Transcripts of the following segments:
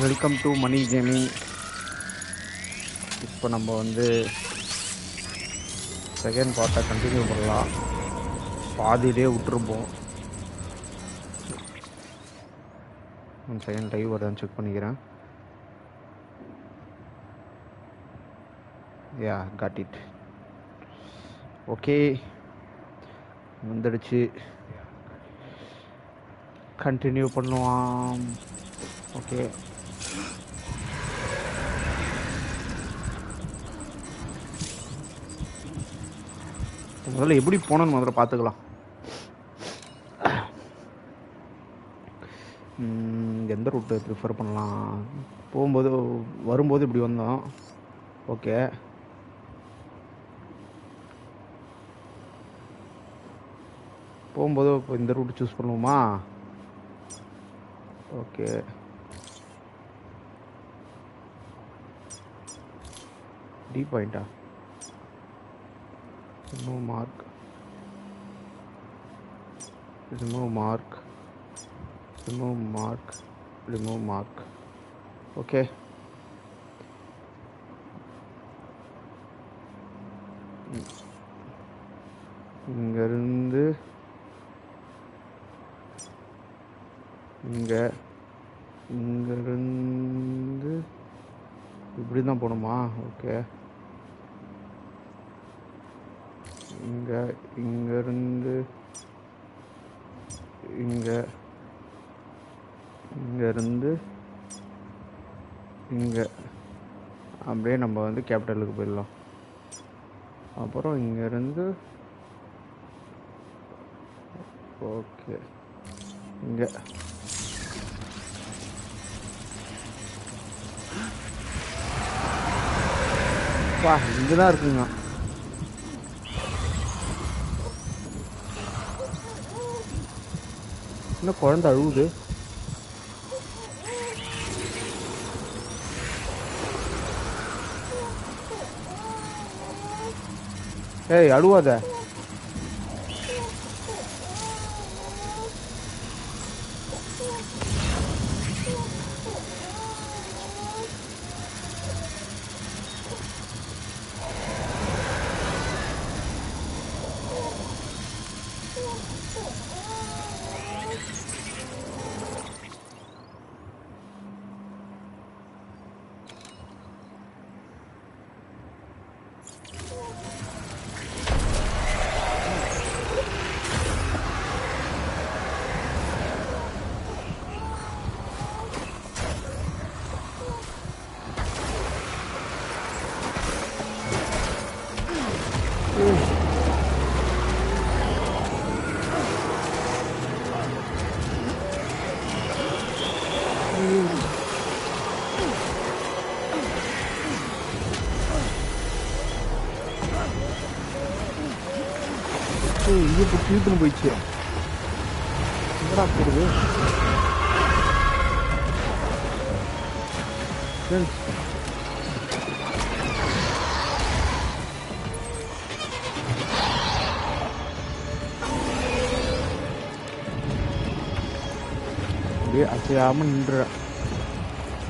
Welcome to money gaming. இப்போ நம்ம வந்து செகண்ட் பார்ட்டை கண்டினியூ பண்ணலாம். பாதியிலே விட்டுருப்போம். ஒன் செகண்ட் லைவ் வருதான்னு செக் பண்ணிக்கிறேன். யா காட் இட். ஓகே, வந்துடுச்சு. கண்டினியூ பண்ணுவான். ஓகே, முதல்ல எப்படி போனோன்னு முதல்ல பார்த்துக்கலாம். எந்த ரூட்டு ப்ரிஃபர் பண்ணலாம்? போகும்போது வரும்போது இப்படி வந்தோம். ஓகே, போகும்போது இப்போ இந்த ரூட் சூஸ் பண்ணுவோமா? ஓகே, டி பாயிண்டா? remove mark, remove mark, remove mark, remove mark. Okay, இங்கேருந்து இங்கேருந்து இப்படி தான் போகணுமா? ஓகே, இங்கேருந்து இங்கேருந்து இங்கே அப்படியே நம்ம வந்து கேபிட்டலுக்கு போயிடலாம். அப்புறம் இங்கேருந்து ஓகே, இங்கே வா, இங்கே தான் இருக்குங்க. இன்னும் குழந்தை அழுகுது. ஏய், அழுவாத. இது இப்போ தீர்த்துன்னு போயிடுச்சு. என்னடா போடுது? அப்படியே அசையாமல் நின்ற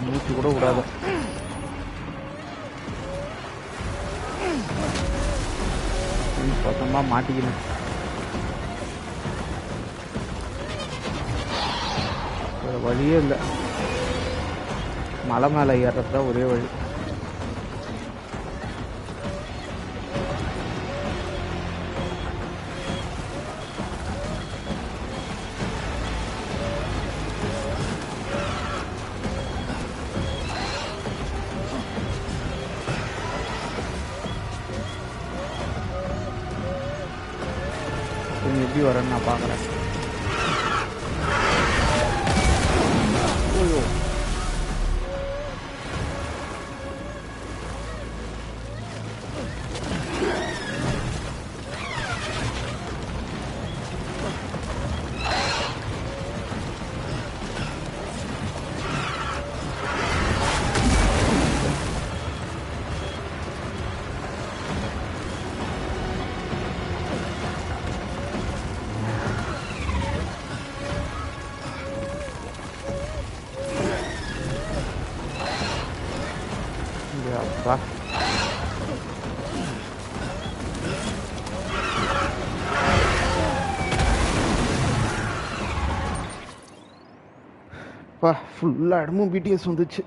மூச்சு கூட விடாத. பக்கமாக மாட்டிக்கணும். வழியே இல்லை, மலை மேலே ஏறத ஒரே வழி. எப்படி வரேன்னு நான் பார்க்குறேன். அப்பா அப்பா ஃபுல்லாக இடமும் பிடிஎஸ் வந்துச்சு.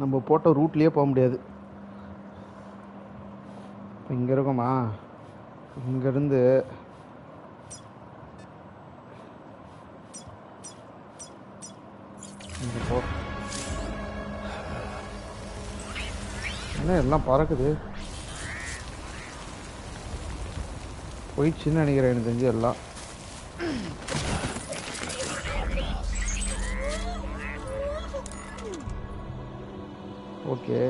நம்ம போட்ட ரூட்லேயே போக முடியாது. இங்கே இருக்கோமா, இங்கேருந்து இங்கே போ. என்ன எல்லாம் பறக்குது, போயிடுச்சுன்னு நினைக்கிறேன் எனக்கு தெரிஞ்சு எல்லாம். ஓகே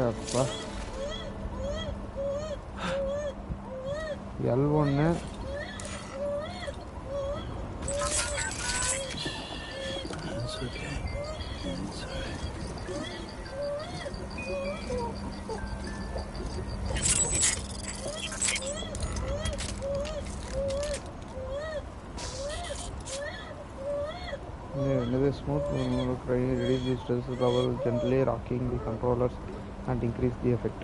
அப்பா L1 another smooth reduce the stress level, gently rocking the controllers and increase the effect.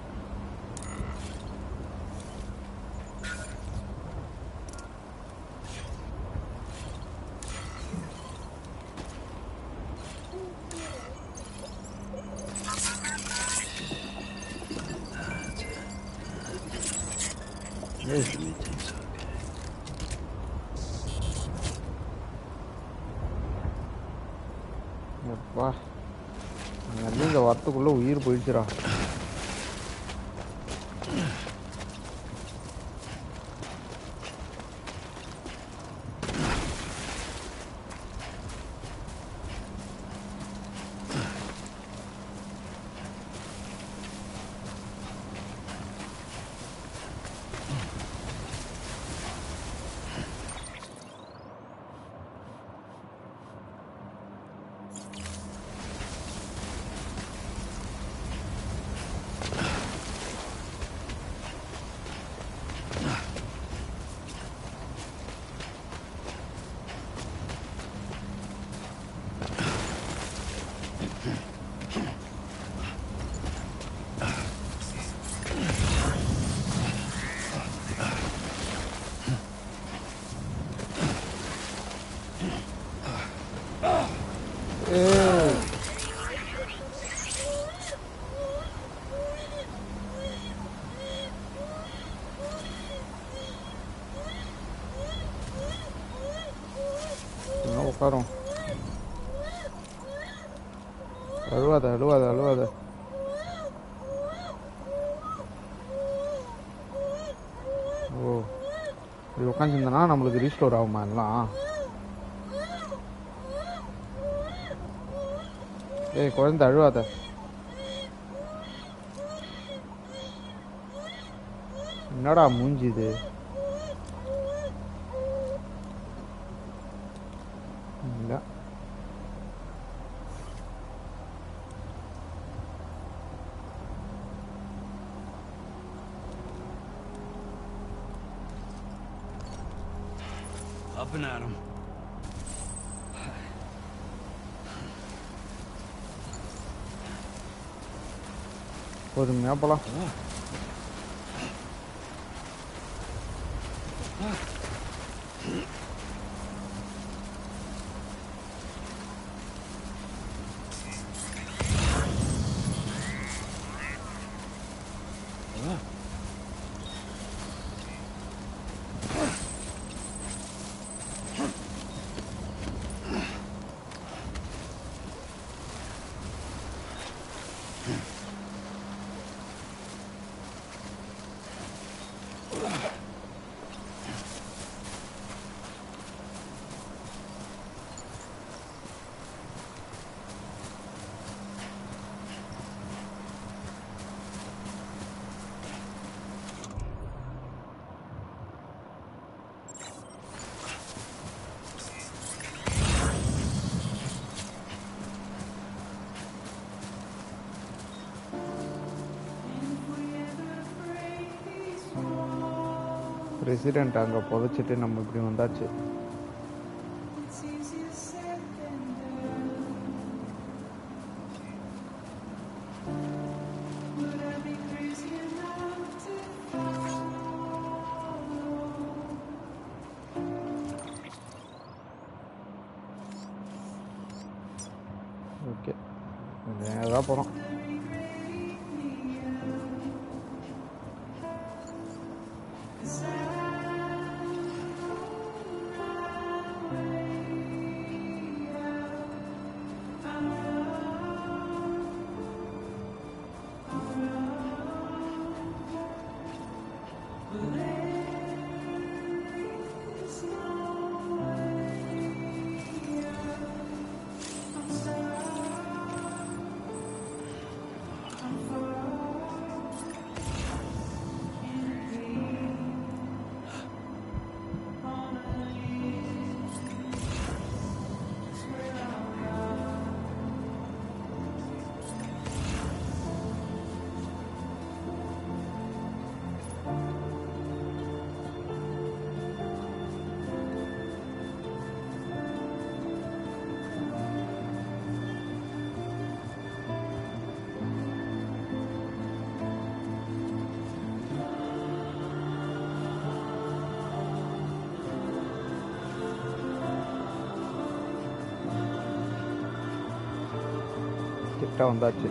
அப்பா அங்கே இந்த வாரத்துக்குள்ளே உயிர் போயிடுச்சுடா. உட்காரும், அழுவாத அழுவாத அழுவாத. ஓ இப்படி உட்காந்துருந்தனா நம்மளுக்கு ரீஸ்டோர் ஆகுமா எல்லாம்? ஏய் குழந்தை அழுவாத. என்னடா மூஞ்சி இது? இல்லை Up and at 'em. பொறுமையாக போகலாம். பிரசிடெண்ட் அங்கே புதைச்சிட்டு நம்ம இப்படி வந்தாச்சு. ஓகே, நேராக போகிறோம். கிட்ட வந்தாச்சு.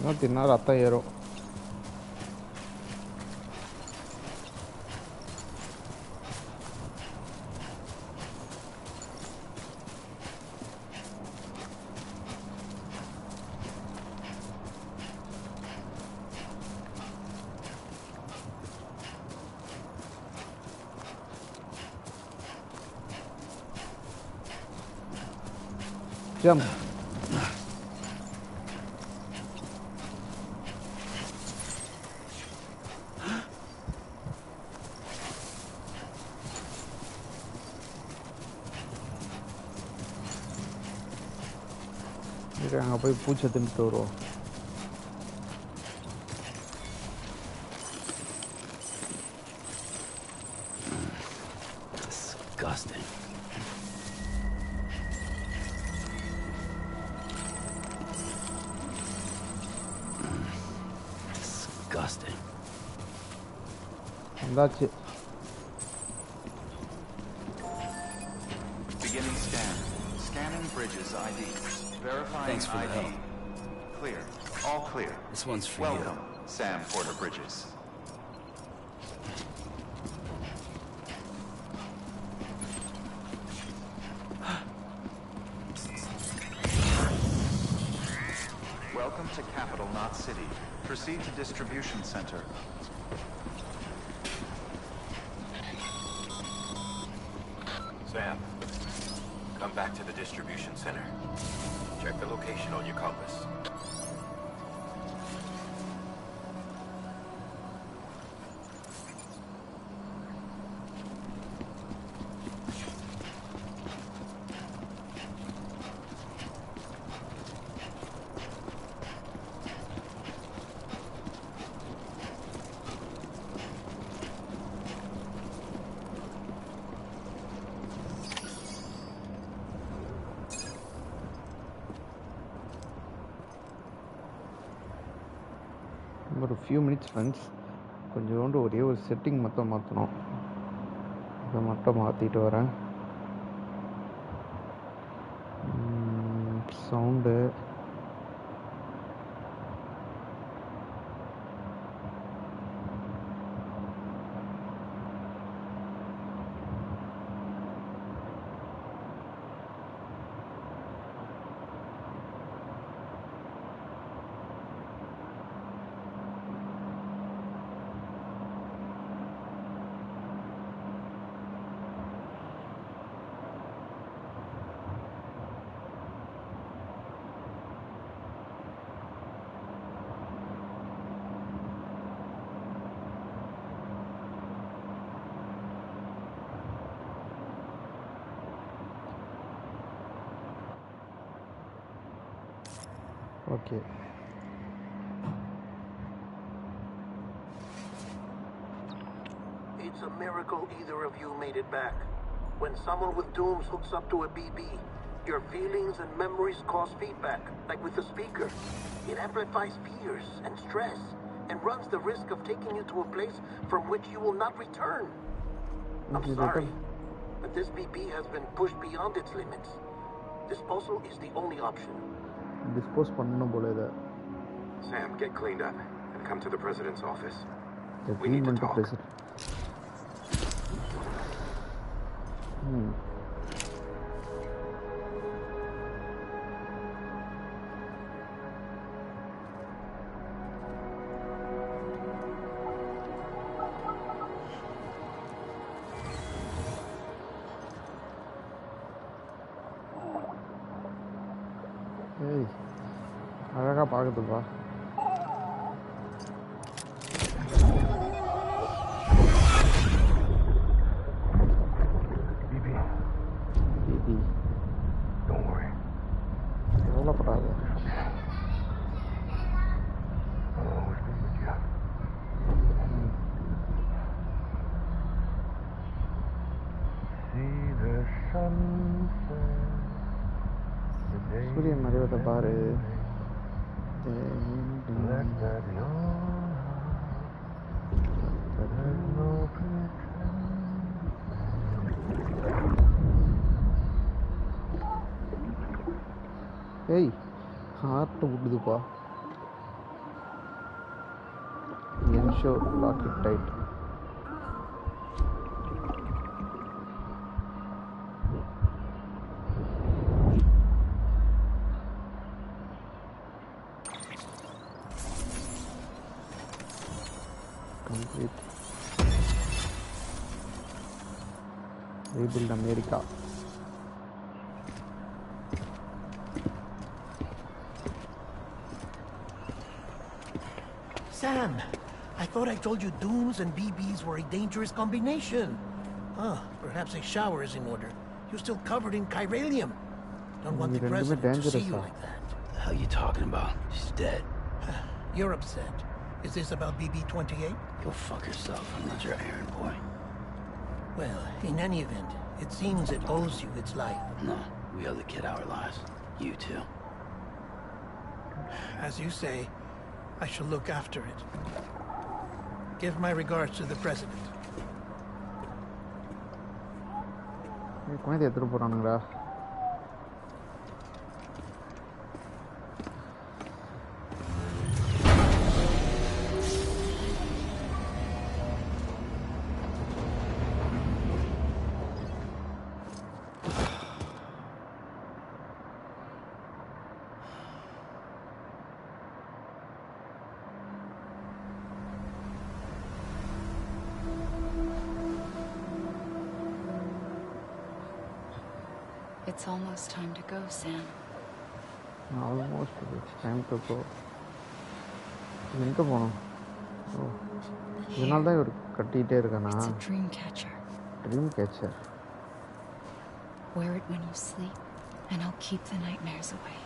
இன்னும் தின்னா ரத்தம் ஏறும். ஜம்ப். அங்கே போய் பூச்சை தின்னுட்டு வருவோம். Disgusting. Disgusting. வந்தாச்சு. Beginning scan. Scanning Bridges ID. Verifying Thanks for the ID. help. Clear. All clear. This one's for Welcome, Sam Porter Bridges. Welcome to Capital Knot City. Proceed to Distribution Center. Sam, come back to the distribution center. Check the location on your compass. ஒரு few minutes friends. கொஞ்சோண்டு ஒரே ஒரு setting மட்டும் மாற்றணும். இதை மட்டும் மாற்றிட்டு வரேன். Sound okay. It's a miracle either of you made it back. When someone with dooms hooks up to a BB, your feelings and memories cause feedback, like with the speaker. It amplifies fears and stress, and runs the risk of taking you to a place from which you will not return. I'm sorry, but this BB has been pushed beyond its limits. Disposal is the only option. Dispose பண்ணணும் போல இதை. Sam, get cleaned up and come to the president's office. We need to talk. ஏய், அழகாக பார்க்குதுப்பா. BP, கவலைப்படாத. சூரியன் மறைவதை பாரு. ஏய், ஹார்ட் விடுதுப்பா. Ensure lock it tight. Complete. Rebuild America. Sam, I thought I told you dooms and BBs were a dangerous combination. Perhaps a shower is in order. You're still covered in chiralium. Don't want the president to see you like that. What the hell are you talking about? She's dead. You're upset. Is this about BB-28? Go fuck yourself. I'm not your errand boy. Well, in any event, it seems it owes you its life. No, we owe the kid our lives. You too. As you say, I shall look after it. Give my regards to the president. குழந்தை எடுத்துட்டு போறானுங்களா? It's almost time to go, Sam. Almost, it's time to go. எங்கே போகணும்? ஓ, இதனால தான் இவர் கட்டிகிட்டே இருக்கானா? It's a dream catcher. Dream catcher. Wear it when you sleep, and I'll keep the nightmares away.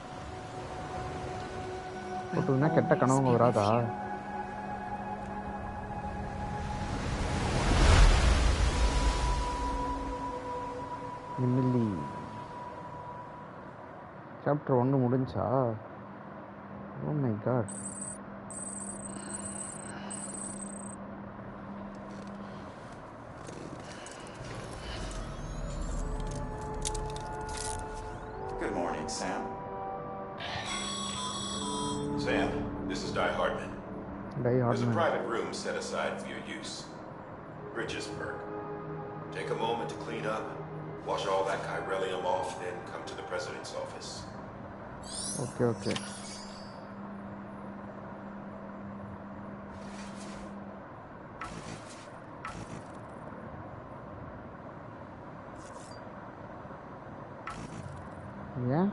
போட்டுனா கெட்ட கனவுங்க வராதா? மின்னலி சாப்டர் 1 முடிஞ்சா? Oh my God. Good morning, Sam. Sam, this is Di Hardman. There's a private room set aside for your use. Bridgesburg. Take a moment to clean up, wash all that chiralium off, then come to the president's office. Okay. Yeah?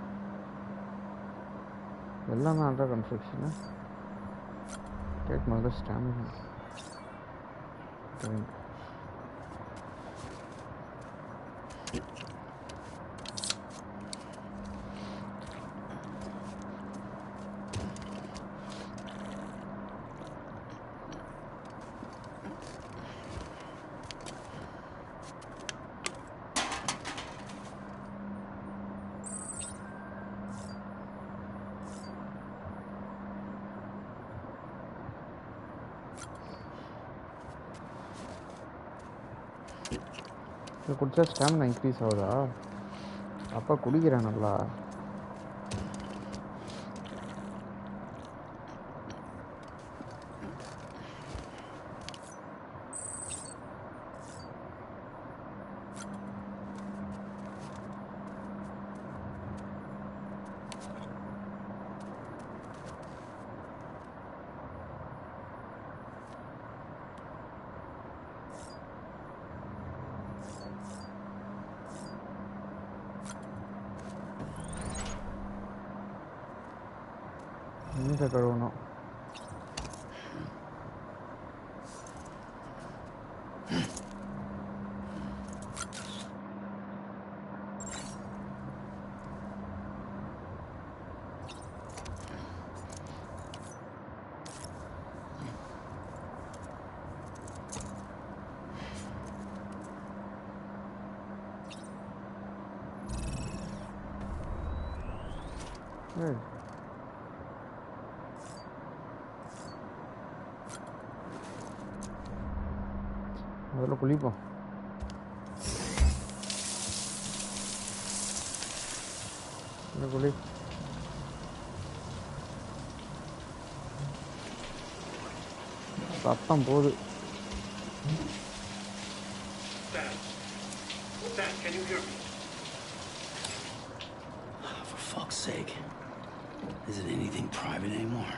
எல்லாமே under construction. Cake முதல்ல stamina. இதை குடித்தா stamina increase ஆகுதா? அப்பா குடிக்கிறேன் நல்லா. மூஞ்ச கழுவணும். முதல்ல குளிப்போம். குளி. ரத்தம் போகுது. Sam, can you hear me? For fuck's sake. Is it anything private anymore?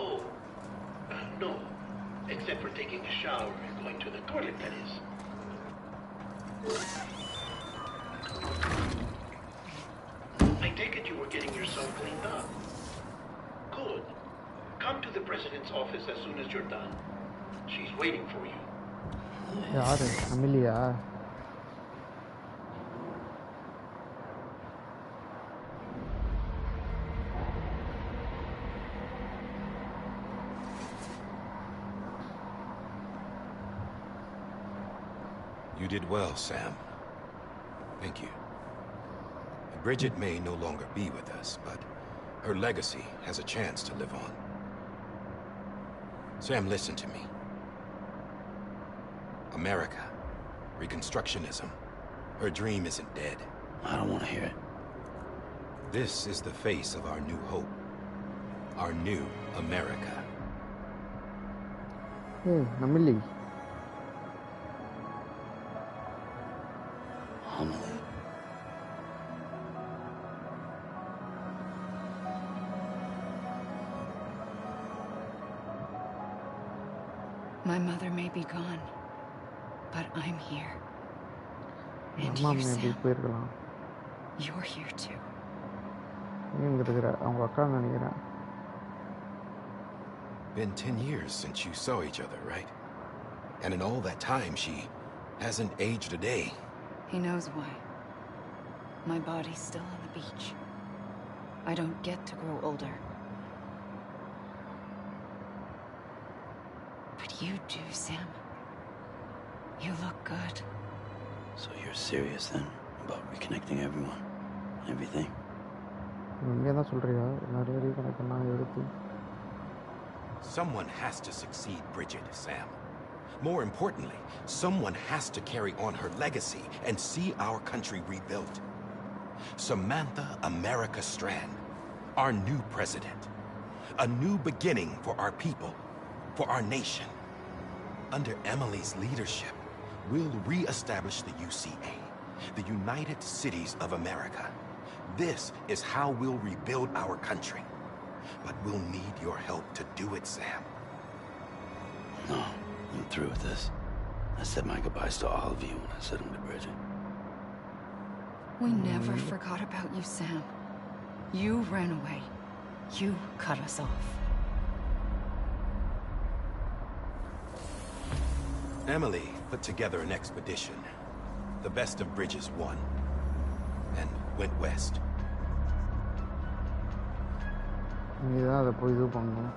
Oh, no. Except for taking a shower and going to the toilet, that is. I take it you were getting yourself cleaned up. Good. Come to the president's office as soon as you're done. She's waiting for you. யாரு? Amelia? You did well, Sam. Thank you. Bridget may no longer be with us, but her legacy has a chance to live on. Sam, listen to me. America, Reconstructionism, her dream isn't dead. I don't want to hear it. This is the face of our new hope. Our new America. Hey, Amelie. Amelie. My mother may be gone, but I'm here. And Mom you, may be Sam, போயிருக்கலாம். you're here too. இங்க இருக்கிற அவங்க அக்கா நினைக்கிறேன். Been 10 years since you saw each other, right? And in all that time, she hasn't aged a day. He knows why. My body's still on the beach. I don't get to grow older. But you do, Sam. You look good. So you're serious then about reconnecting everyone? Everything? இங்கே தான் சொல்றியா? நிறைய reconnect பண்ணா எடுத்து. Someone has to succeed Bridget, Sam. More importantly, someone has to carry on her legacy and see our country rebuilt. Samantha America Strand, our new president. A new beginning for our people, for our nation. Under Emily's leadership, we'll re-establish the UCA, the United Cities of America. This is how we'll rebuild our country. But we'll need your help to do it, Sam. No, I'm through with this. I said my goodbyes to all of you when I said them to Bridget. We never forgot about you, Sam. You ran away. You cut us off. Emily put together an expedition. The best of Bridges won. And went west. நீ தான் அதை போய் இது பண்ணணும்.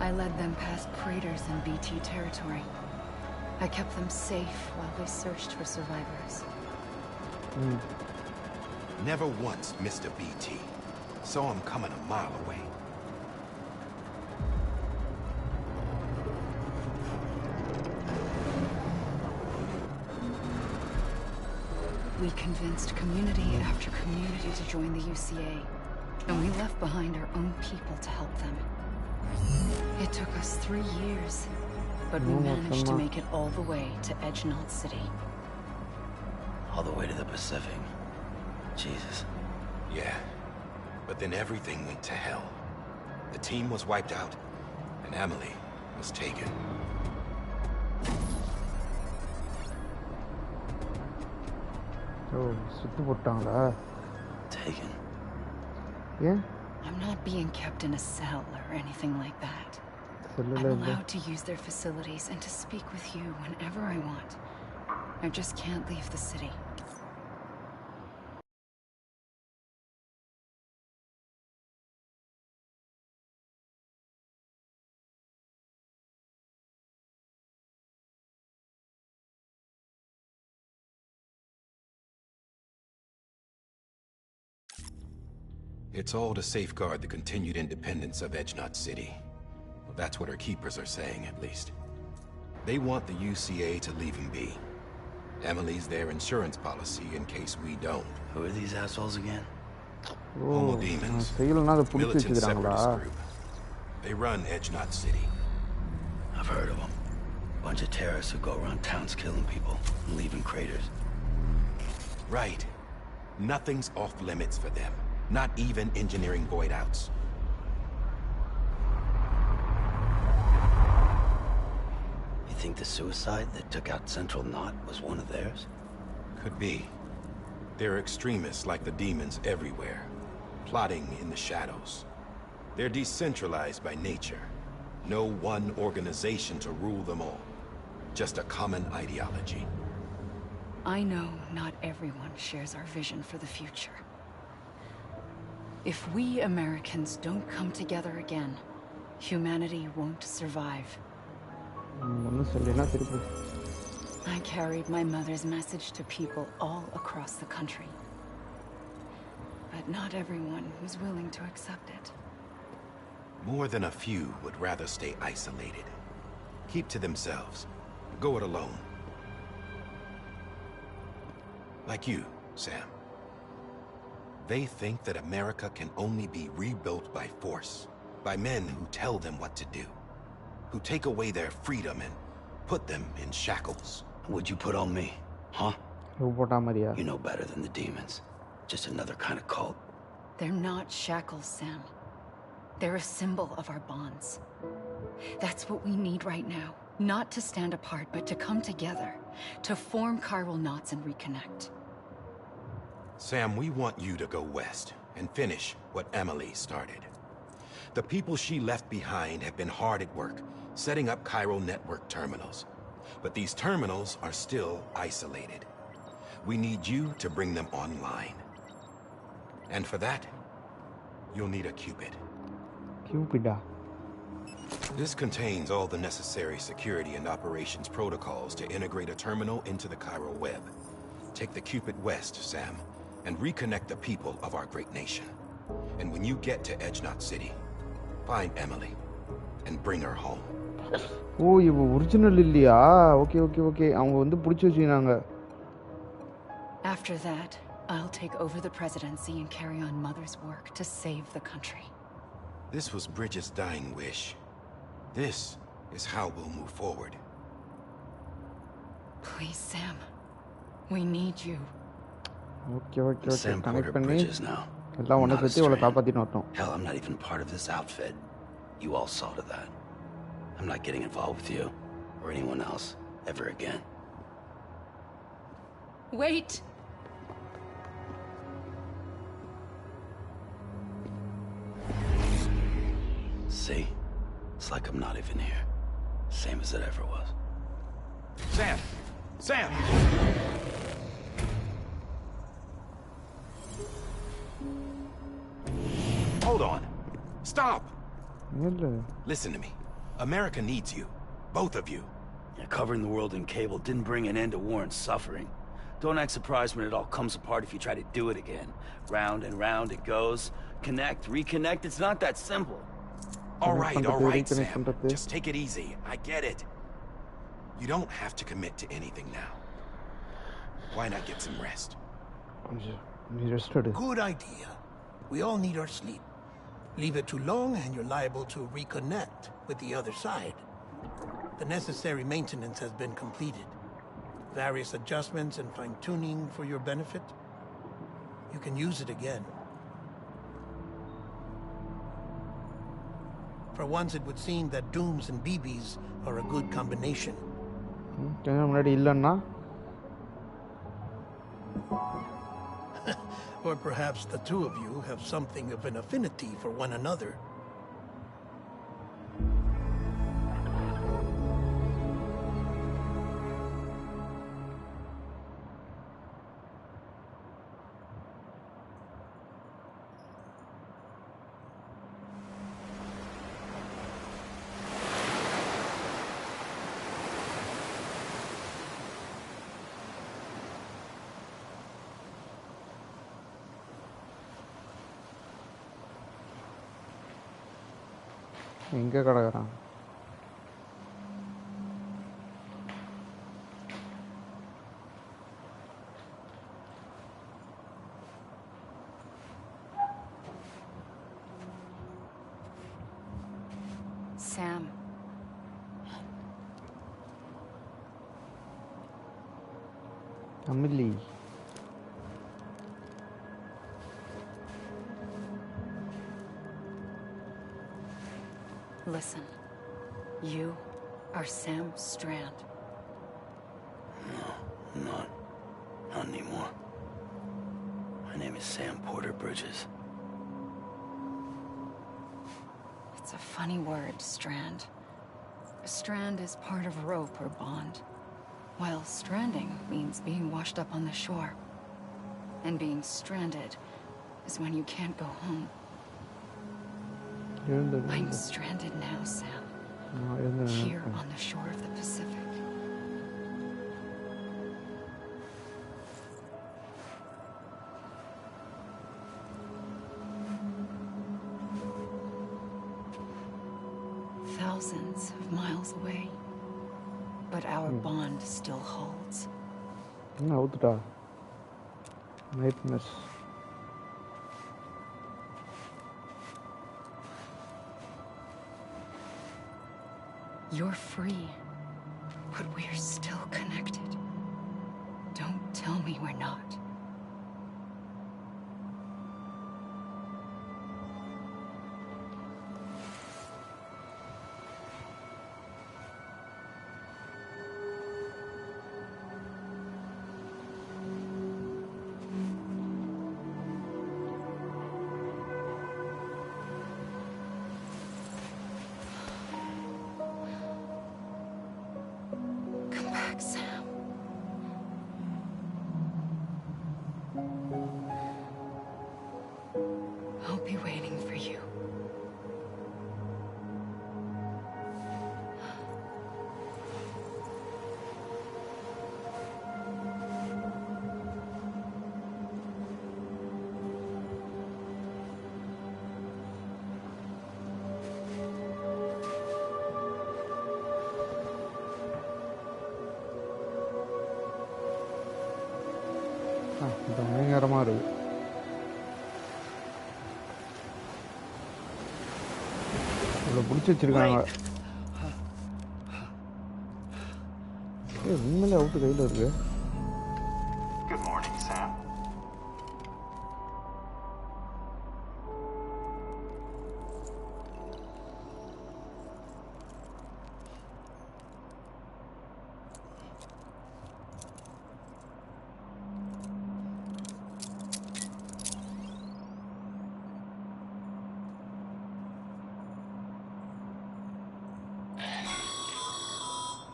I led them past craters in BT territory. I kept them safe while they searched for survivors. Never once missed a BT. Saw him coming a mile away. We convinced community after community to join the UCA, and we left behind our own people to help them. It took us 3 years, but we managed to make it all the way to Edgenault City. All the way to the Pacific. Jesus. Yeah, but then everything went to hell. The team was wiped out, and Emily was taken. Oh, சுத்து போட்டாங்களா? Taken? Yeah? I'm not being kept in a cell or anything like that. I'm allowed to use their facilities and to speak with you whenever I want. I just can't leave the city. It's all to safeguard the continued independence of Edgenault City. Well, that's what our keepers are saying, at least. They want the UCA to leave him be. Emily's their insurance policy in case we don't. Who are these assholes again? Homo Demons. Militant separatist group. They run Edgenault City. I've heard of them. Bunch of terrorists who go around towns killing people and leaving craters. Right. Nothing's off limits for them. Not even engineering void outs. You think the suicide that took out Central Knot was one of theirs? Could be. They're extremists like the demons everywhere, plotting in the shadows. They're decentralized by nature. No one organization to rule them all. Just a common ideology. I know not everyone shares our vision for the future. If we Americans don't come together again, humanity won't survive. I carried my mother's message to people all across the country. But not everyone was willing to accept it. More than a few would rather stay isolated. Keep to themselves. Go it alone. Like you, Sam. They think that America can only be rebuilt by force, by men who tell them what to do, who take away their freedom and put them in shackles. What'd you put on me, huh? You know better than the demons. Just another kind of cult. They're not shackles, Sam. They're a symbol of our bonds. That's what we need right now. Not to stand apart, but to come together, to form chiral knots and reconnect. Sam, we want you to go west and finish what Emily started. The people she left behind have been hard at work, setting up chiral network terminals. But these terminals are still isolated. We need you to bring them online. And for that, you'll need a Cupid. Cupida. This contains all the necessary security and operations protocols to integrate a terminal into the chiral web. Take the Cupid west, Sam, and reconnect the people of our great nation. And when you get to Edgenault City, find Emily and bring her home. Oh, இவ original இல்லையா? Okay. அவங்க வந்து புடிச்சு வச்சிருக்காங்க. After that, I'll take over the presidency and carry on Mother's work to save the country. This was Bridget's dying wish. This is how we'll move forward. Please, Sam. We need you. Okay. Sam Connect Porter பண்ணி Bridges now. எல்லாம் ஒண்ணு Not a சேர்த்து அவளை strand. காப்பாத்திட்டு வரட்டும். Hell, I'm not even part of this outfit. You all saw to that. I'm not getting involved with you or anyone else ever again. Wait! See? It's like I'm not even here. Same as it ever was. Sam! Sam! Hold on. Stop! இல்ல. Listen to me. America needs you. Both of you. Yeah, covering the world in cable didn't bring an end to war and suffering. Don't act surprised when it all comes apart if you try to do it again. Round and round it goes. Connect, reconnect, it's not that simple. All right, Sam. Just take it easy. I get it. You don't have to commit to anything now. Why not get some rest? Good idea. We all need our sleep. Leave it too long and you're liable to reconnect with the other side. The necessary maintenance has been completed. Various adjustments and fine-tuning for your benefit. You can use it again. For once, it would seem that Dooms and BBs are a good combination. Or perhaps the two of you have something of an affinity for one another. எங்கே கிடக்குறான்? Sam. Emily. Listen, you are Sam Strand. No, I'm not. Not anymore. My name is Sam Porter Bridges. It's a funny word, Strand. A strand is part of rope or bond, while stranding means being washed up on the shore. And being stranded is when you can't go home. I'm stranded now, Sam. Here on the shore of the Pacific. Thousands of miles away. But our bond still holds. Nightmares. You're free, but we're still connected. Don't tell me we're not. Sam. I'll be waiting for you. பயங்கரமாக இருக்குது. இவ்வளோ பிடிச்சி வச்சிருக்காங்க. உண்மையிலே out கையில் இருக்கு. Good morning, Sam.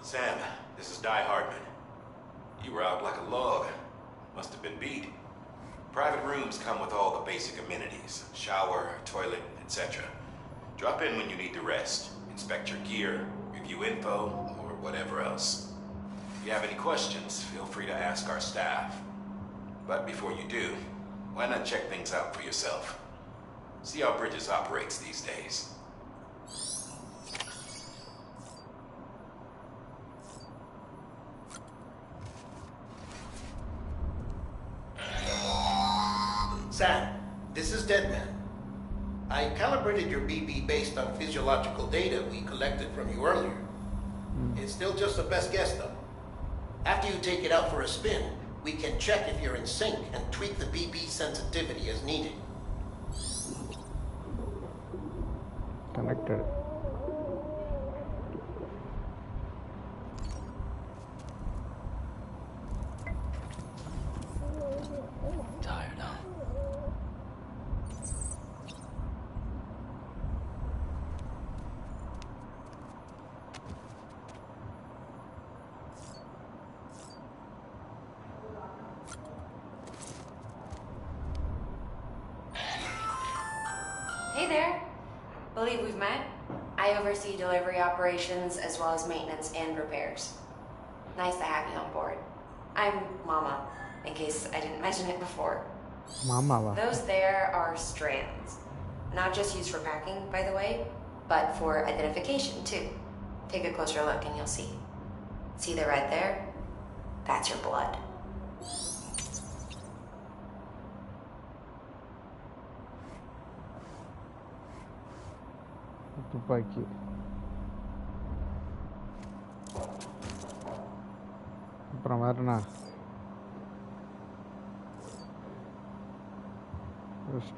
Sam, this is Di Hardman. You were out like a log. Must have been beat. Private rooms come with all the basic amenities. Shower, toilet, etc. Drop in when you need to rest. Inspect your gear, review info, or whatever else. If you have any questions, feel free to ask our staff. But before you do, why not check things out for yourself? See how Bridges operates these days. Sam, this is Deadman. I calibrated your BB based on physiological data we collected from you earlier. It's still just a best guess, though. After you take it out for a spin, we can check if you're in sync and tweak the BB sensitivity as needed. Connected. Tired, huh? Hey there. Believe we've met. I oversee delivery operations as well as maintenance and repairs. Nice to have you on board. I'm Mama, in case I didn't mention it before. Mama. Those there are strands. Not just used for packing, by the way, but for identification too. Take a closer look and you'll see. See the red there? That's your blood. துப்பாக்கி அப்புறம் வேறனா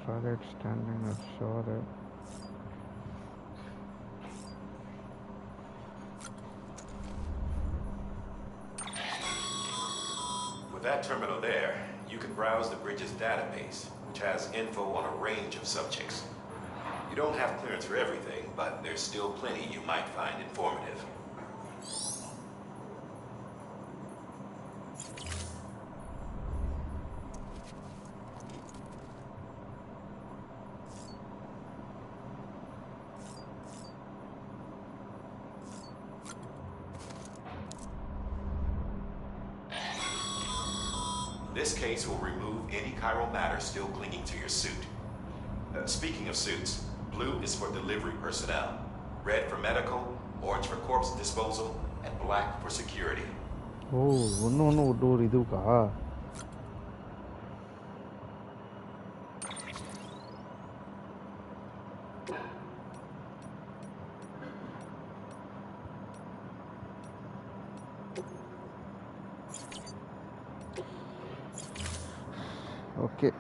started standing ashore. With that terminal there, you can browse the Bridges database, which has info on a range of subjects. You don't have clearance for everything, but there's still plenty you might find informative. This case will remove any chiral matter still clinging to your suit. Speaking of suits, blue is for delivery personnel, red for medical, orange for corpse disposal, and black for security. Oh, one iduka. Okay.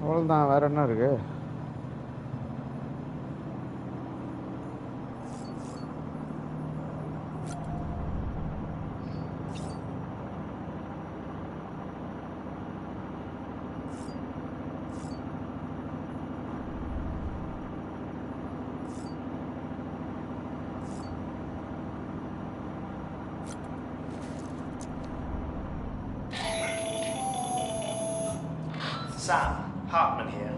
அவ்வளோதான் வேற என்ன இருக்கு Sam, Hartman here,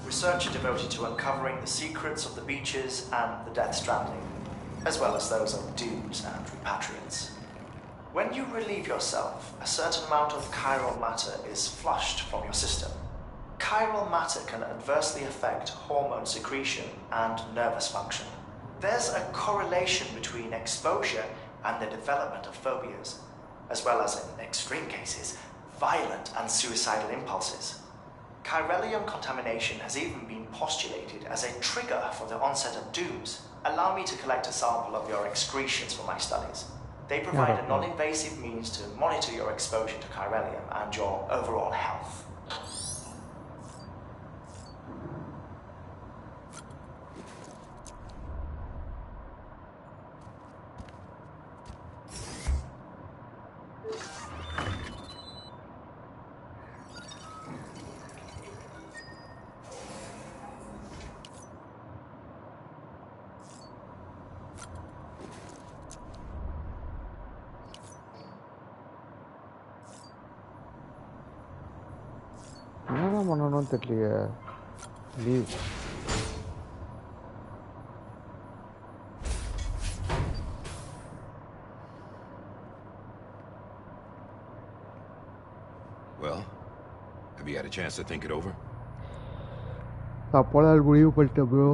researcher devoted to uncovering the secrets of the beaches and the Death Stranding, as well as those of dooms and repatriates. When you relieve yourself, a certain amount of chiral matter is flushed from your system. Chiral matter can adversely affect hormone secretion and nervous function. There's a correlation between exposure and the development of phobias, as well as, in extreme cases, violent and suicidal impulses. Chiralium contamination has even been postulated as a trigger for the onset of dooms. Allow me to collect a sample of your excretions for my studies. They provide a non-invasive means to monitor your exposure to chiralium and your overall health. பண்ணணும்னு தெரியலையே. Leave. Well, have you had a chance to think it over? அப்போலாம் முடிவு பண்ணிட்டேன் bro.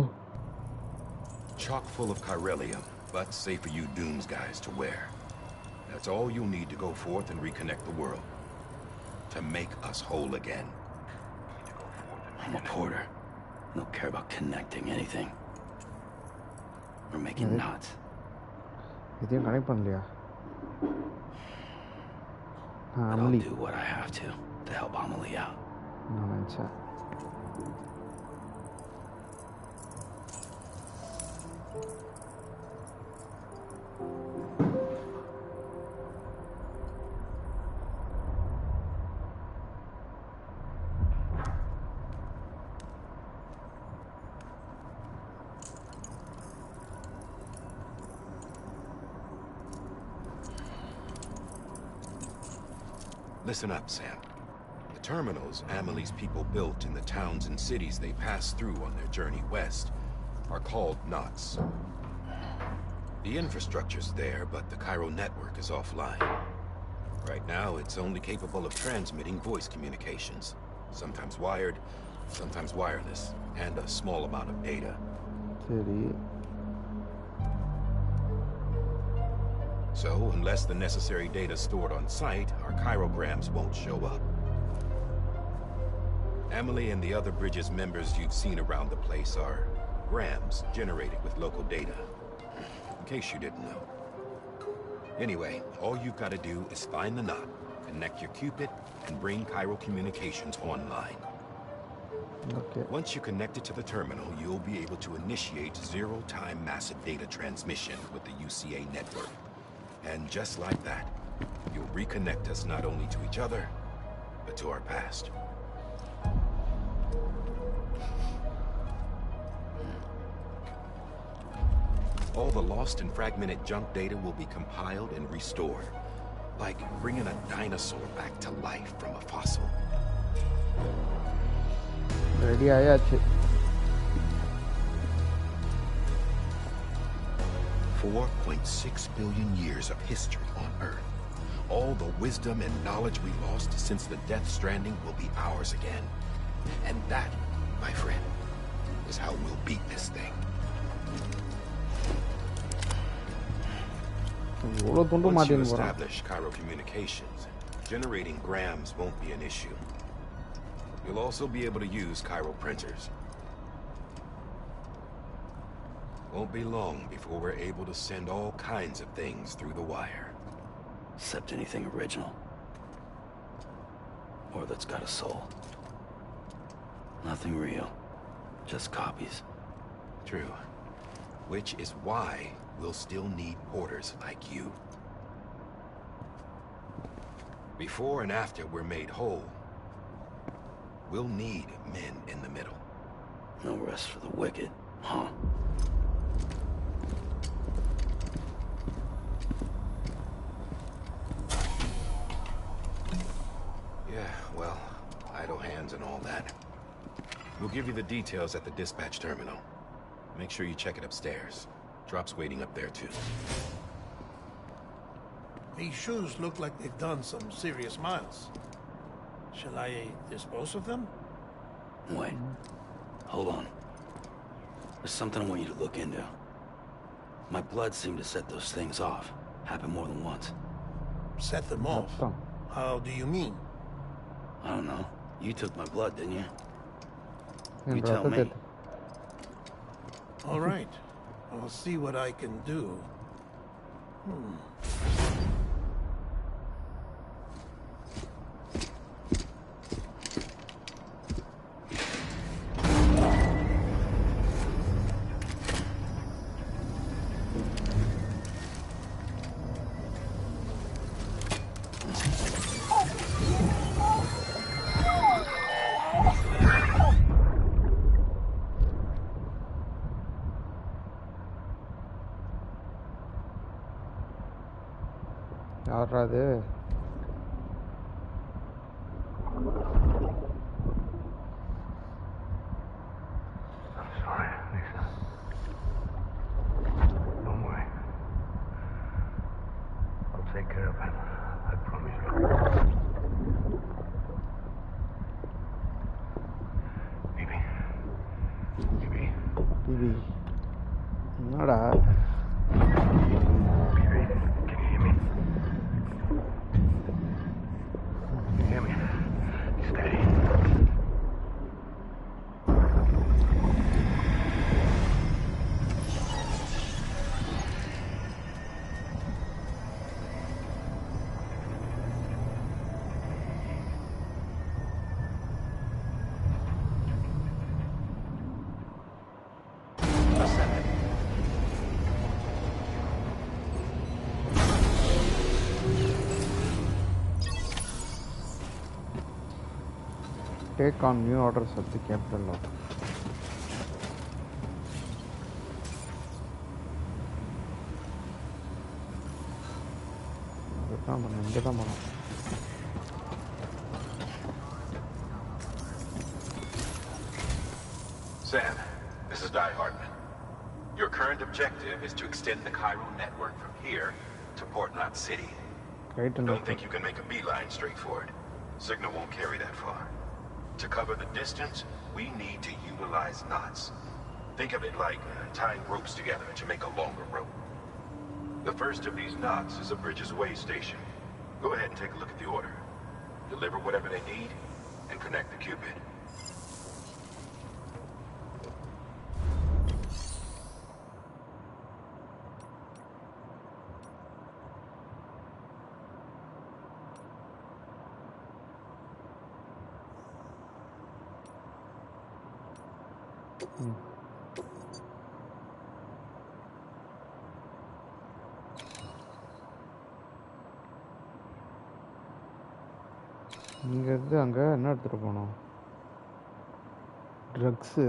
Chock full of chiralium, but safe for you Dooms guys to wear. That's all you'll need to go forth and reconnect the world. To make us whole again. I'm a porter. Don't care about connecting anything. We're making knots. இதையும் connect பண்ணலையா? I'll do what I have to help Amelie out. நான் நினைச்சேன். Listen up, Sam. The terminals Amelie's people built in the towns and cities they passed through on their journey west are called knots. The infrastructure's there, but the Cairo network is offline. Right now, it's only capable of transmitting voice communications. Sometimes wired, sometimes wireless, and a small amount of data. So, unless the necessary data stored on site, our chirograms won't show up. Amelie and the other Bridges members you've seen around the place are grams generated with local data. In case you didn't know. Anyway, all you've got to do is find the knot, connect your Cupid, and bring Cairo Communications online. Okay. Once you connect it to the terminal, you'll be able to initiate zero-time massive data transmission with the UCA network. And just like that, you'll reconnect us not only to each other, but to our past. All the lost and fragmented junk data will be compiled and restored, like bringing a dinosaur back to life from a fossil. Ready ஆயாச்சு. 4.6 billion years of history on Earth. All the wisdom and knowledge we lost since the Death Stranding will be ours again. And that, my friend, is how we'll beat this thing. Once you establish Cairo Communications, generating grams won't be an issue. You'll also be able to use Cairo printers. Won't be long before we're able to send all kinds of things through the wire. Except anything original. Or that's got a soul. Nothing real. Just copies. True. Which is why we'll still need porters like you. Before and after we're made whole, we'll need men in the middle. No rest for the wicked, huh? Yeah, well, idle hands and all that. We'll give you the details at the dispatch terminal. Make sure you check it upstairs. Drop's waiting up there, too. These shoes look like they've done some serious miles. Shall I dispose of them? Wait. Hold on. There's something I want you to look into. My blood seemed to set those things off. Happened more than once. Set them off? How do you mean? I don't know. You took my blood, didn't you? You tell me. All right. I'll see what I can do. யாராது? take care of him. I promise you. Bibi. Bibi. Bibi. என்னடா? Bibi, can you hear me? Can you hear me? Steady. Take on new orders of the capital law. Sam, this is Di Hardman. Your current objective is to extend the Cairo network from here to Port Knot City. Don't think you can make a beeline straight for it. Signal won't carry that far. To cover the distance, we need to utilize knots. Think of it like tying ropes together to make a longer rope. The first of these knots is a Bridges Way station. Go ahead and take a look at the order. Deliver whatever they need, and connect the Cupid. இங்கேருந்து அங்கே என்ன எடுத்துகிட்டு போனோம்? Drugs.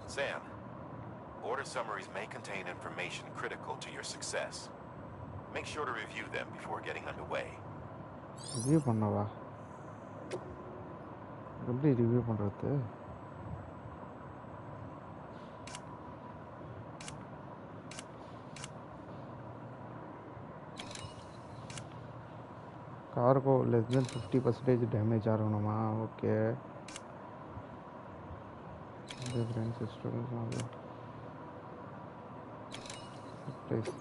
Sam, order summaries may contain information critical to your success. Make sure to review them before getting underway. Review பண்ணவா? எப்படி review பண்ணுறது? Cargo less than 50% damage ஆகணுமா? Okay. Different systems also. Please.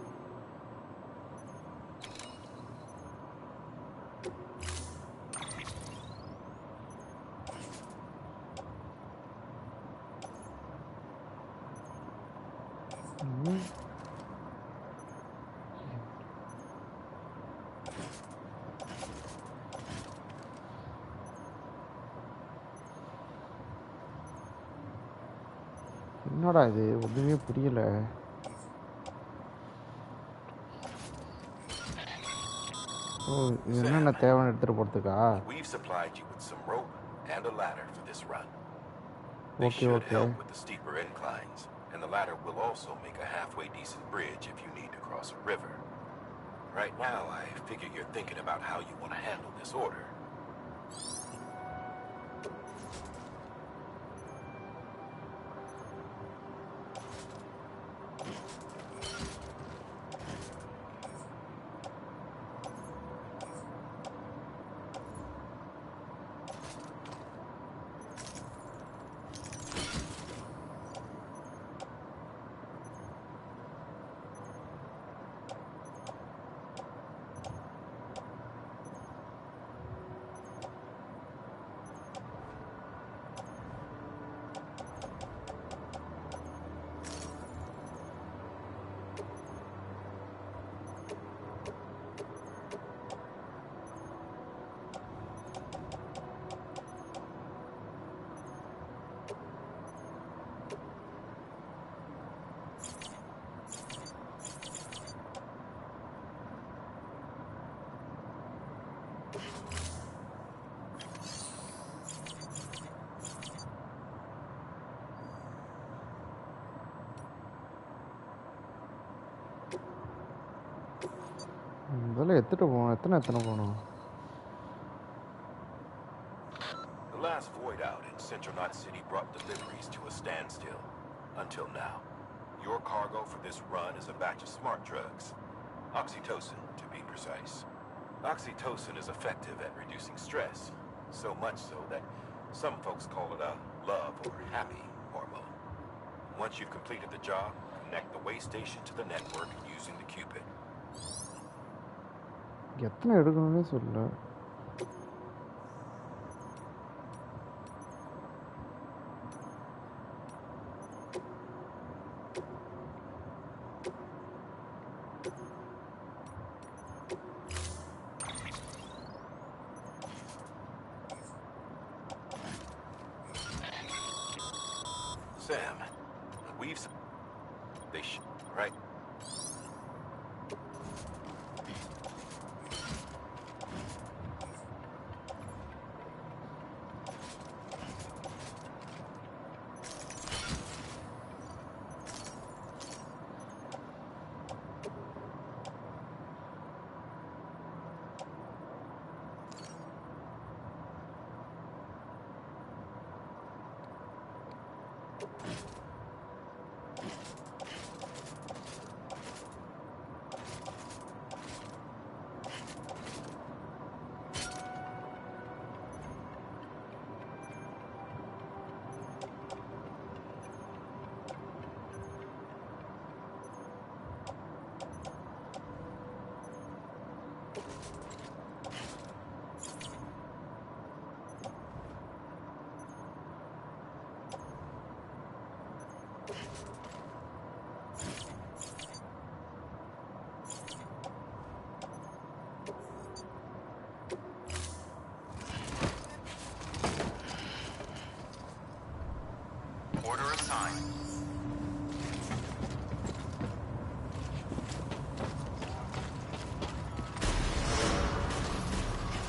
என்னடா இது ஒன்றுமே புரியல. ஓ இது என்னென்ன தேவைன்னு எடுத்துகிட்டு போகிறதுக்கா? We've supplied you with some rope and a ladder for this run. Okay, They should okay. help with the steeper inclines, and the ladder will also make a halfway decent bridge if you need to cross a river. Right now, I figure you're thinking about how you want to handle this order. இதெல்லாம் எடுத்துட்டு போகணும். எத்தனை போகணும்? The last void out in Central Knot City brought deliveries to a standstill. Until now. Your cargo for this run is a batch of smart drugs. Oxytocin, to be precise. Oxytocin is effective at reducing stress. So much so that some folks call it a love or happy hormone. Once you've completed the job, connect the way station to the network using the Cupid. எத்தனை எடுக்கணும்னே சொல்லல. Sam, we've... They right? Order assigned.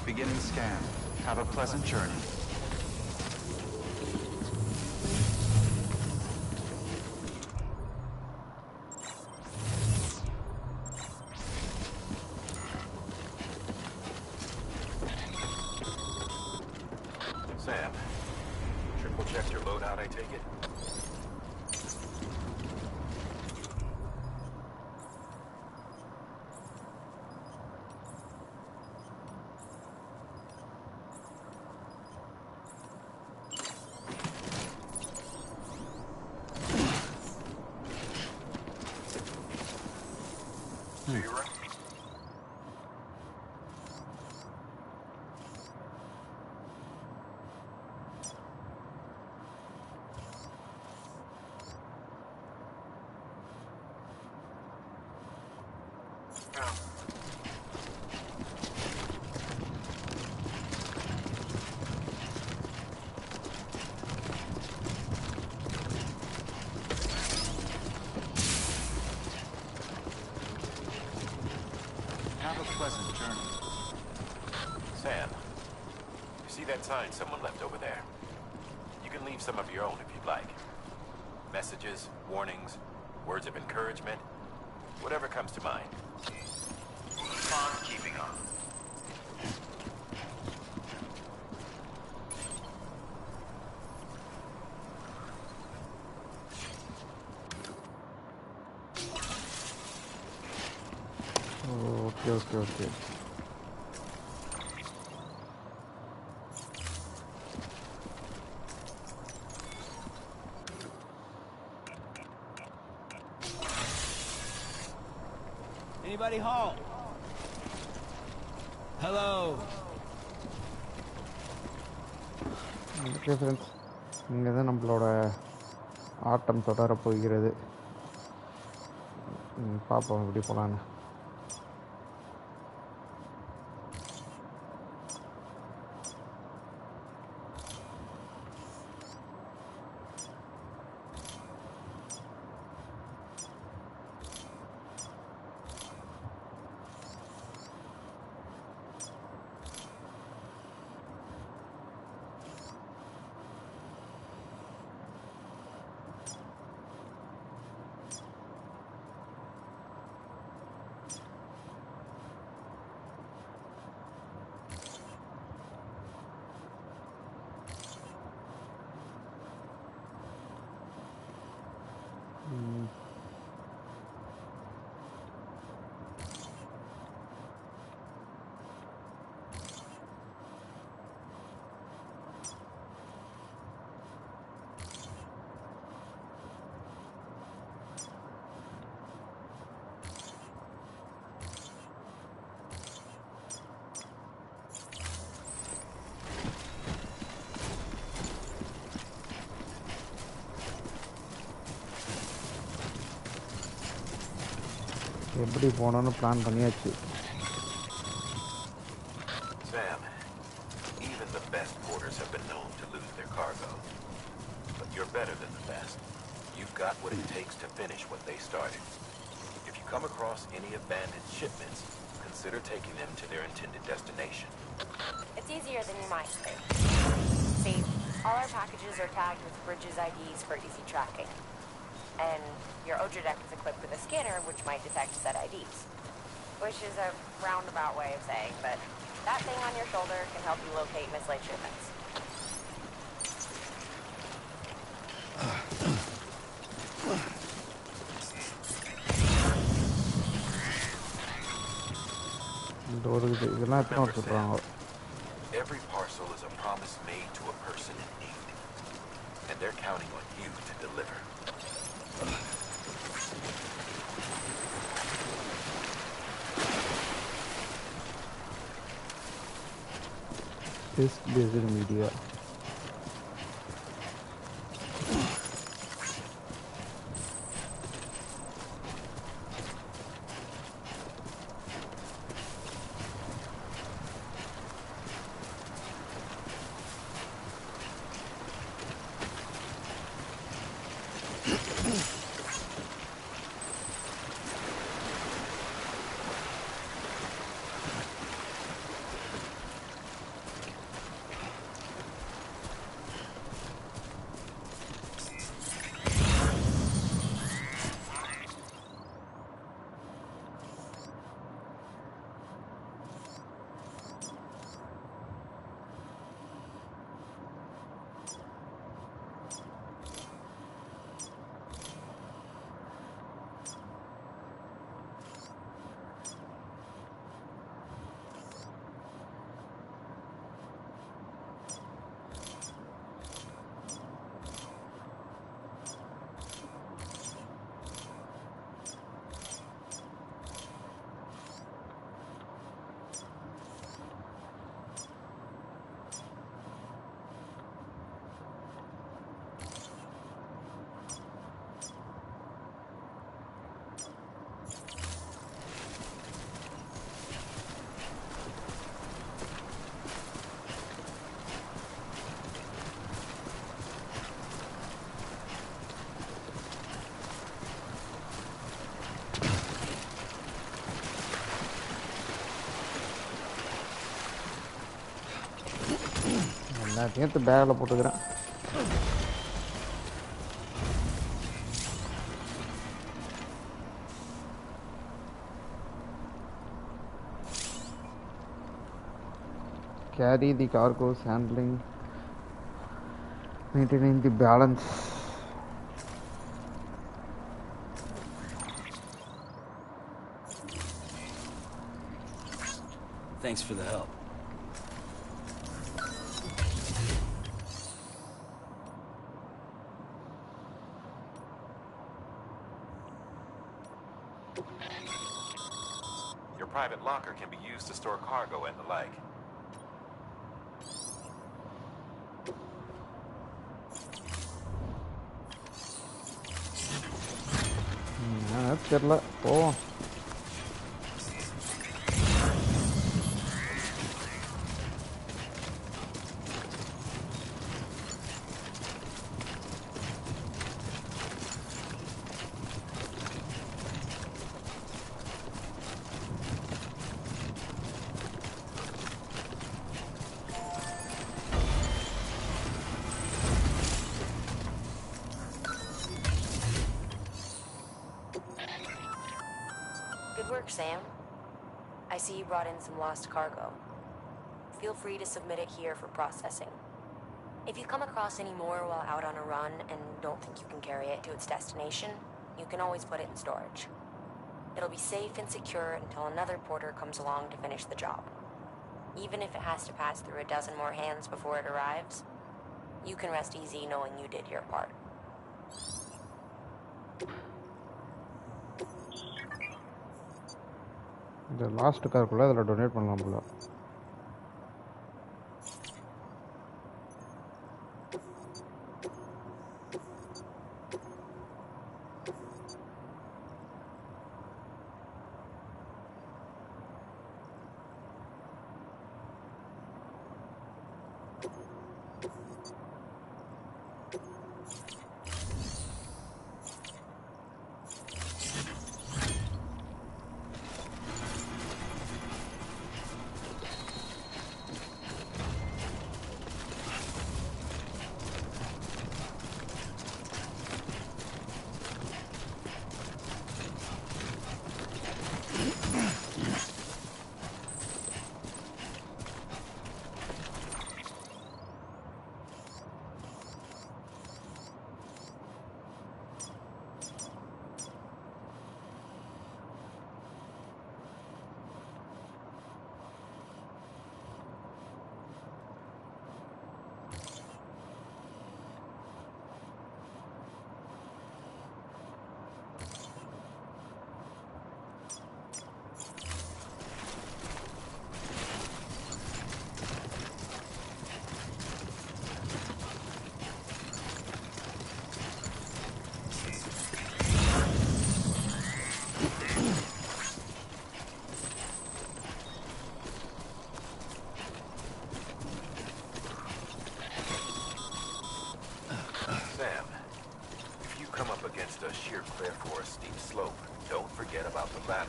Beginning scan. Have a pleasant journey. Sam, triple check your loadout, I take it? So you're right. Have a pleasant journey. Sam, you see that sign someone left over there? You can leave some of your own if you'd like. Messages, warnings, words of encouragement, whatever comes to mind. Keep on keeping on. Okay. Anybody home? Hello. Okay friends, இங்கே தான் நம்மளோட ஆட்டம் தொடர போகிறது. பார்ப்போம் எப்படி போகலான்னு. எப்படி போகணும்னு பிளான் பண்ணியாச்சு. Sam, even the best porters have been known to lose their cargo. But you're better than the best. You've got what it takes to finish what they started. If you come across any abandoned shipments, consider taking them to their intended destination. It's easier than you might think. See, all our packages are tagged with Bridges IDs for easy tracking. And your Odra deck is equipped with a scanner which might detect said IDs. Which is a roundabout way of saying, but that thing on your shoulder can help you locate mislaid shipments. Every parcel is a promise made to a person in need. And they're counting on you to deliver. Disk-based media. நேற்று பேக்கில் போட்டுக்கிறேன். Carry the cargoes, handling, maintaining the balance. Thanks for the help. Your private locker can be used to store cargo and the like. தெரியல போவோம். Sam, I see you brought in some lost cargo. Feel free to submit it here for processing. If you come across any more while out on a run and don't think you can carry it to its destination, you can always put it in storage. It'll be safe and secure until another porter comes along to finish the job. Even if it has to pass through a dozen more hands before it arrives, you can rest easy knowing you did your part. இந்த last கார்க்குள்ள அதில் donate பண்ணலாம் போல.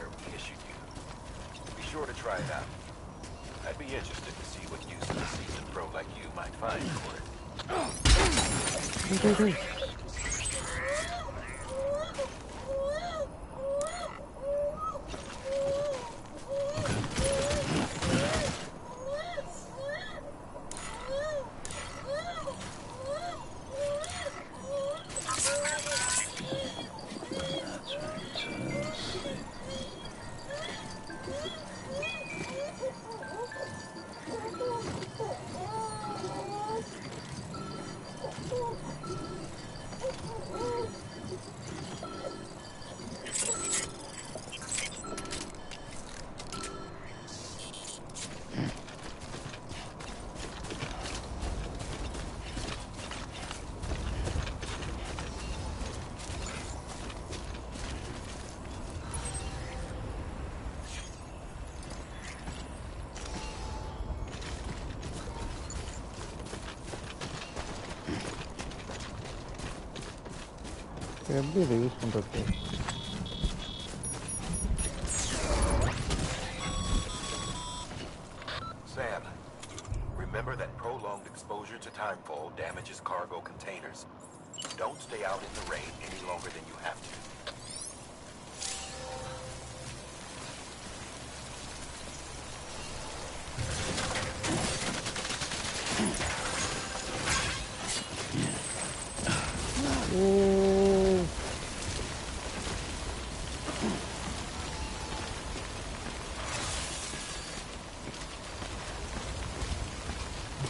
letter we issued you. Be sure to try it out. I'd be interested to see what use a seasoned pro like you might find for it. எப்படி இதை use பண்ணுறது? Sam, remember that prolonged exposure to timefall damages cargo containers. Don't stay out in the rain any longer than you have to.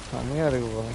செம்மையாக இருக்கு போல.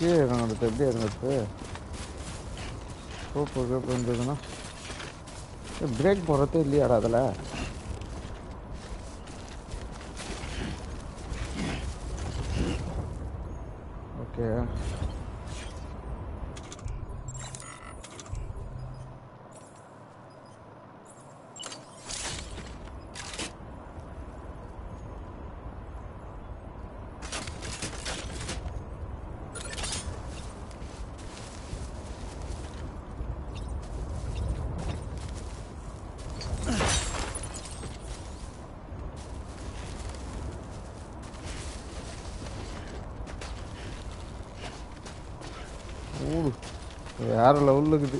கீழே இறங்குறது எப்படி இறங்குறது? சோப்பு கேப்பு இருந்ததுன்னா பிரேக் போடுறதே இல்லையாடா அதில்? ஓகே வேற லெவலில் இருக்குது.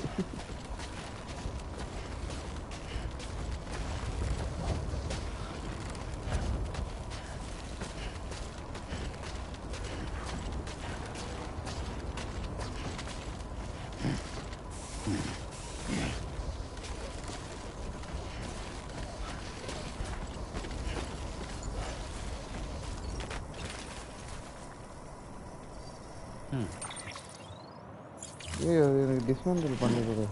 எனக்கு டிஸ்மேண்டில் பண்ணி கொடு.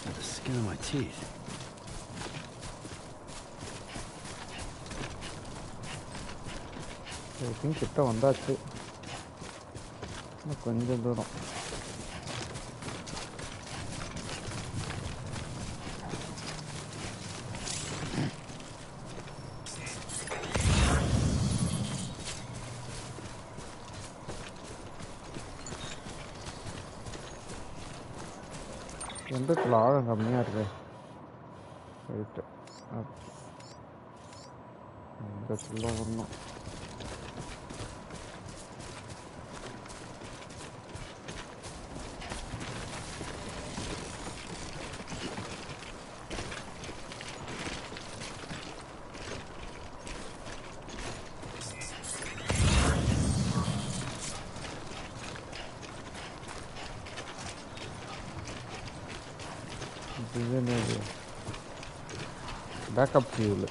Got the skin of my teeth. I think கிட்ட வந்தாச்சு. கொஞ்சம் தூரம். எந்த இடத்துல ஆழம் கம்மியாக இருக்கு. ரைட்டு இந்த இடத்துல வரணும். Backup fuel.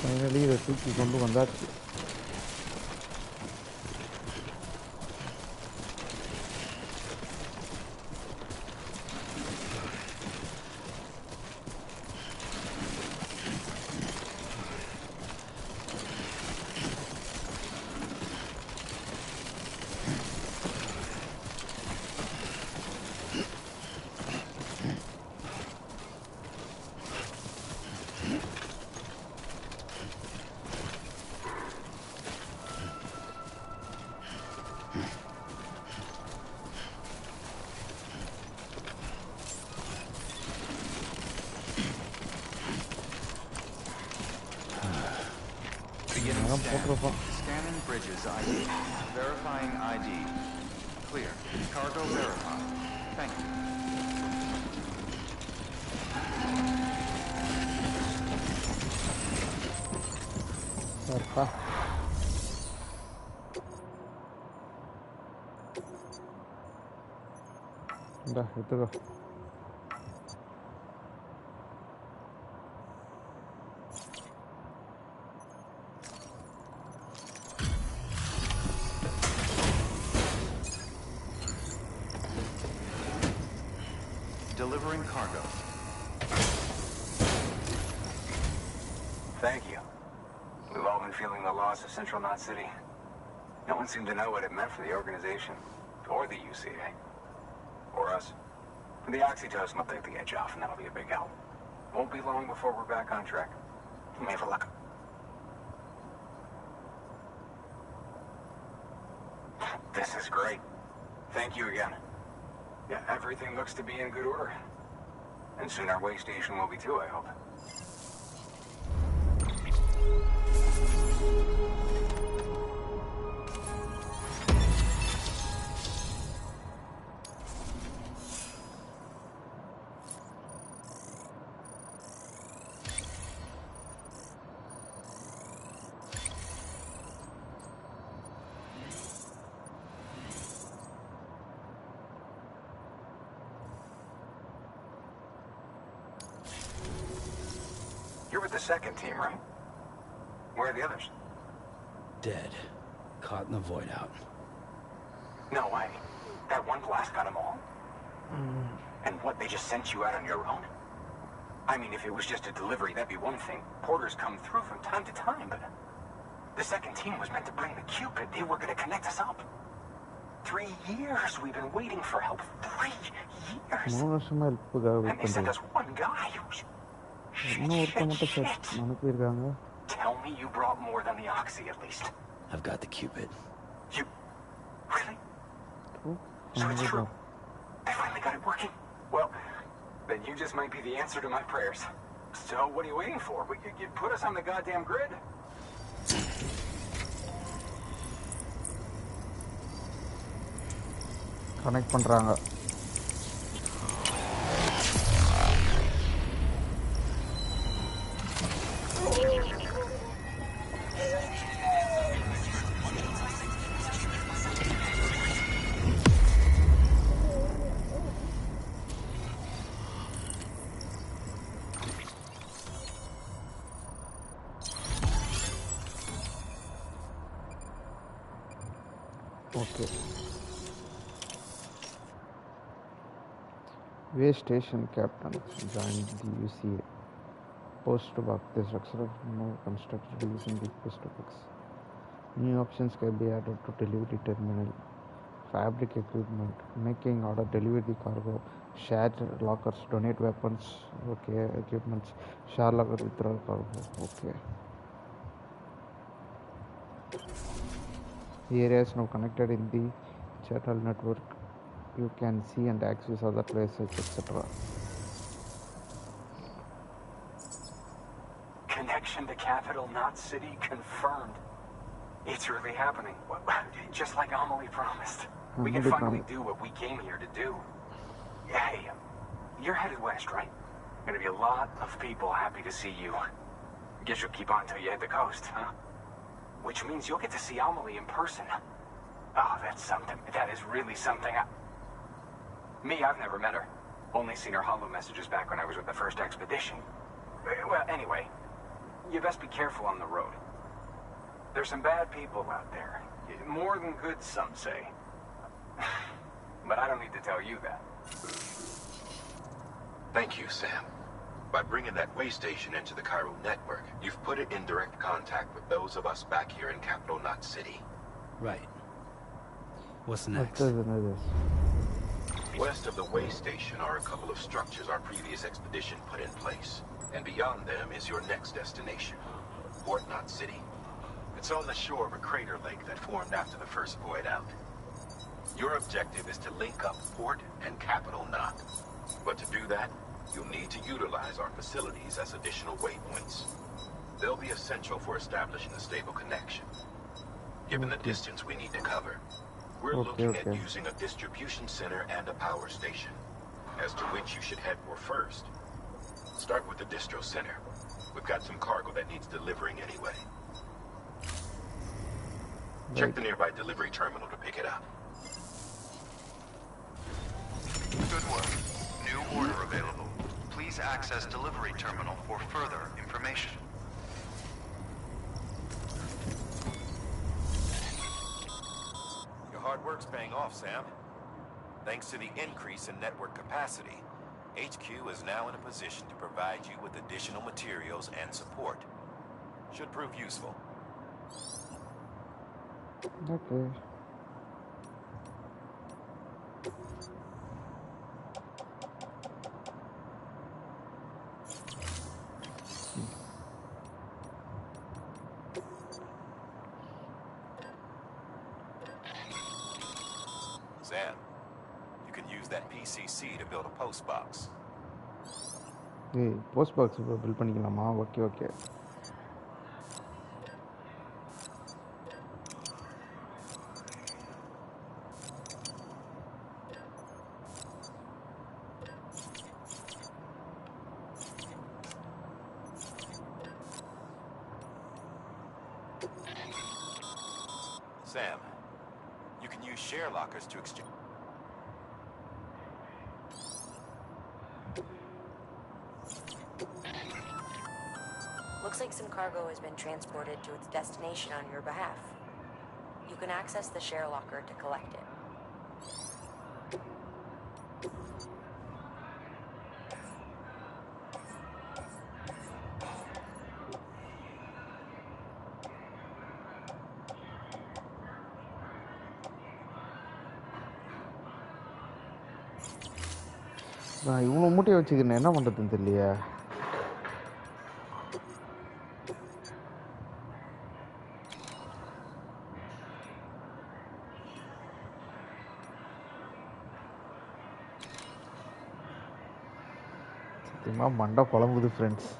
ஃபைனலி இதை தூக்கி கொண்டு வந்தாச்சு. Scanning Bridges ID. Verifying ID. Clear. Cargo verified. Thank you. Da, எடுத்துக்கோ. Delivering cargo. Thank you. We've all been feeling the loss of Central Knot City. No one seemed to know what it meant for the organization, or the UCA, or us. The oxytocin will take the edge off, and that'll be a big help. Won't be long before we're back on track. You may have luck. This is great. Thank you again. Yeah, everything looks to be in good order. And soon our way station will be too, I hope. the second team, right? Where are the others? Dead. Caught in the void out. No way. That one blast got them all? And what, they just sent you out on your own? I mean, if it was just a delivery, that'd be one thing. Porters come through from time to time, but... The second team was meant to bring the Cupid. They were going to connect us up. 3 years we've been waiting for help. 3 years. And they sent us one guy. Shit. Tell me you brought more than the Oxy at least. I've got the Cupid. You... Really? So it's true. They finally got it working. Well, then you just might be the answer to my prayers. So what are you waiting for? You put us on the goddamn grid. Connect பண்றாங்க. Okay. Way station captain joined the UCA. Post box. The structure of no constructed using the post box. New options can be added to delivery terminal. Fabric equipment. Making order, deliver the cargo. Shared lockers, donate weapons. Okay. Equipments. Share locker, withdraw cargo. Okay. The area is now connected in the channel network. You can see and access other places, etc. Connection to Capital Knot City confirmed. It's really happening. Just like Amelie promised. We can finally do what we came here to do. Hey, you're headed west, right? Gonna be a lot of people happy to see you. Guess you'll keep on till you hit the coast, huh? Which means you'll get to see Amelie in person. Oh, that's something. That is really something. Me, I've never met her. Only seen her holo messages back when I was with the first expedition. Well, anyway, you best be careful on the road. There's some bad people out there. More than good, some say. But I don't need to tell you that. Thank you, Sam. By bringing that way station into the Cairo network, you've put it in direct contact with those of us back here in Capital Knot City. Right. What's next? West of the way station are a couple of structures our previous expedition put in place. And beyond them is your next destination, Port Knot City. It's on the shore of a crater lake that formed after the first void out. Your objective is to link up Port and Capital Knot. But to do that, you'll need to utilize our facilities as additional waypoints. They'll be essential for establishing a stable connection. Given the distance we need to cover, we're looking at using a distribution center and a power station, as to which you should head for first. Start with the distro center. We've got some cargo that needs delivering anyway. Check the nearby delivery terminal to pick it up. Good work. New order available. Please access delivery terminal for further information. Your hard work's paying off, Sam. Thanks to the increase in network capacity, HQ is now in a position to provide you with additional materials and support. Should prove useful. Okay. Sam, you can use that PCC to build a post box. Hey, post box build பண்ணிக்கலாமா? Okay, okay. Sam, you can use share lockers to exchange. like some cargo has been transported to its destination on your behalf. You can access the share locker to collect it. நான் இவ்வளோ மூட்டையை வச்சுக்கிறேன், என்ன பண்ணுறதுன்னு தெரியலையே. சத்தியமாக மண்டை குழம்புது friends.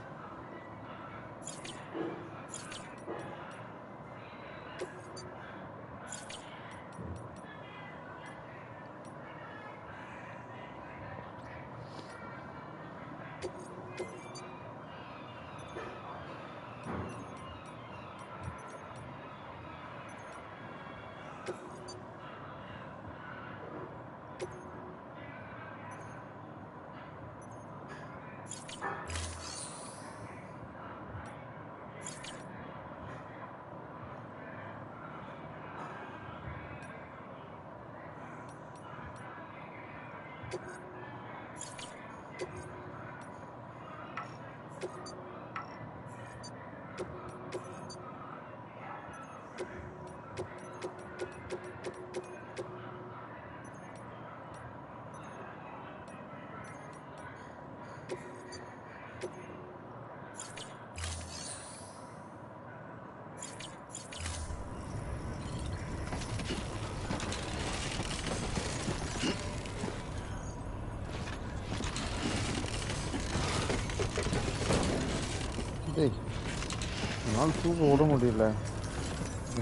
என்னால் தூக்க விட முடியல.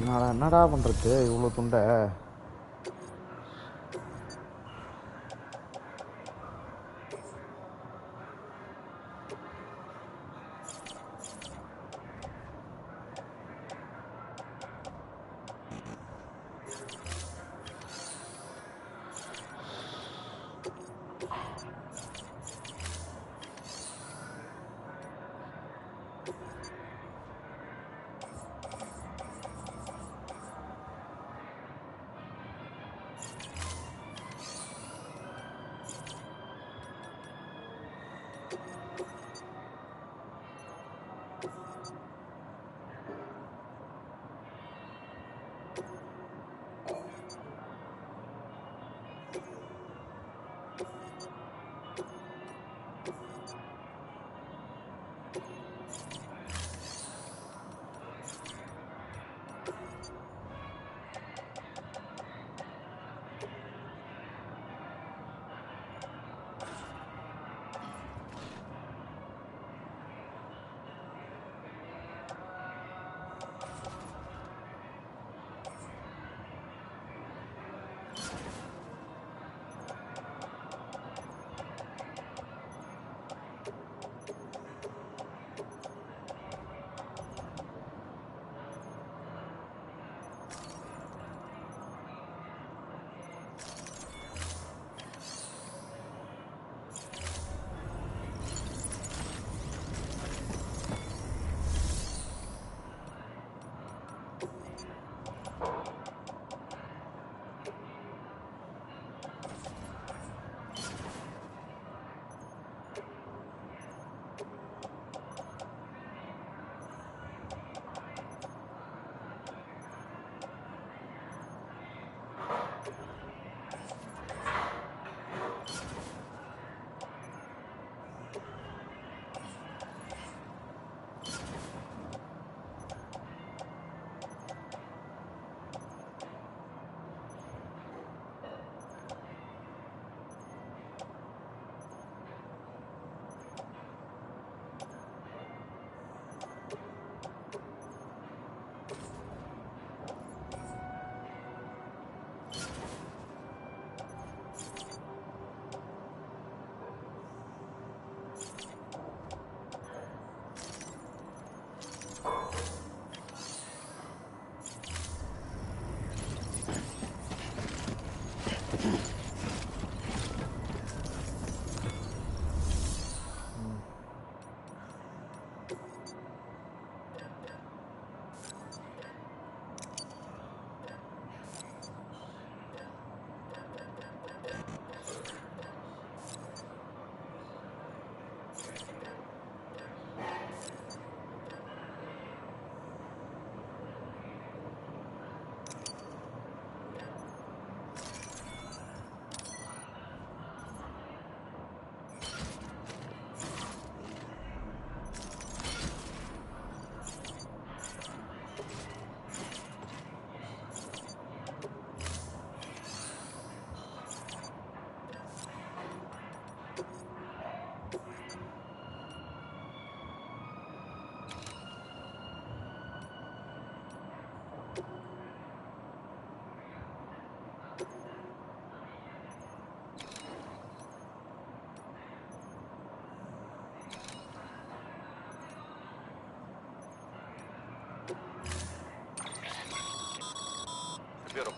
என்னடா பண்ணுறது இவ்வளோ துண்டை?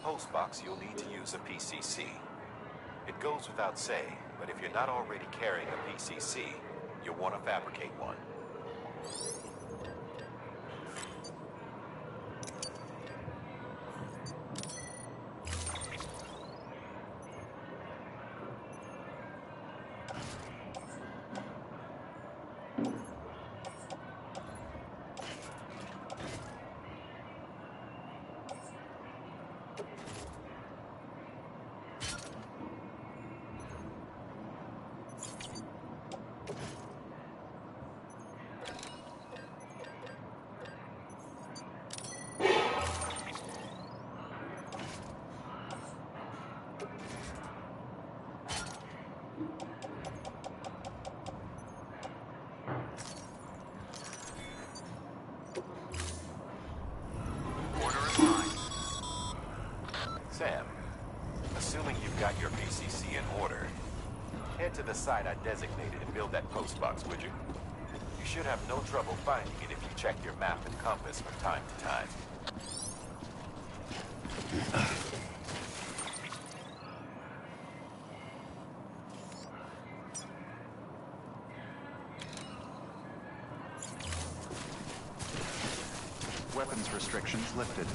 postbox, you'll need to use a PCC. It goes without saying, but if you're not already carrying a PCC, you'll want to fabricate one. Sam, assuming you've got your PCC in order, head to the site I designated and build that postbox, would you? You should have no trouble finding it if you check your map and compass from time to time. Weapons restrictions lifted.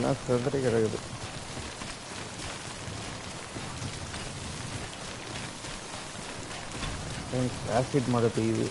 எல்லாம் சிதறி கிடக்குது. Acid மழை பெய்யுது.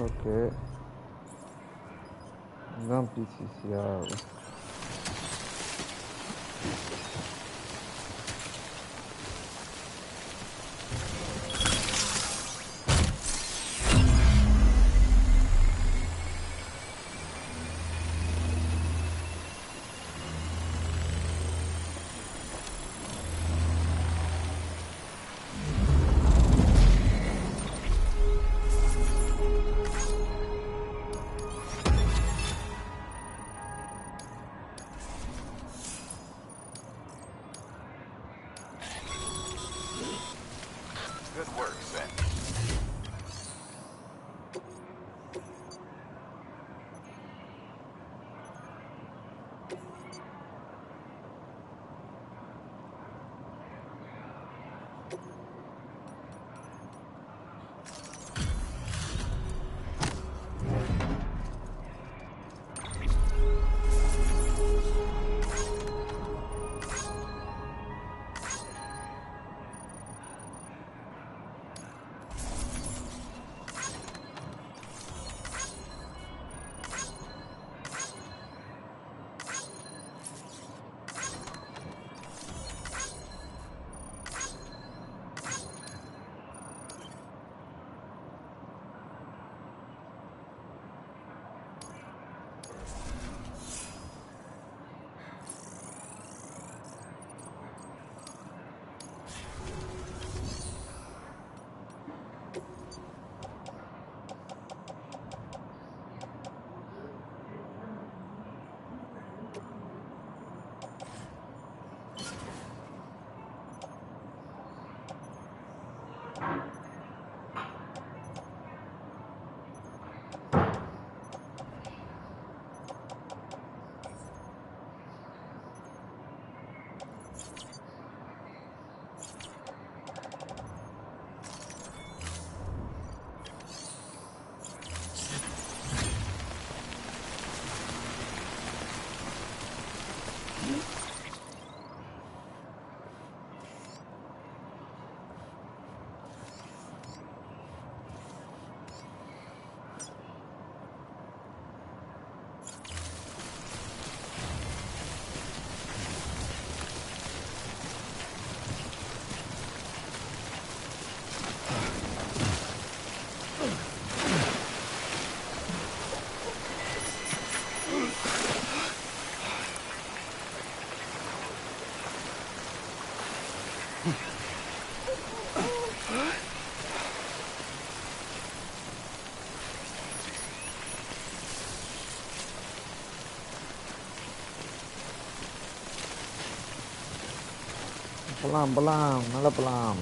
Okay, இதுதான் பிசிசியா? போலாம் நல்லா போலாம்.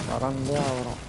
பறந்தே ஆகிறோம்.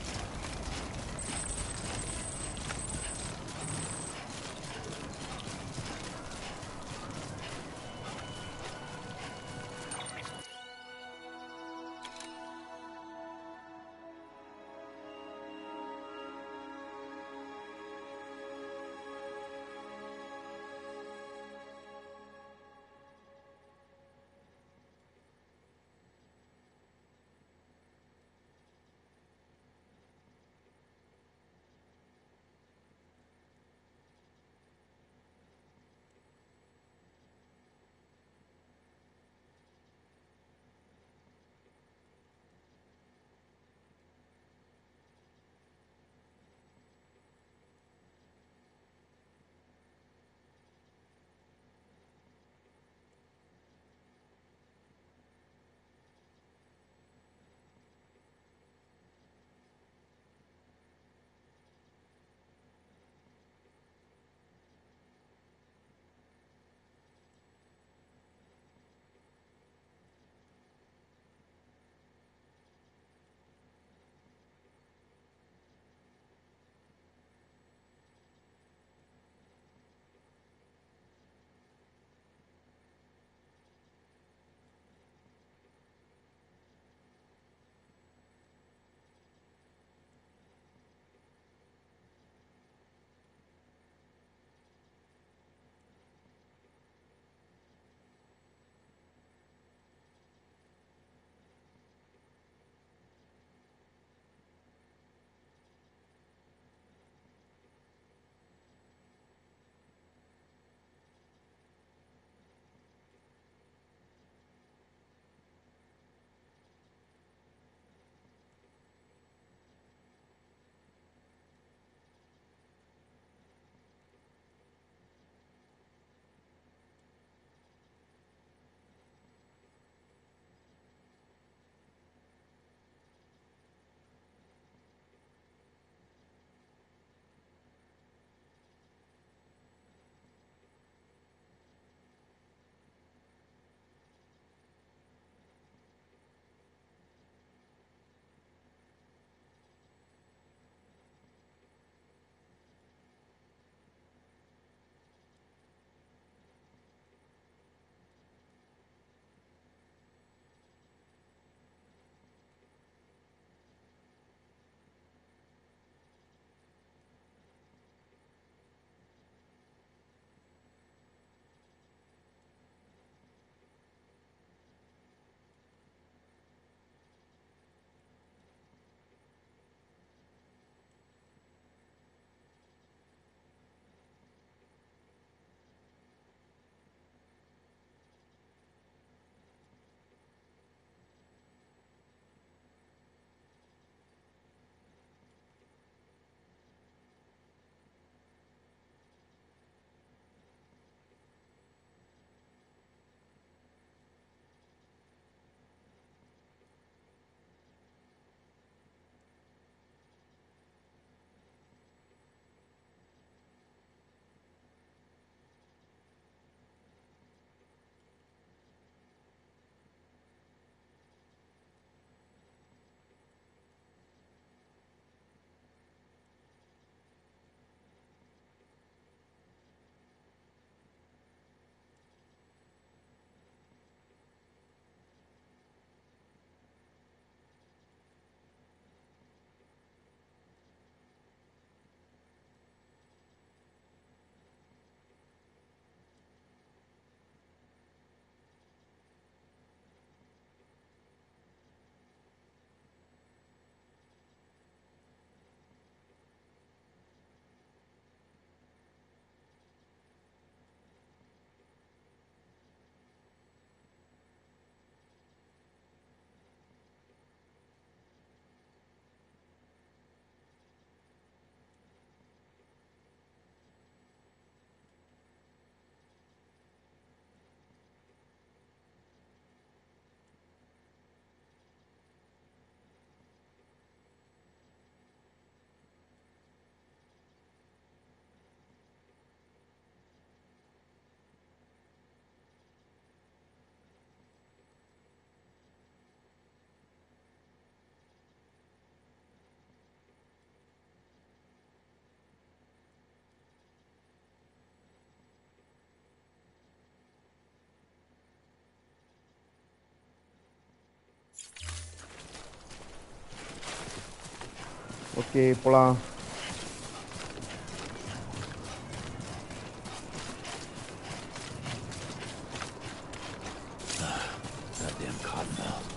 ஓகே போலாம். Goddamn cottonmouth.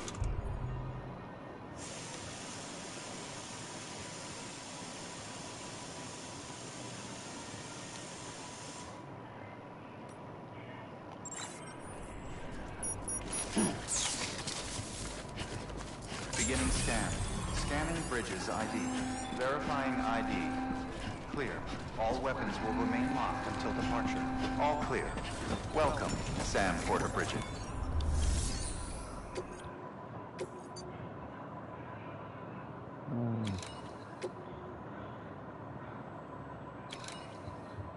Beginning scan. Scanning Bridges ID. Verifying ID. Clear. All weapons will remain locked until departure. All clear. Welcome, Sam Porter Bridget.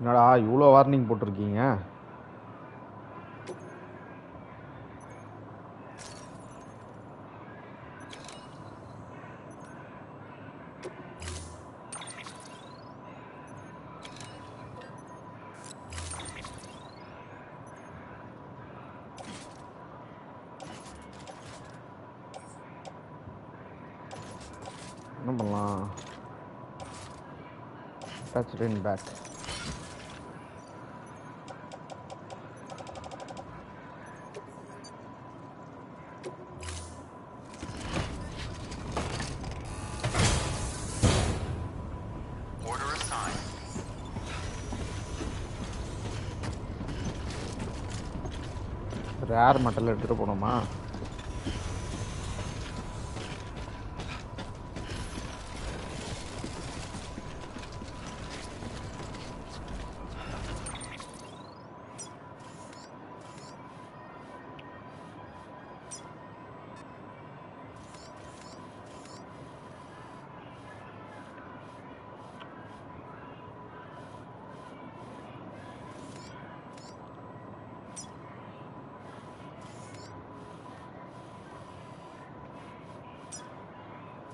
என்னடா இவ்வளோ வார்னிங் போட்டிருக்கீங்க? என்ன பண்ணலாம்? Touch in back. Rare metal எடுத்துகிட்டு போகணுமா?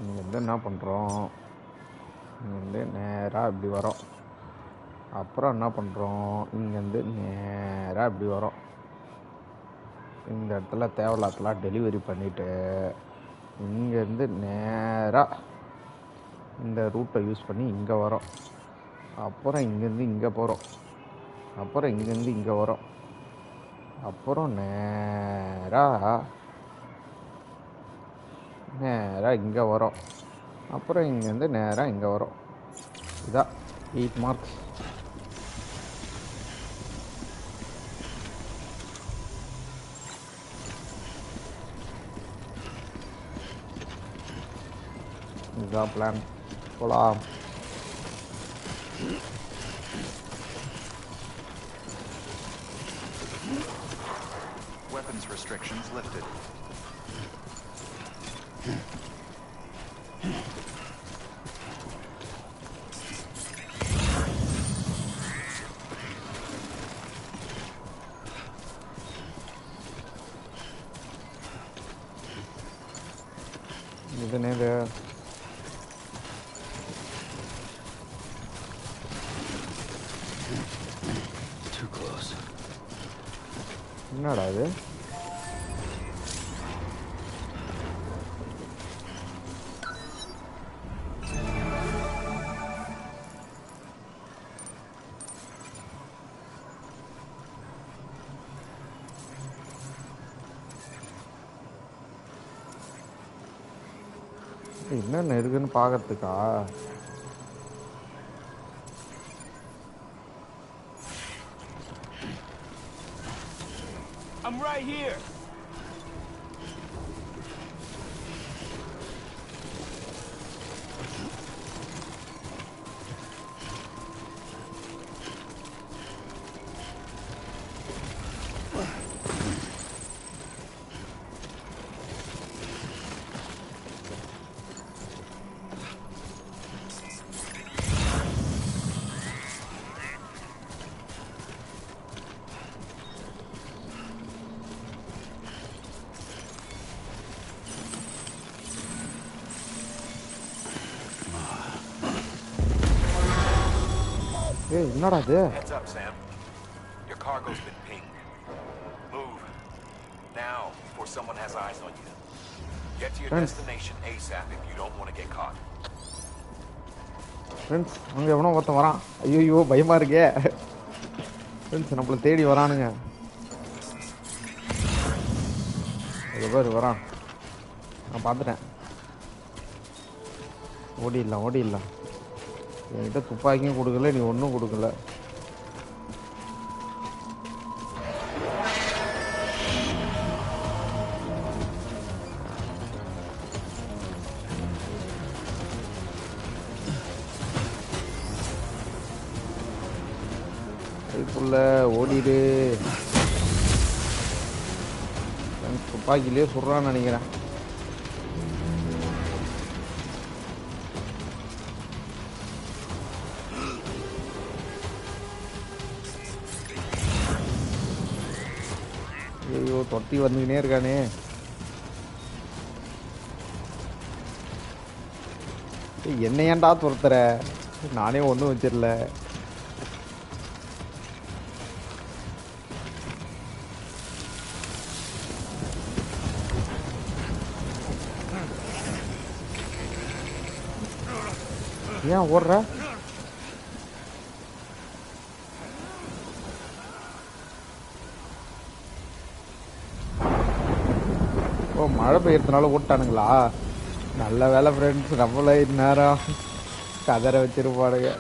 இங்கேருந்து என்ன பண்ணுறோம்? இங்கேருந்து நேராக இப்படி வரோம். அப்புறம் என்ன பண்ணுறோம்? இங்கேருந்து நேராக இப்படி வரோம். இந்த இடத்துல தேவையில்லாதலாம் டெலிவரி பண்ணிவிட்டு இங்கேருந்து நேராக இந்த ரூட்டை யூஸ் பண்ணி இங்கே வரோம். அப்புறம் இங்கேருந்து இங்கே போகிறோம். அப்புறம் இங்கேருந்து இங்கே வரோம். அப்புறம் நேராக இங்கே வரோம். அப்புறம் இங்கேருந்து நேராக இங்கே வரோம். இதான் 8 மார்க்ஸ். இதுதான் பிளான். போலாம். Weapons restrictions lifted. இது நேரு Too close. என்னடா இது? என்னென்ன இருக்குன்னு பார்க்கறதுக்கா? I'm right here. ஏய் என்னடா இது? Heads up, Sam. Your cargo's been pinged. Move. Now, before someone has eyes on you. Get to your destination ASAP if you don't want to get caught. Friends அங்கே எவனோ ஒருத்தன் வரான். ஐயோ பயமாக இருக்கே ஃப்ரெண்ட்ஸ், நம்மளை தேடி வரானுங்க. அது பேர் வரான், நான் பார்த்துட்டேன். ஓடிடலாம். என்கிட்ட துப்பாக்கியும் கொடுக்கல, நீ ஒன்றும் கொடுக்கல. கைக்குள்ள ஓடிடு. துப்பாக்கிலே சுடுறான்னு நினைக்கிறேன். ஐயோ தொட்டி வந்துக்கினே இருக்கானே. என்ன ஏன்டா துரத்துற, நானே ஒன்றும் வச்சிடல. ஏன் ஓடுற? ஓ மழை பெய்யறதுனால ஓட்டானுங்களா? நல்ல வேலை ஃப்ரெண்ட்ஸ், நம்மள இந்நேரம் கதற வச்சிருப்பானுங்க.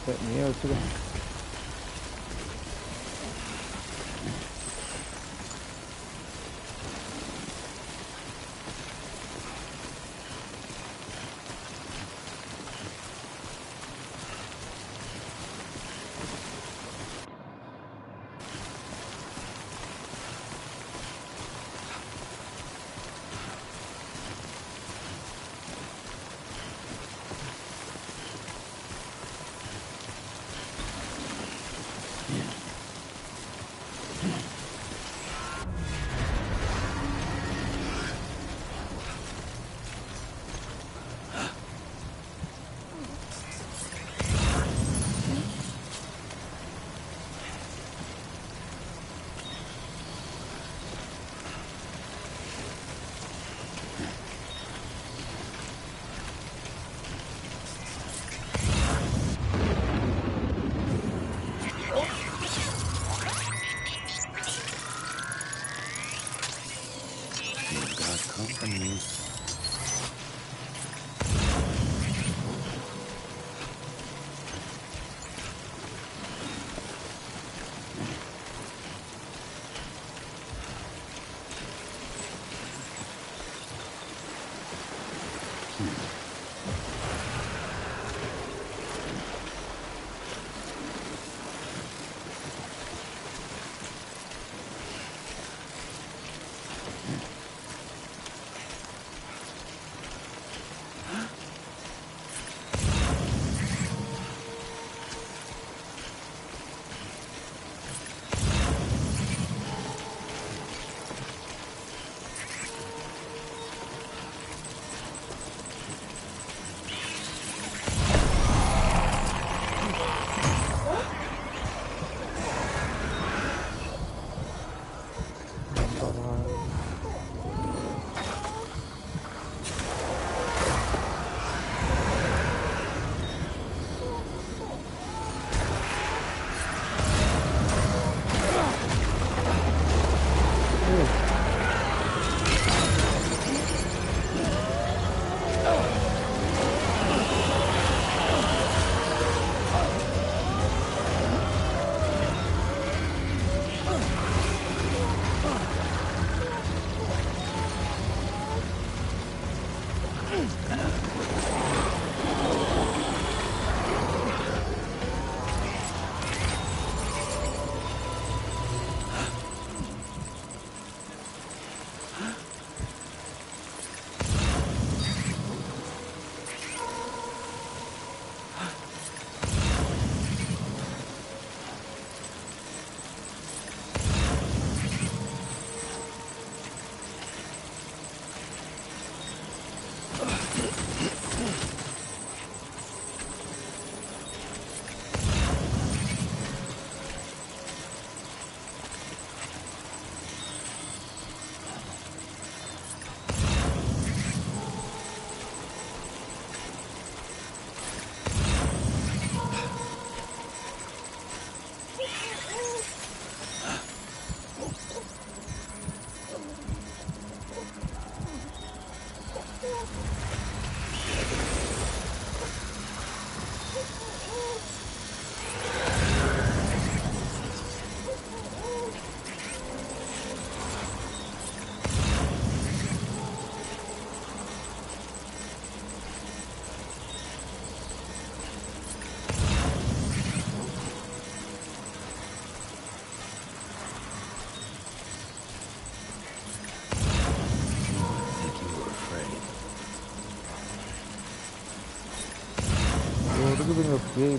നീ വെച്ചത്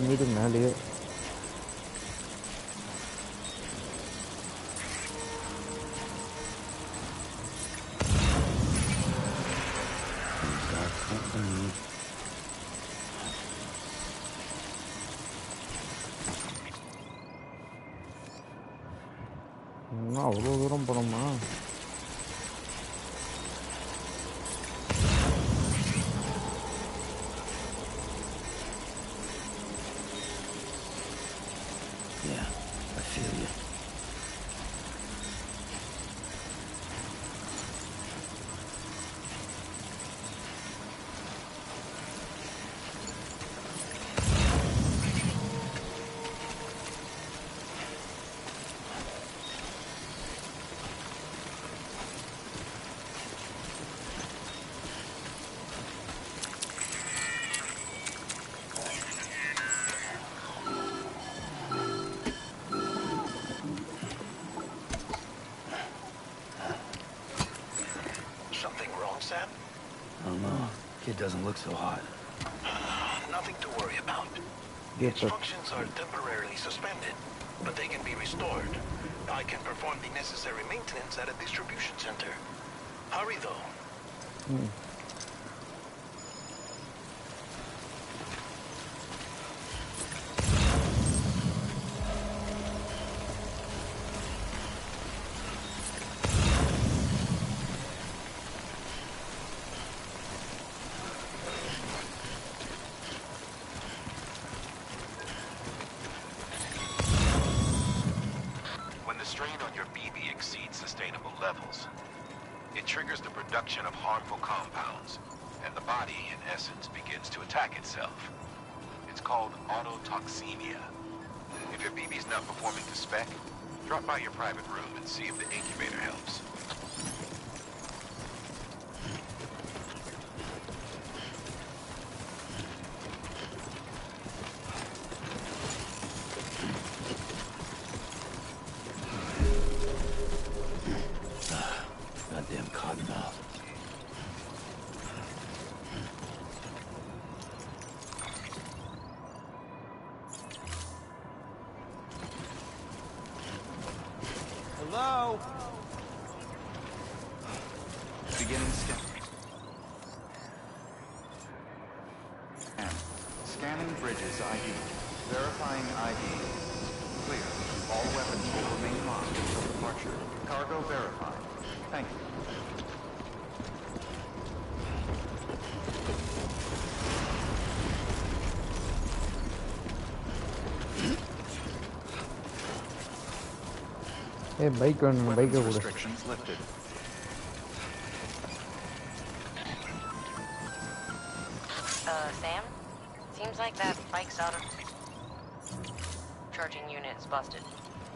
meeting earlier. அவ்வளோ தூரம் போனோமா? doesn't look so hot. Nothing to worry about. Its functions are temporarily suspended, but they can be restored. I can perform the necessary maintenance at a distribution center. Hurry, though. Production of harmful compounds, and the body, in essence, begins to attack itself. It's called autotoxemia. If your BB's not performing to spec, drop by your private room and see if the incubator helps. Goddamn cottonmouth. Hello? Beginning scan. Scanning Bridges ID. Verifying ID. Clear. All weapons will remain locked until departure. Cargo verified. Thank you. Hey, bike on bike. Restrictions lifted. Sam? Seems like that bike's out of... Charging unit is busted.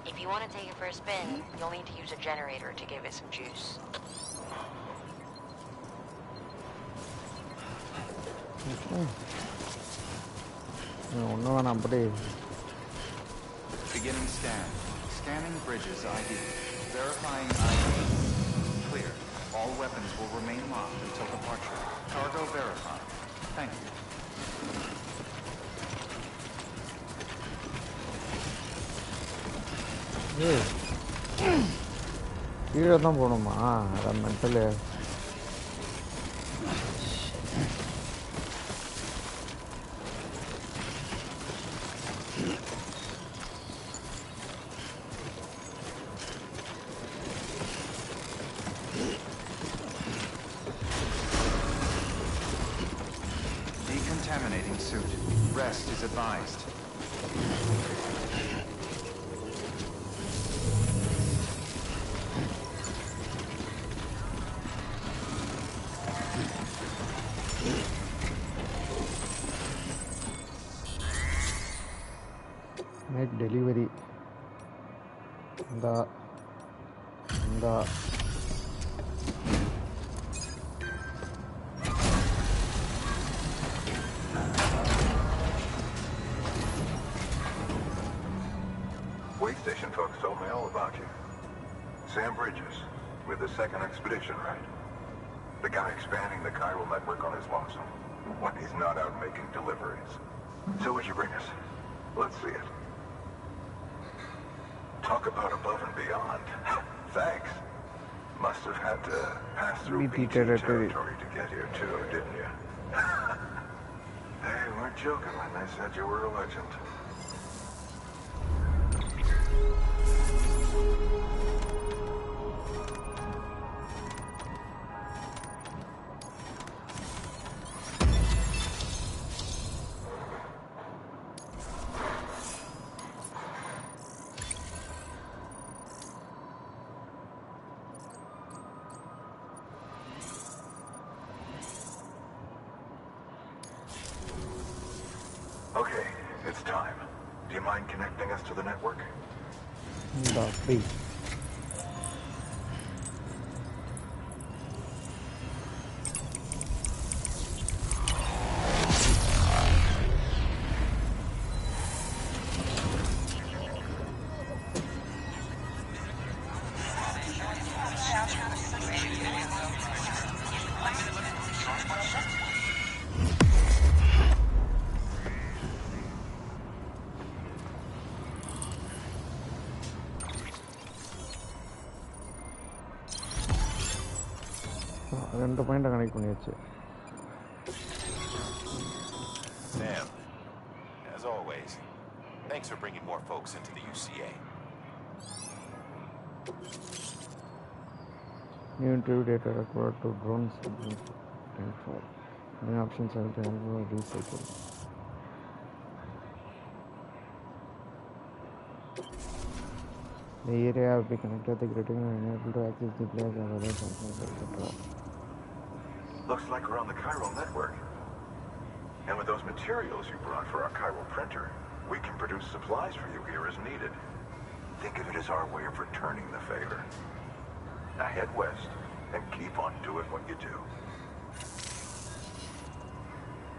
If you want to take it for a spin, you'll need to use a generator to give it some juice. Beginning scan. Scanning Bridges ID. Verifying ID. Clear. All weapons will remain locked until departure. Cargo verified. Thank you. கீழே தான் போகணுமா? அதான் mental. Decontaminating suit. Rest is advised. Make delivery. The Way station folks told me all about you. Sam Bridges, with the 2nd Expedition, right? The guy expanding the chiral network on his lonesome, when he's not out making deliveries. So what'd you bring us? Let's see it. Talk about above and beyond. Thanks. Must have had to pass through BT territory to get here too, didn't you? They weren't joking when they said you were a legend. Okay, it's time. Do you mind connecting us to the network? B. ரெண்டு point connect பண்ணியாச்சு. Sam, as always, thanks for bringing more folks into the UCA. New interview data required to drones info. New options are available recycle. The area will be connected to the grid and able to access the players and other functions, etc. Looks like we're on the chiral network. And with those materials you brought for our chiral printer, we can produce supplies for you here as needed. Think of it as our way of returning the favor. Now head west and keep on doing what you do.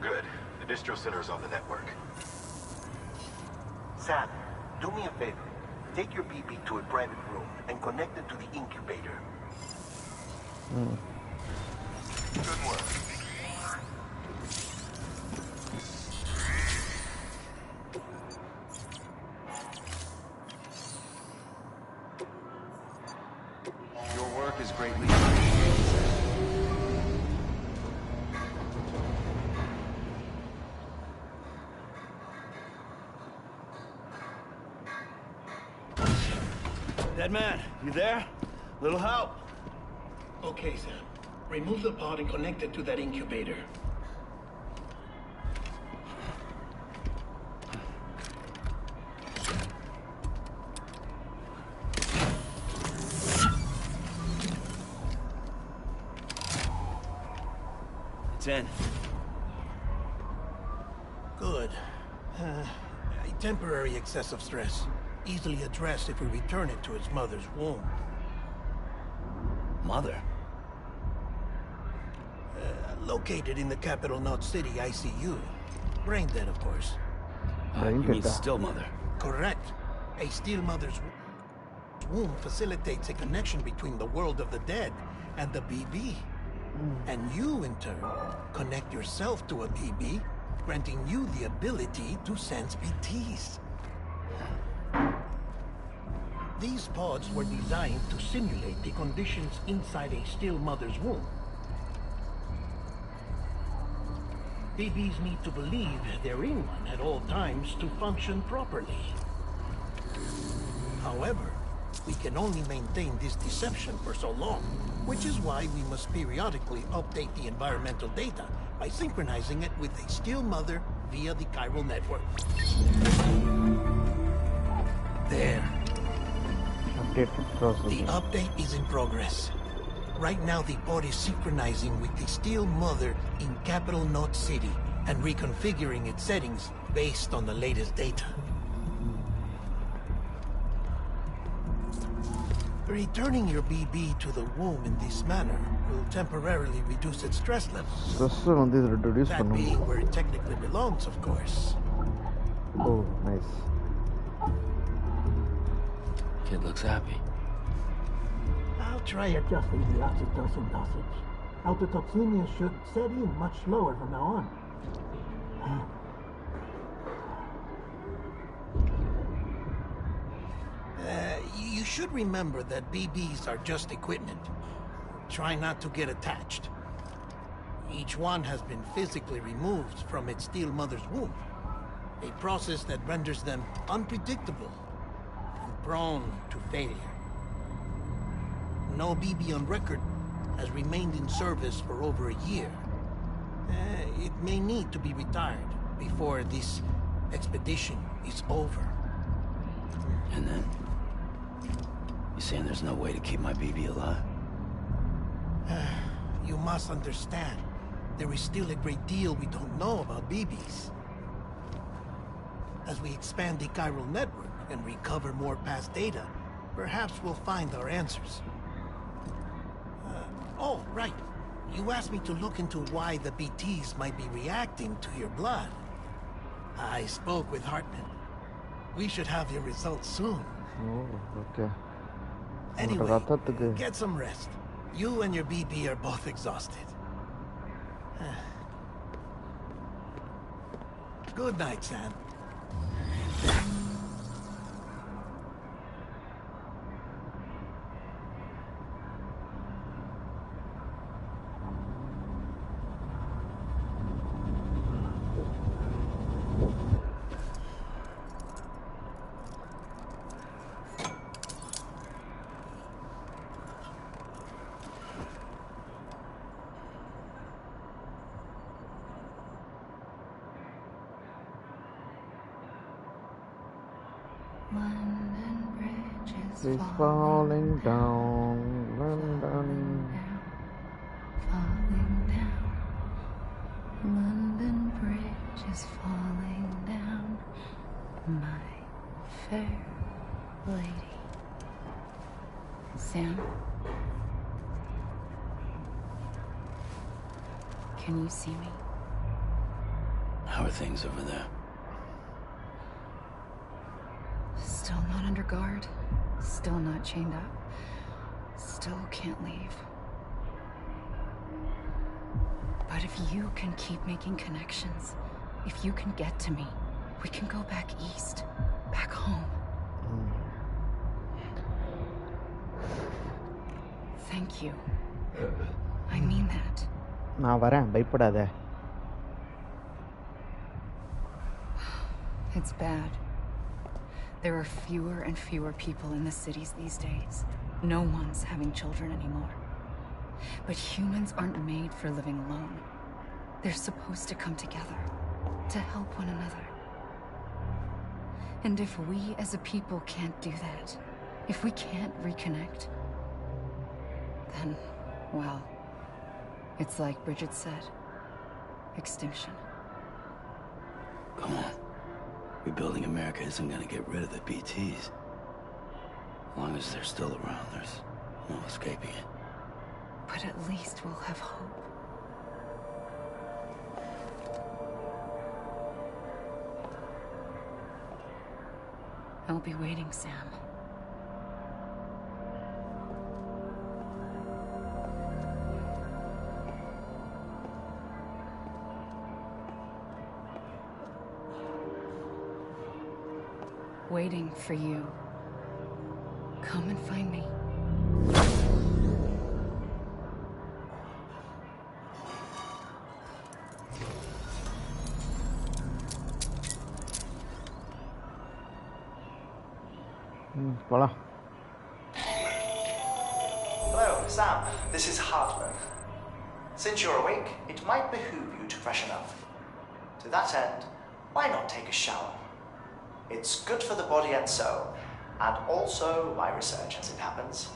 Good. The distro center is on the network. Sam, do me a favor. Take your BB to a private room and connect it to the incubator. Good work. Your work is greatly appreciated. Dead man, you there? Little help? Okay, Sam. Remove the pod and connect it to that incubator. It's in. Good. A temporary excessive stress. Easily addressed if we return it to its mother's womb. Mother? Located in the capital Knot City ICU. Brain dead, of course. You mean still mother? Correct. A still mother's womb facilitates a connection between the world of the dead and the BB. And you, in turn, connect yourself to a BB, granting you the ability to sense BTs. These pods were designed to simulate the conditions inside a still mother's womb. BBs need to believe they're in one at all times to function properly. However, we can only maintain this deception for so long, which is why we must periodically update the environmental data by synchronizing it with a still mother via the chiral network. There. The update is in progress. Right now, the pod is synchronizing with the still mother in capital Knot City and reconfiguring its settings based on the latest data. Returning your BB to the womb in this manner will temporarily reduce its stress levels. That being where it technically belongs, of course. Oh, nice. Kid looks happy. I'll try adjusting the oxytocin dosage. Autotoxemia should set in much slower from now on. You should remember that BBs are just equipment. Try not to get attached. Each one has been physically removed from its still mother's womb. A process that renders them unpredictable and prone to failure. No BB on record has remained in service for over a year. It may need to be retired before this expedition is over. And then? You saying there's no way to keep my BB alive? You must understand, there is still a great deal we don't know about BBs. As we expand the chiral network and recover more past data, perhaps we'll find our answers. Oh, right. You asked me to look into why the BTs might be reacting to your blood. I spoke with Hartman. We should have your results soon. Oh, okay. Anyway, get some rest. You and your BB are both exhausted. Good night, Sam. London Bridge is falling down. London. Falling down. London Bridge is falling down. My fair lady. Sam? Can you see me? How are things over there? Still not under guard. Still not chained up. Still can't leave. But if you can keep making connections, if you can get to me, we can go back east. Back home. Thank you. I mean that. நான் வரேன், பயப்படாத. It's bad. There are fewer and fewer people in the cities these days. No one's having children anymore. But humans aren't made for living alone. They're supposed to come together, to help one another. And if we as a people can't do that, if we can't reconnect, then, well, it's like Bridget said, extinction. Come on. Rebuilding America isn't gonna get rid of the BTs. As long as they're still around, there's no escaping it. But at least we'll have hope. I'll be waiting, Sam. Waiting for you. Come and find me. Voila. Hello, Sam. This is Hartman. Since you're awake, it might behoove you to freshen up. To that end, why not take a shower? It's good for the body and soul, and also my research as it happens.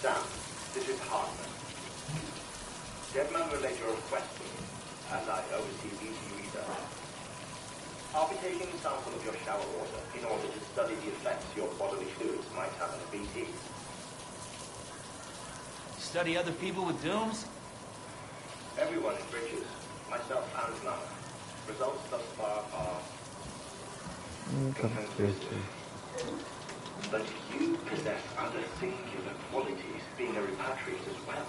Sam, this is Hartman. Deadman relayed your request to me, and I oversee BT research. I'll be taking a sample of your shower water in order to study the effects your bodily fluids might have on a BT. Study other people with dooms? Everyone in Bridges, myself and Nana. Results thus far are conclusive. But you possess other singular qualities, being a repatriate as well.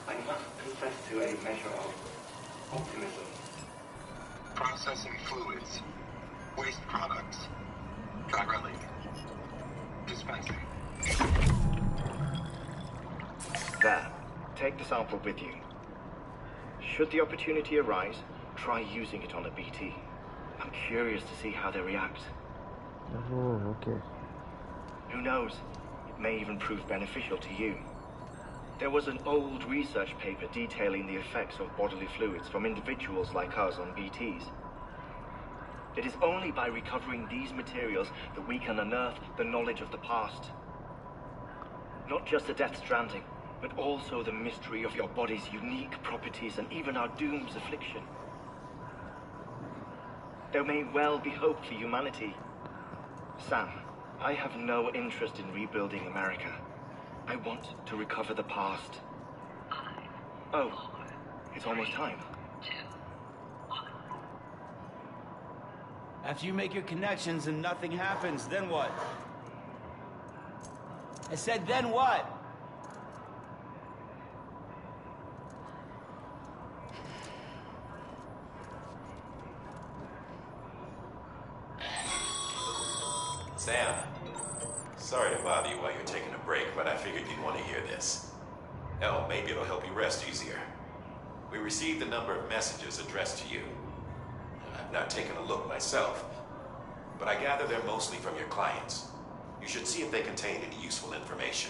I must confess to a measure of optimism. Processing fluids. Waste products. Chiralium. Dispensing. There. Take the sample with you. Should the opportunity arise, try using it on a BT. I'm curious to see how they react. Oh, okay. Who knows? It may even prove beneficial to you. There was an old research paper detailing the effects of bodily fluids from individuals like us on BTs. It is only by recovering these materials that we can unearth the knowledge of the past. Not just the Death Stranding, but also the mystery of your body's unique properties and even our doom's affliction. There may well be hope for humanity. Sam, I have no interest in rebuilding America. I want to recover the past. Oh, it's almost time. After you make your connections and nothing happens, then what? I said, then what? Sam, sorry to bother you while you're taking a break, but I figured you'd want to hear this. Hell, maybe it'll help you rest easier. We received a number of messages addressed to you. I've not taken a look myself, but I gather they're mostly from your clients. You should see if they contain any useful information.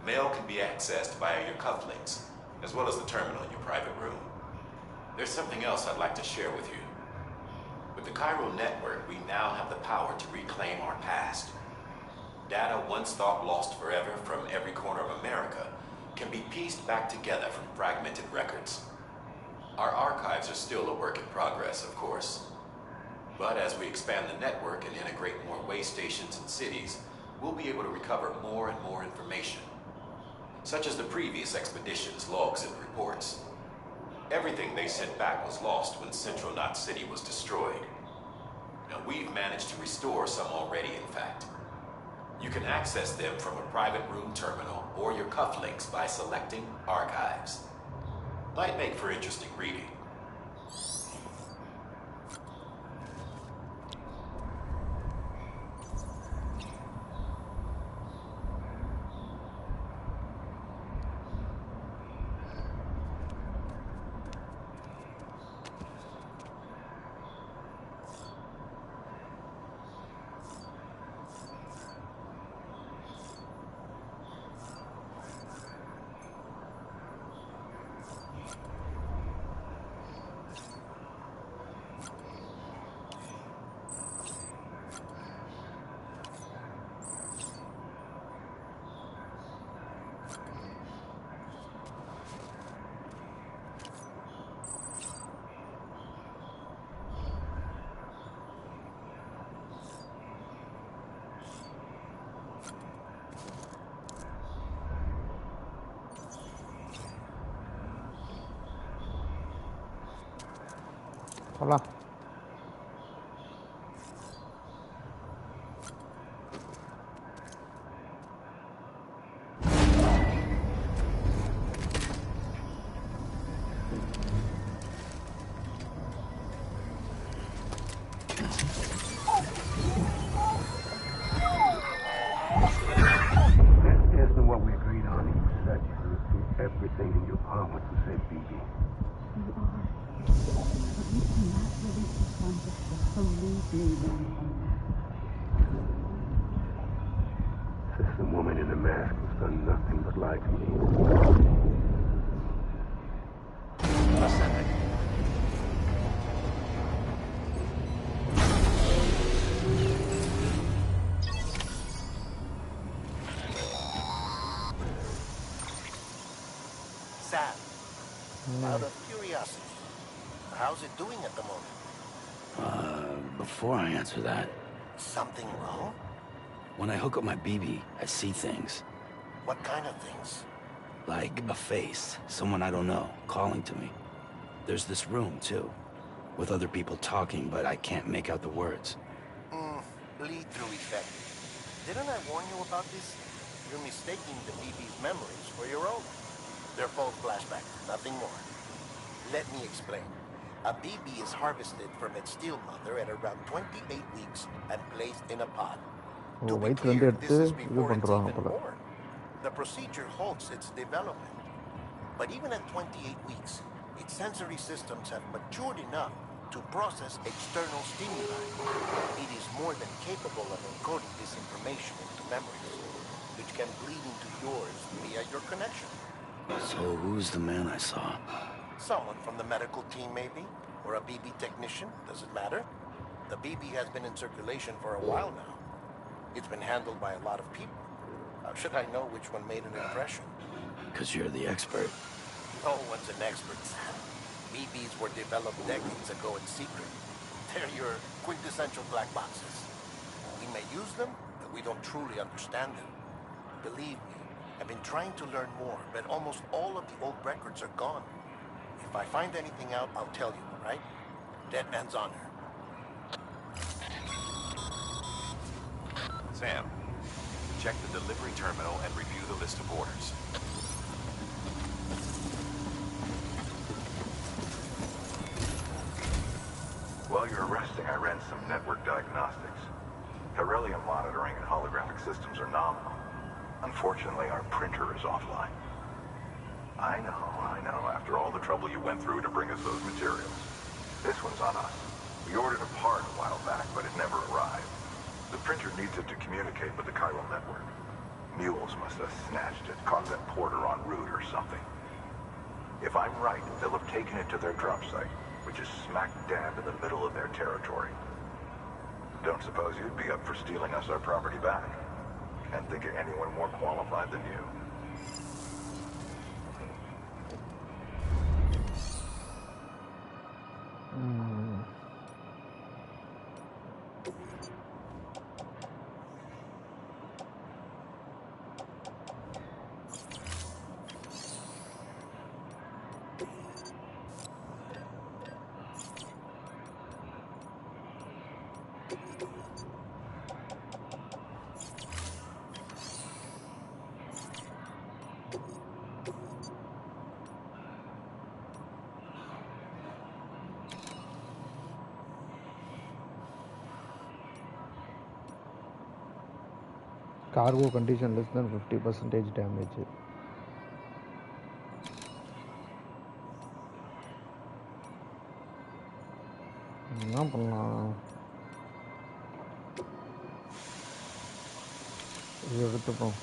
Mail can be accessed via your cufflinks, as well as the terminal in your private room. There's something else I'd like to share with you. With the Chiral Network, we now have the power to reclaim our past. Data once thought lost forever from every corner of America can be pieced back together from fragmented records. Our archives are still a work in progress, of course. But as we expand the network and integrate more way stations and cities, we'll be able to recover more and more information, such as the previous expedition's logs and reports. Everything they sent back was lost when Central Knot City was destroyed. Now, we've managed to restore some already, in fact. You can access them from a private room terminal or your cufflinks by selecting Archives. Might make for interesting reading. Hola. Isn't what we agreed on. You said you would do everything in your power to save BB. You are. But you cannot release this one just yet, so leave me one on that. This woman in the mask has done nothing but lie to me. Sam, out of curiosity, how's it doing at the moment? Before I answer that... Something wrong? When I hook up my BB, I see things. What kind of things? Like a face, someone I don't know, calling to me. There's this room, too, with other people talking, but I can't make out the words. Bleed-through effect. Didn't I warn you about this? You're mistaking the BB's memories for your own. They're false flashbacks, nothing more. Let me explain. A BB is harvested from its steel mother at around 28 weeks and placed in a pod. To be clear, this is before it's even born. The procedure halts its development. But even at 28 weeks, its sensory systems have matured enough to process external stimuli. It is more than capable of encoding this information into memories, which can bleed into yours via your connection. So who's the man I saw? Someone from the medical team, maybe? Or a BB technician? Does it matter? The BB has been in circulation for a while now. It's been handled by a lot of people. How should I know which one made an impression? Because you're the expert. No one's an expert, Sam. BBs were developed decades ago in secret. They're your quintessential black boxes. We may use them, but we don't truly understand them. Believe me, I've been trying to learn more, but almost all of the old records are gone. If I find anything out, I'll tell you, all right? Dead man's honor. Sam, check the delivery terminal and review the list of orders. While you're resting, I ran some network diagnostics. Beryllium monitoring and holographic systems are nominal. Unfortunately, our printer is offline. I know. After all the trouble you went through to bring us those materials. This one's on us. We ordered a part a while back, but it never arrived. The printer needs it to communicate with the chiral network. Mules must have snatched it, caught that porter en route or something. If I'm right, they'll have taken it to their drop site, which is smack dab in the middle of their territory. Don't suppose you'd be up for stealing us our property back? Can't think of anyone more qualified than you. Cargo condition less than 50% damage. என்ன பண்ணலாம்? இது எடுத்துப்போம்.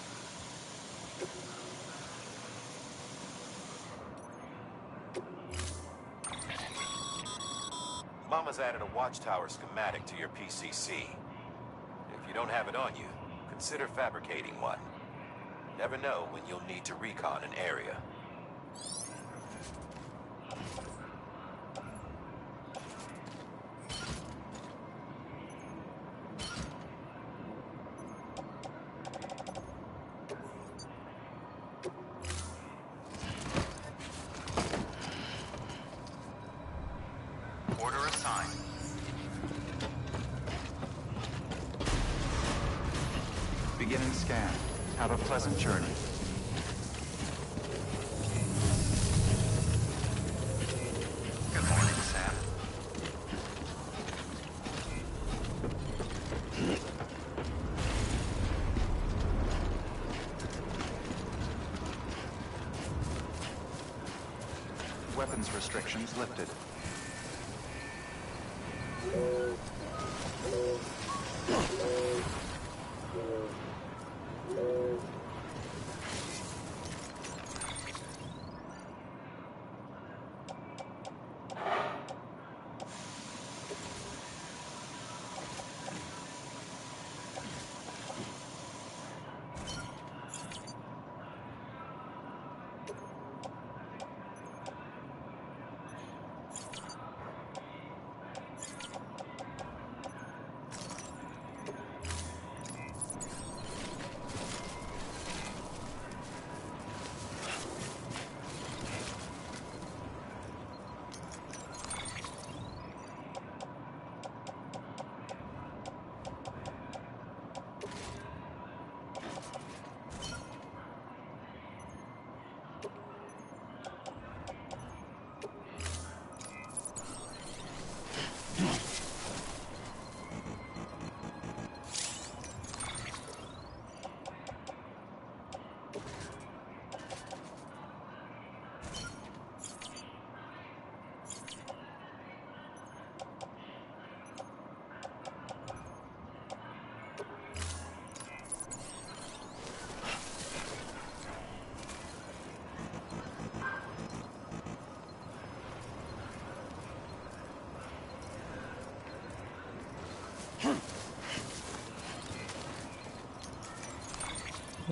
Mama's added a watchtower schematic to your PCC. If you don't have it on you, consider fabricating one. Never know when you'll need to recon an area. Order assigned. Beginning scan. Have a pleasant journey. Good morning, Sam. Weapons restrictions lifted.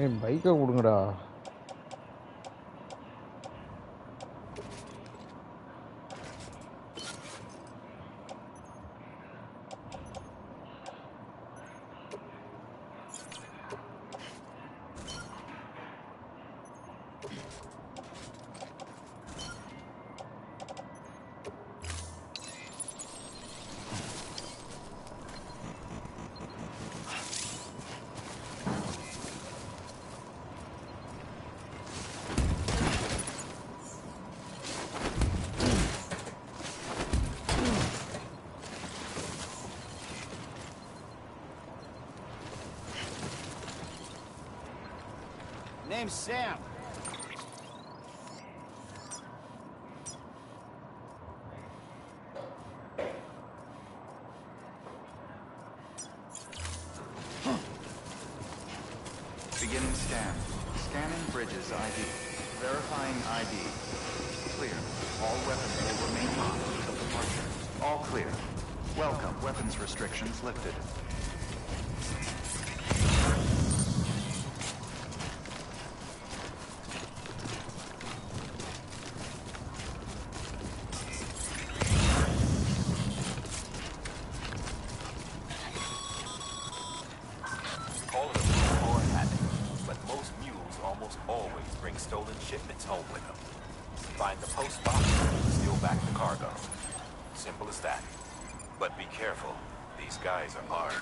என் பைக்கை கொடுங்கடா. Name's Sam. Beginning scan. Scanning Bridges ID. Verifying ID. Clear. All weapons will remain locked until departure. All clear. Welcome. Weapons restrictions lifted. All of them are happy, but most mules almost always bring stolen shipments home with them. Find the post box, steal back the cargo. Simple as that. But be careful. These guys are armed.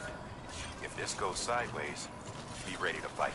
If this goes sideways, be ready to fight.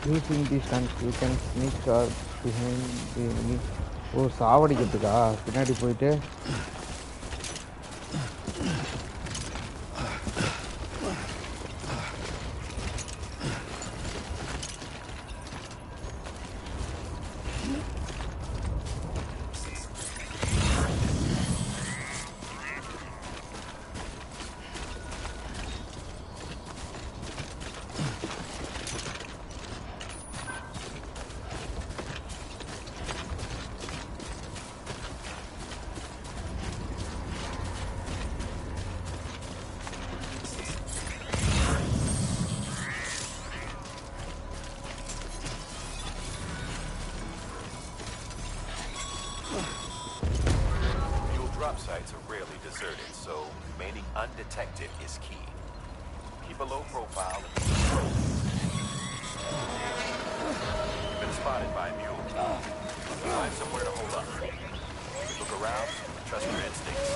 Using these stunts, you can sneak behind the enemy. Oh, சாவடிக்கிறதுக்கா பின்னாடி போயிட்டு Sites are rarely deserted, so remaining undetected is key. Keep a low profile and been spotted by a mule. Find somewhere to hold up. Look around, trust your instincts.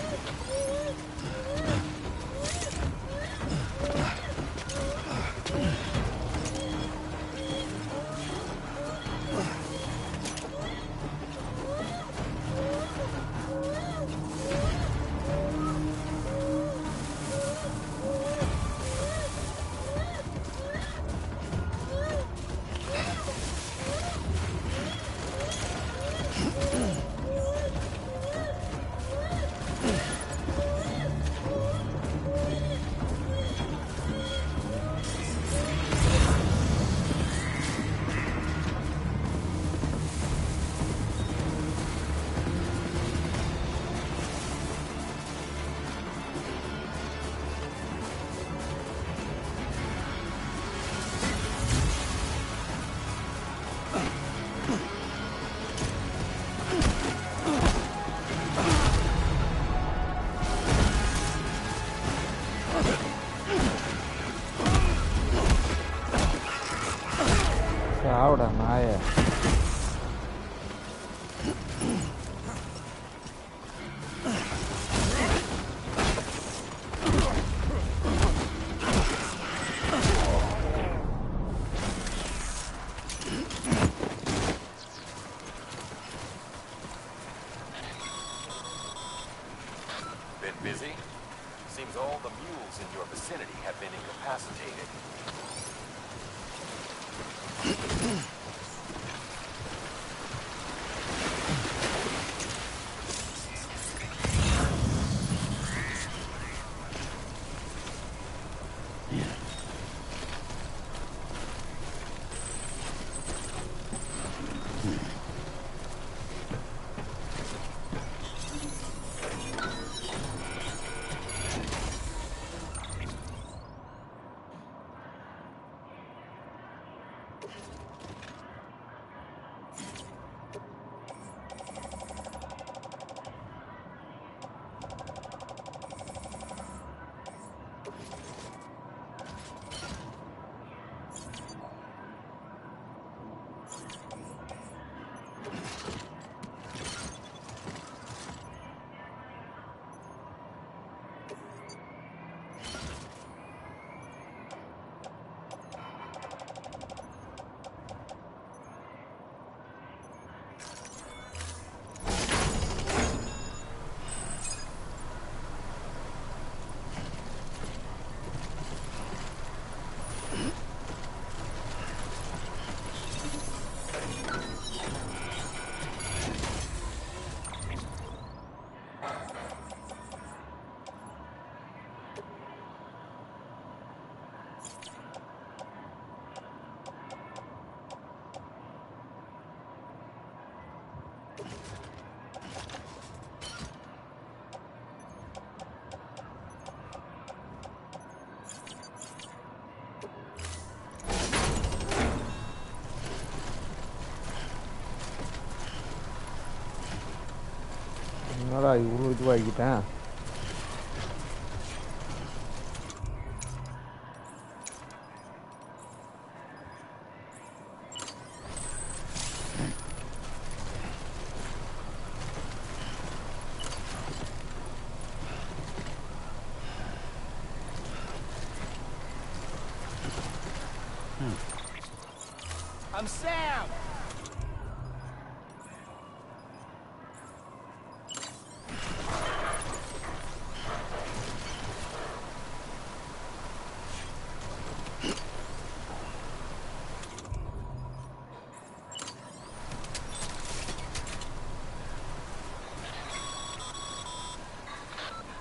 சாவடா நாய Been busy? Seems all the mules in your vicinity have been incapacitated. இவ்வளோ இதுவாகிட்டேன். I'm Sam!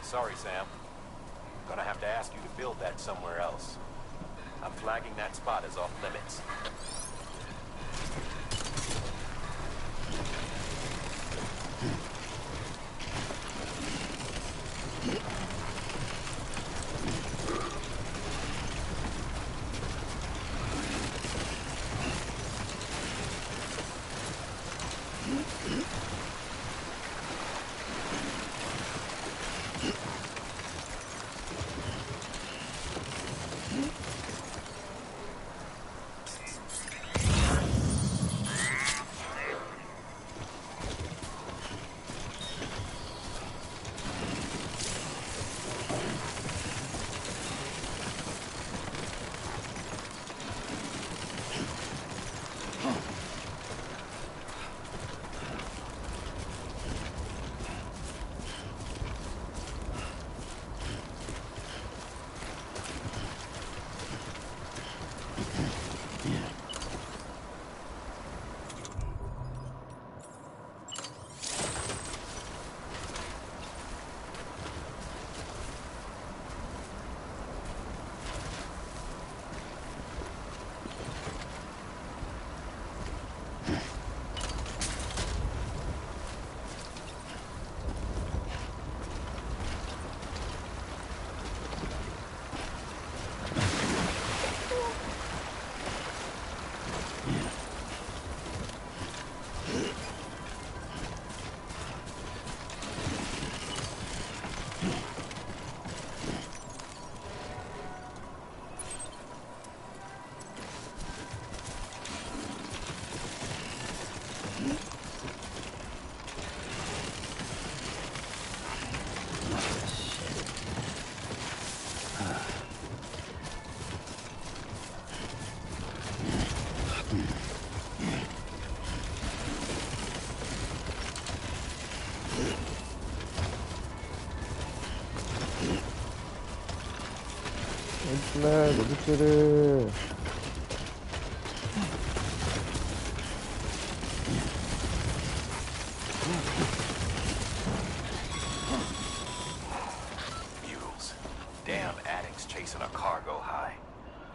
Sorry, Sam. Gonna have to ask you to build that somewhere else. I'm flagging that spot as off limits. வெடிச்சிரு. Mules. Damn addicts chasing a cargo high.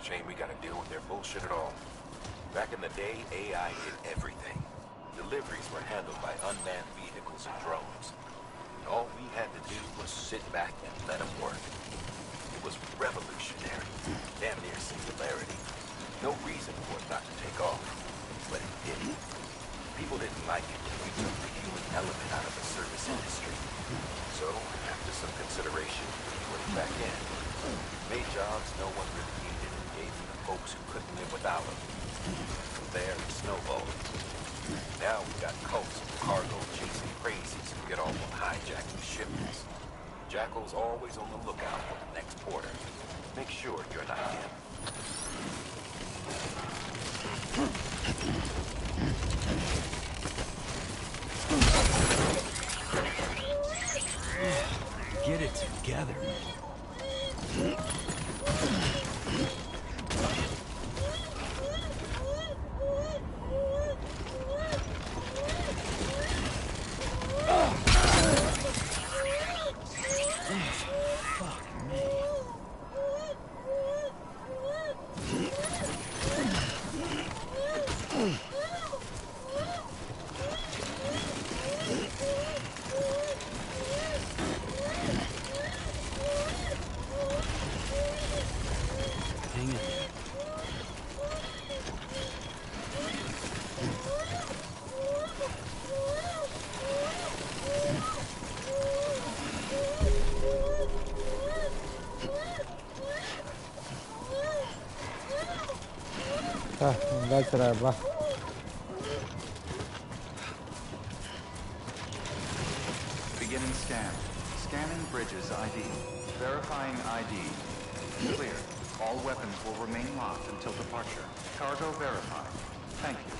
Shame we gotta deal with their bullshit at all. Back in the day, AI did everything. Deliveries were handled by unmanned vehicles and drones. All we had to do was sit back and let them work. It was revolutionary, damn near singularity. No reason for it not to take off, but it didn't. People didn't like it when we took the human element out of the service industry. So, after some consideration, we put it back in. Made jobs no one really needed and gave them to folks who couldn't live without them. From there, it snowballed. Now we got cults of cargo chasing crazies who get off on hijacking shipments. Jackal's always on the lookout for the next order. Make sure you're not him. Get it together. That's right, blah. Beginning scan. Scanning Bridges ID. Verifying ID. Clear. All weapons will remain locked until departure. Cargo verified. Thank you.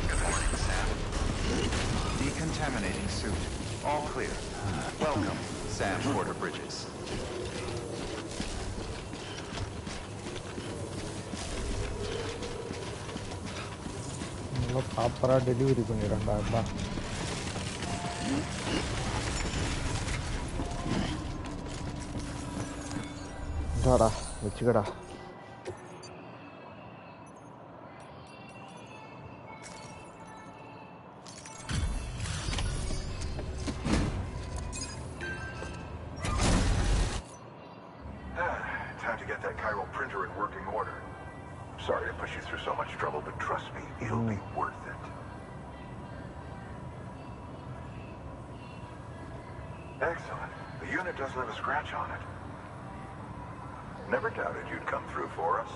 Good morning, Sam. Decontaminating suit. All clear. Welcome, Sam Porter Bridges. proper delivery பண்ணிரண்டாப்பா டடா வெச்சுக்கடா Time to get that chiral printer in working order. Sorry to push you through so much trouble, but trust me, it'll be worth it. Excellent. The unit doesn't have a scratch on it. Never doubted you'd come through for us.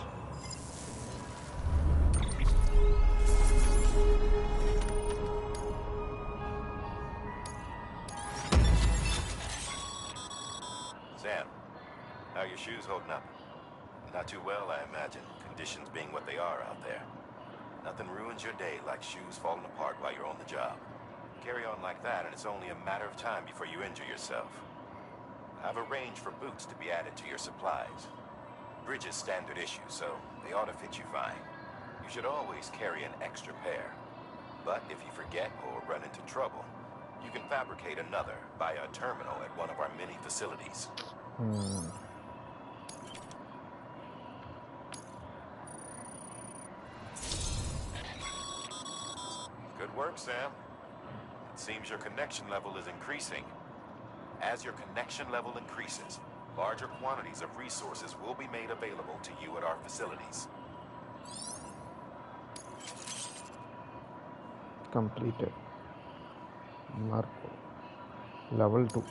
Sam, how are your shoes holding up? Not too well, I imagine, conditions being what they are out there. Nothing ruins your day like shoes falling apart while you're on the job. Carry on like that and it's only a matter of time before you injure yourself. I've arranged for boots to be added to your supplies. Bridges standard issue, so they ought to fit you fine. You should always carry an extra pair. But if you forget or run into trouble, you can fabricate another via a terminal at one of our many facilities. Good work, Sam. It seems your connection level is increasing. As your connection level increases, larger quantities of resources will be made available to you at our facilities. Completed. Marco. Level 2.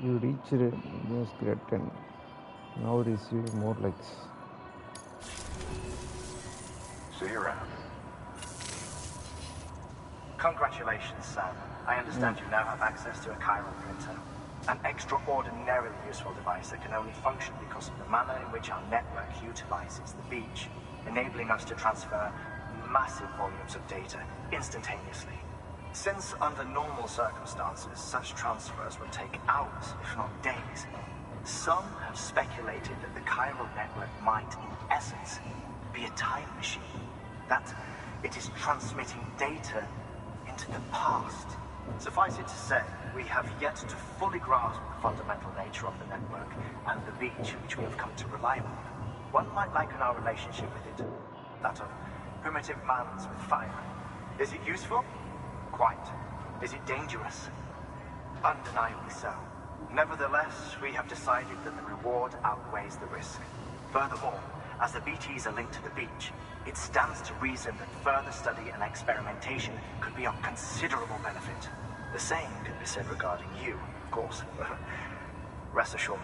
You reached news grade 10. Now receive more likes. See you around. Congratulations, Sam. I understand you now have access to a chiral printer. An extraordinarily useful device that can only function because of the manner in which our network utilizes the beach, enabling us to transfer massive volumes of data instantaneously. Since under normal circumstances, such transfers would take hours, if not days, some have speculated that the chiral network might, in essence, be a time machine. That it is transmitting data into the past. Suffice it to say, we have yet to fully grasp the fundamental nature of the network and the beach which we have come to rely on. One might liken our relationship with it, that of primitive man's with fire. Is it useful? Quite. Is it dangerous? Undeniably so. Nevertheless, we have decided that the reward outweighs the risk. Furthermore, as the BTs are linked to the beach, it stands to reason that further study and experimentation could be of considerable benefit. The same can be said regarding you, of course. Rest assured,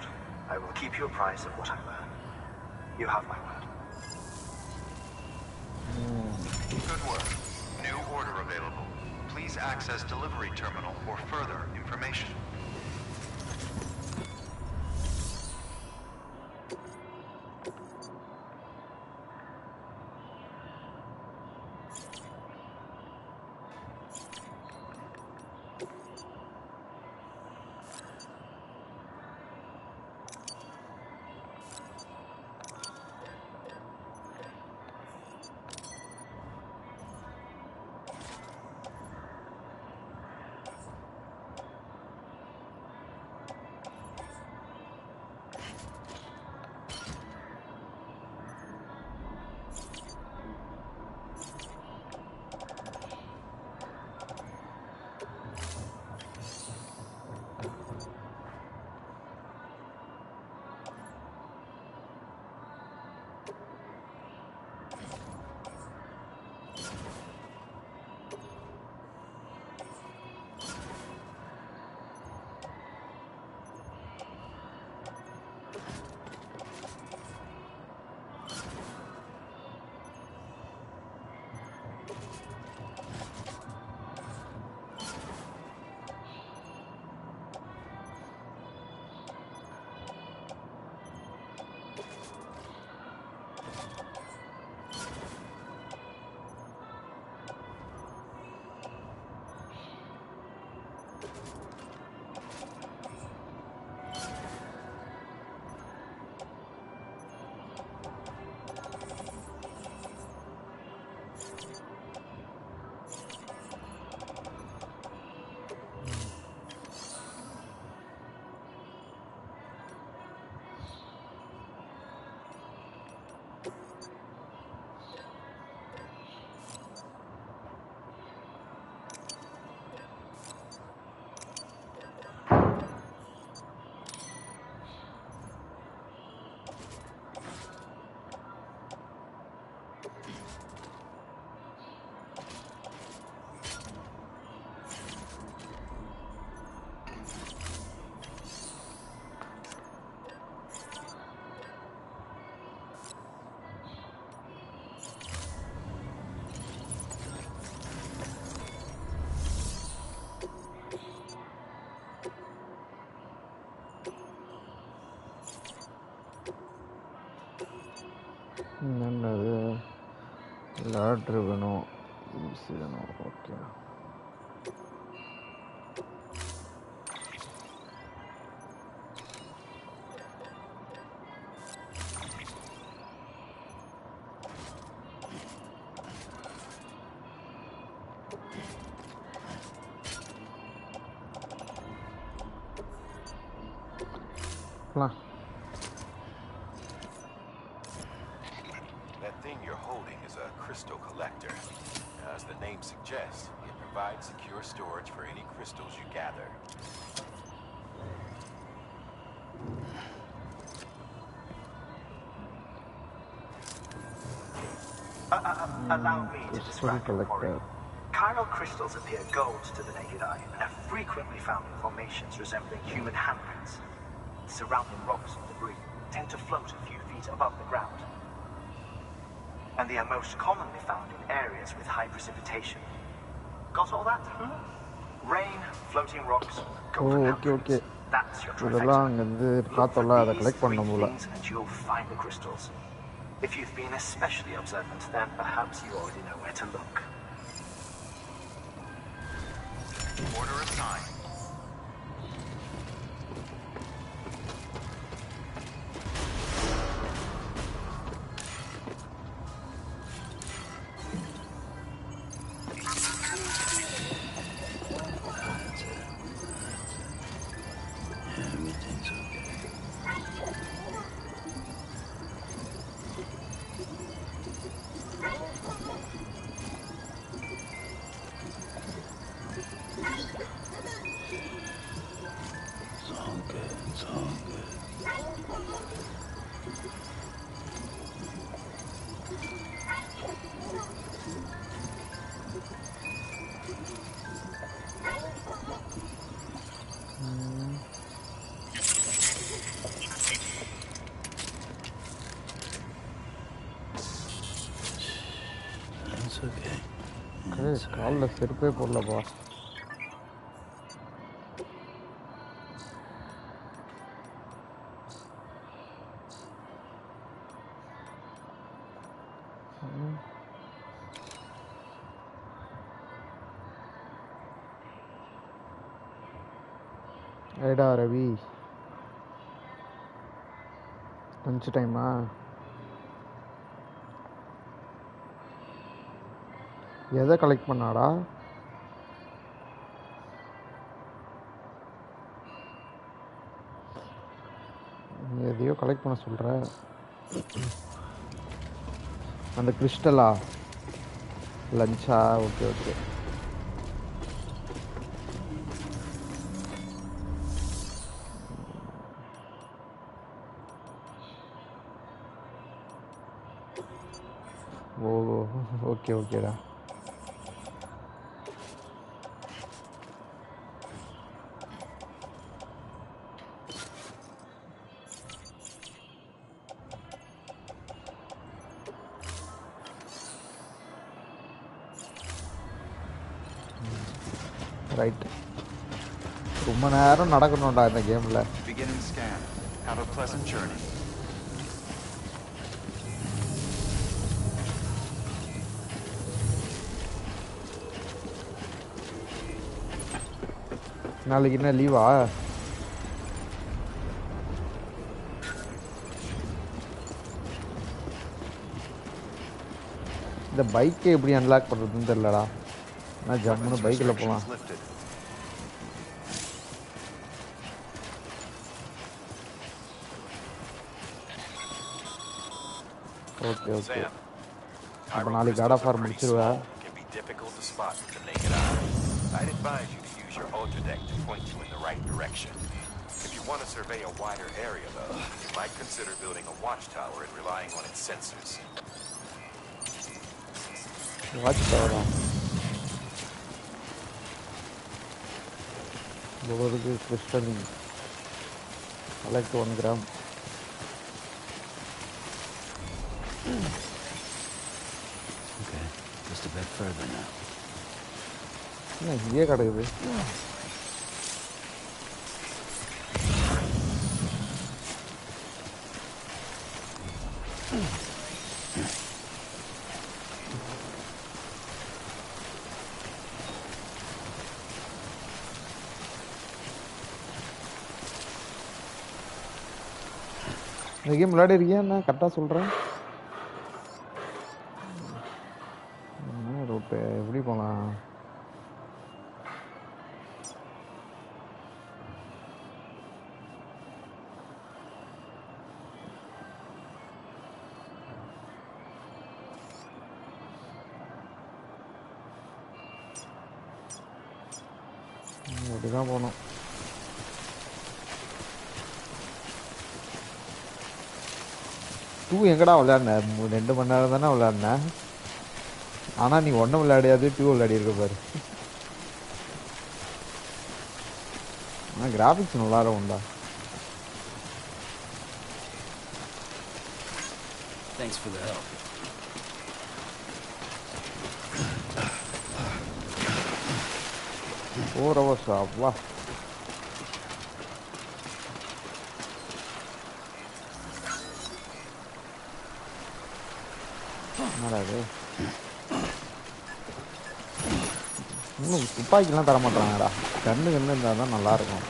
I will keep you apprised of what I learn. You have my word. Good work. New order available. Please access delivery terminal for further information. battery வேணும் EC வேணும் okay That thing you're holding is a crystal collector. As the name suggests, it provides secure storage for any crystals you gather. Allow me to describe it for you. Chiral crystals appear gold to the naked eye and are frequently found in formations resembling human handprints. Surrounding rocks and debris tend to float a few feet above the ground. And they are most commonly found in areas with high precipitation. Got all that? Rain, floating rocks, golden handprints. That's your trifecta. Look for these three things and you'll find the crystals. If you've been especially observant, then perhaps you already know where to look. Order assigned. காலில் செருப்பே போடலப்பா ஏடா Ravi lunch டைமா எதை collect பண்ணாடா எதையோ collect பண்ண சொல்ற அந்த கிறிஸ்டலா லஞ்சா okay okay ஓ okay ஓகேடா right ரொம்ப நேரம் நடக்கணும்டா இந்த கேம்ல Beginning scan. Have a pleasant journey. நாளைக்கு என்ன லீவா இந்த பைக்கை எப்படி அன்லாக் பண்ணுறதுன்னு தெரியலடா நான் ஜம்முன்னு பைக்கில் போகலாம் ஓகே ஓகே அப்போ நாளைக்கு காட் ஆஃப் வார் முடிச்சிருவேன் I'd advise you to use your Ultradeck to point you in the right direction. If you want to survey a wider area, though, you might consider building a watchtower and relying on its sensors. Watchtower. What is this crystal? Collect 1 gram. Okay, just a bit further now. ये cut गए இந்த game விளையாடி இருக்கியா? நான் கரெக்டாக சொல்கிறேன். என்ன route எப்படி போகலாம்? அப்படிதான் போகணும். டூ எங்கடா விளையாடின? 2 மணி நேரம் தானே விளையாடினேன். ஆனால் நீ 1 விளையாடியாது 2 விளையாடி இருக்க பாரு. ஆனால் கிராஃபிக்ஸ் நல்லா இருக்கும்டா. Thanks for the help. வா. என்னடாது? இன்னும் துப்பாக்கிலாம் தர மாட்டாங்கடா. கண்ணு இருந்தால் தான் நல்லாயிருக்கும்.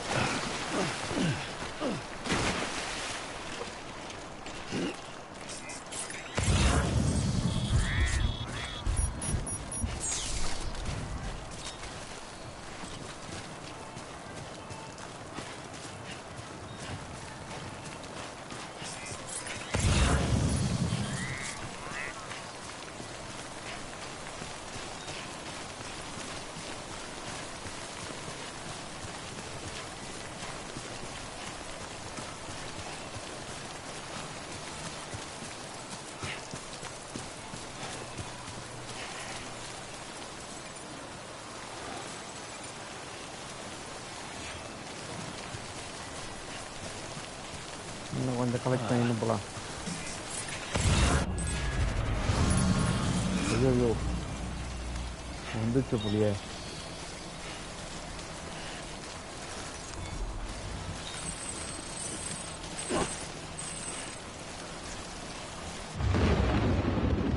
இன்னும் கொஞ்சம் கலெக்ட் பண்ணி போகலாம். ஐயோ வந்துச்சு புளிய.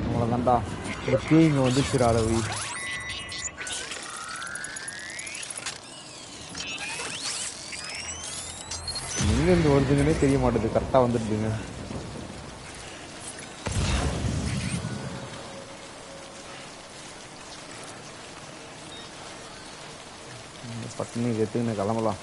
அவ்வளோதான்டா. இங்கே வந்துச்சுடா ரவி. எங்கேருந்து வருதுங்கன்னே தெரிய மாட்டேது. கரெக்டாக வந்துடுதுங்க. பட்னி எடுத்துக்கின்னு கிளம்பலாம்.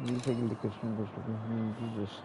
Recycle the question goes to be just.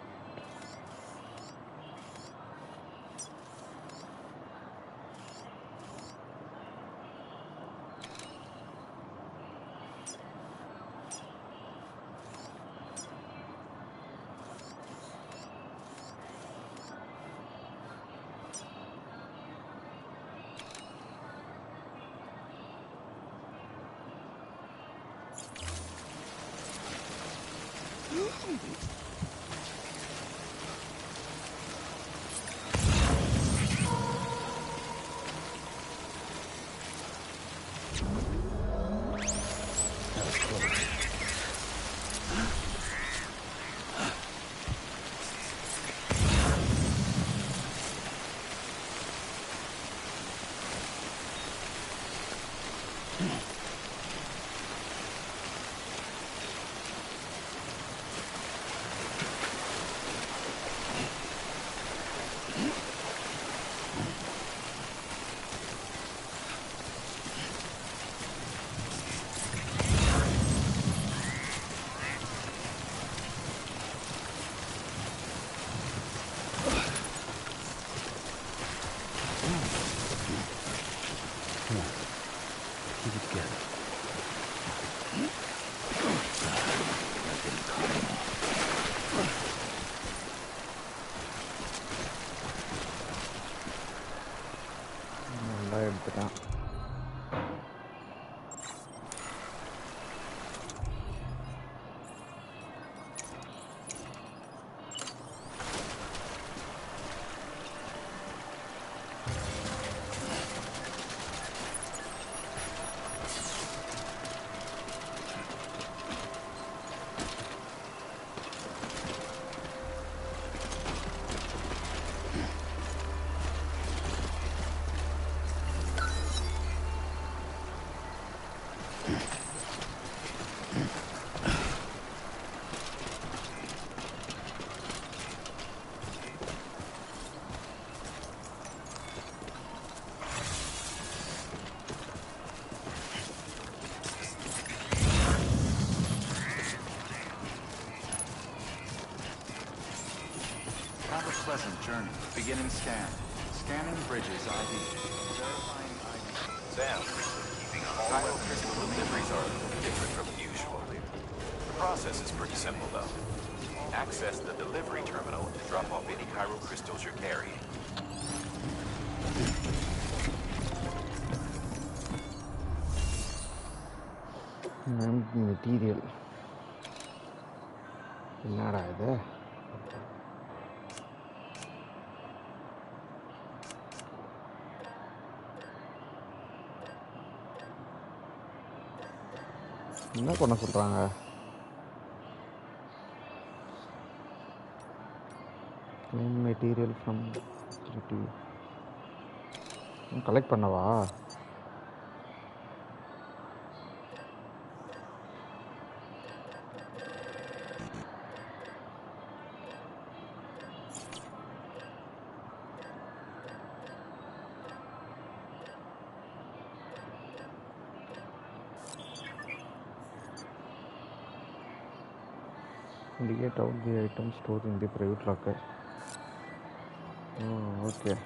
எடுத்துட்டான். journey. Beginning scan. Scanning bridges ID. Verifying ID. Sam, Cairo crystal deliveries are different from usual. The process is pretty simple, though. Access the delivery terminal to drop off any Cairo crystals you're carrying. Material. என்னடா இது? என்ன பண்ண சொல்றாங்க? Claim material from utility. Collect பண்ணவா? Indicate out the item stored in the private locker. Oh, okay.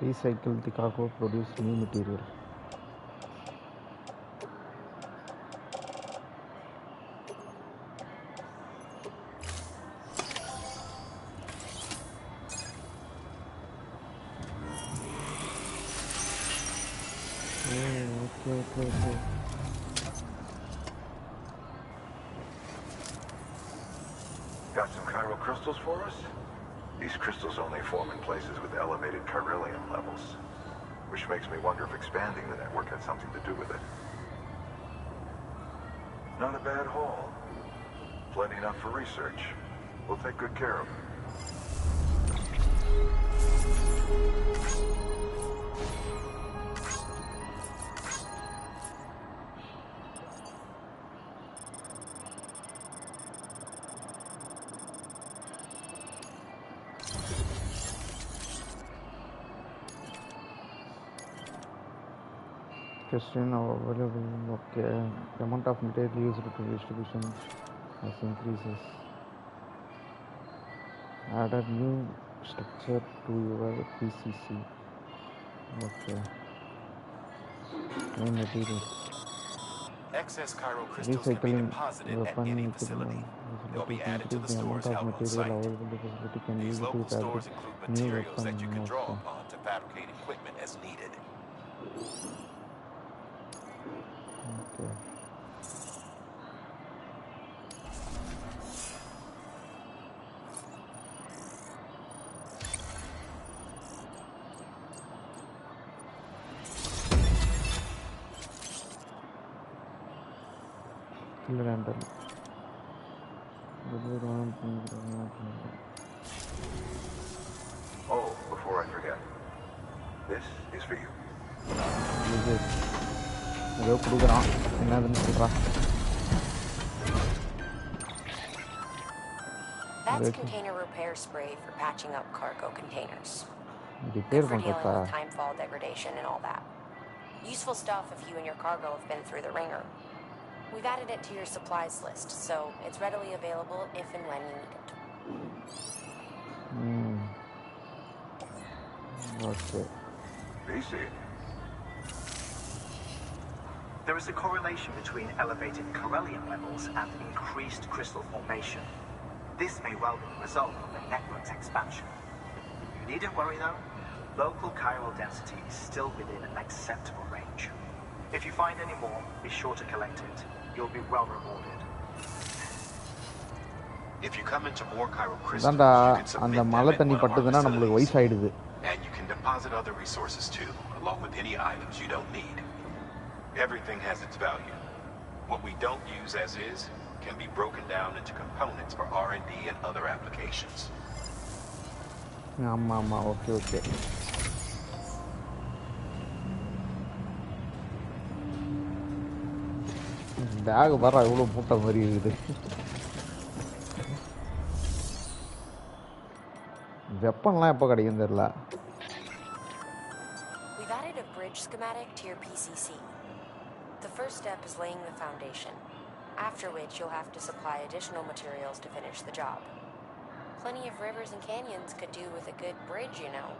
Recycle the cargo, produce new material. Okay. Got some Cairo crystals for us? These crystals only form in places with elevated chiralium levels, which makes me wonder if expanding the network had something to do with it. Not a bad haul. Plenty enough for research. We'll take good care of it. Question available. Okay. The amount of material used to distribution has increases. Add a new structure to your PCC. Okay. New material. Excess Cairo crystals can be deposited at any facility. They'll be added to the stores held on site. These local stores include materials that you can draw upon to fabricate equipment as needed. Okay. Random. Oh, before I forget, this is for you. ஏதோ கொடுக்குறான் என்னதுன்னு சொல்கிறான். That's container repair spray for patching up cargo containers. Repair for dealing with timefall degradation and all that. Useful stuff if you and your cargo have been through the ringer. We've added it to your supplies list, so it's readily available if and when you need it. Okay. Easy. There is a correlation between elevated chiralium levels and increased crystal formation. This may well be the result of the network's expansion. You needn't worry though. Local chiral density is still within an acceptable range. If you find any more, be sure to collect it. You'll be well rewarded. If you come into more Chiral crystals, அதான்டா you can submit அந்த them மழை at தண்ணி one of our பட்டுதுன்னா நம்மளுக்கு facilities. வயசாயிடுது. And you can deposit other resources too, along with any items you don't need. Everything has its value. What we don't use as is can be broken down into components for R&D and other applications. ஆமா okay. Back வர இவ்வளோ மூட்டை மாதிரி இருக்குது. வெப்பன்லாம் எப்போ கிடைக்கும் தெரியல. We've added a bridge schematic to your PCC. The first step is laying the foundation, after which you'll have to supply additional materials to finish the job. Plenty of rivers and canyons could do with a good bridge, you know.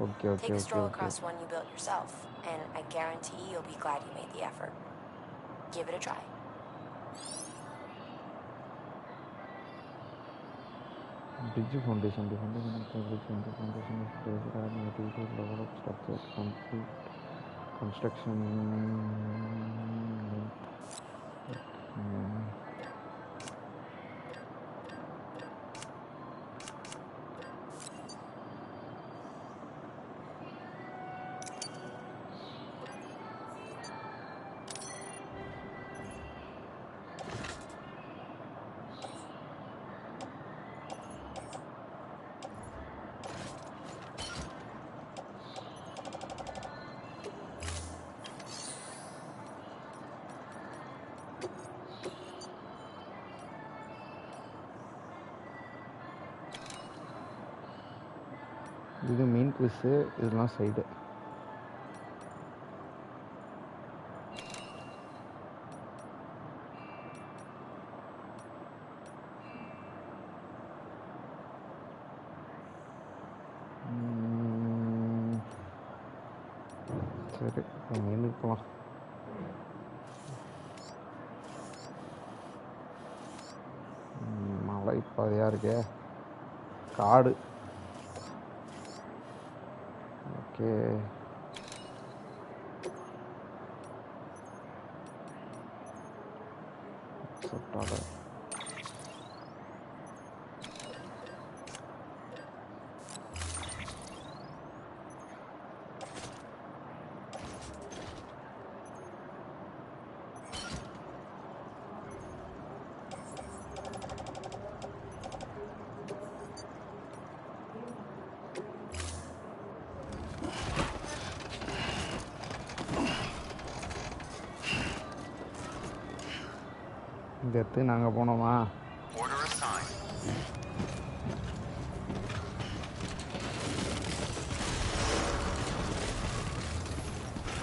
Okay. Take a stroll across one you built yourself, and I guarantee you'll be glad you made the effort. Give it a try. Bridge foundation. The foundation is based on material level of structure, complete construction. இது main quiz, இதெல்லாம் side. சரி, மெயினுக்கு போகலாம். மழை பாதையாக இருக்கே, காடு. Okay, accept. இந்த இடத்துக்கு நாங்கள் போனோமா?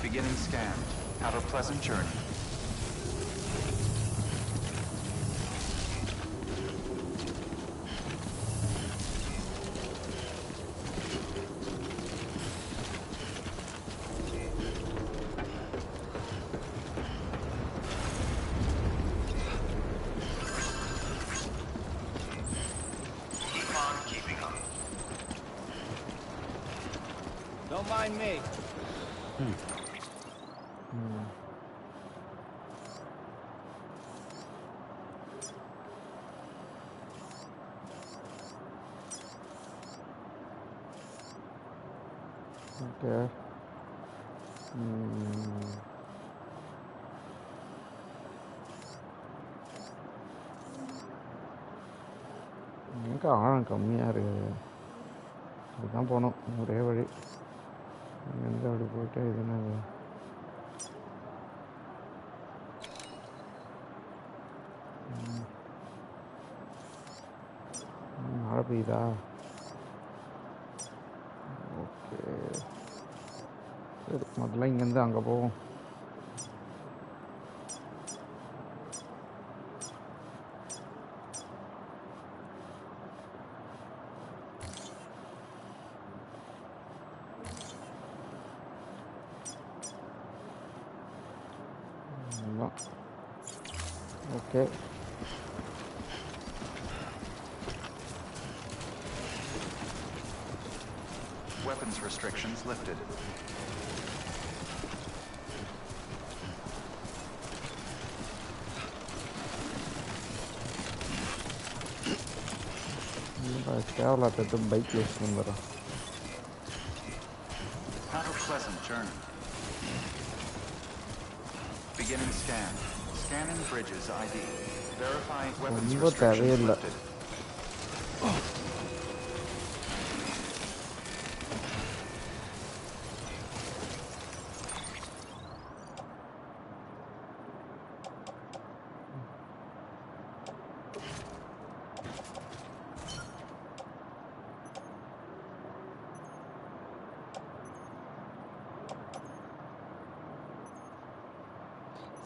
Beginning scan. Have a pleasant journey. Don't mind me. Okay. எங்கே ஆழம் கம்மியாக இருக்குது. இதுதான் போகணும், ஒரே வழி. எங்கே அப்படி போயிட்டு இதுனா மழை பெய்யுதா? ஓகே, சரி, முதல்ல இங்கேருந்து அங்கே போவோம். Okay. Weapons restrictions lifted. Devala தட்டு பைக் யூஸ் பண்ணுறேன். Have a pleasant journey. Beginning scan. Scanning Bridges ID. Verifying weapons restrictions lifted.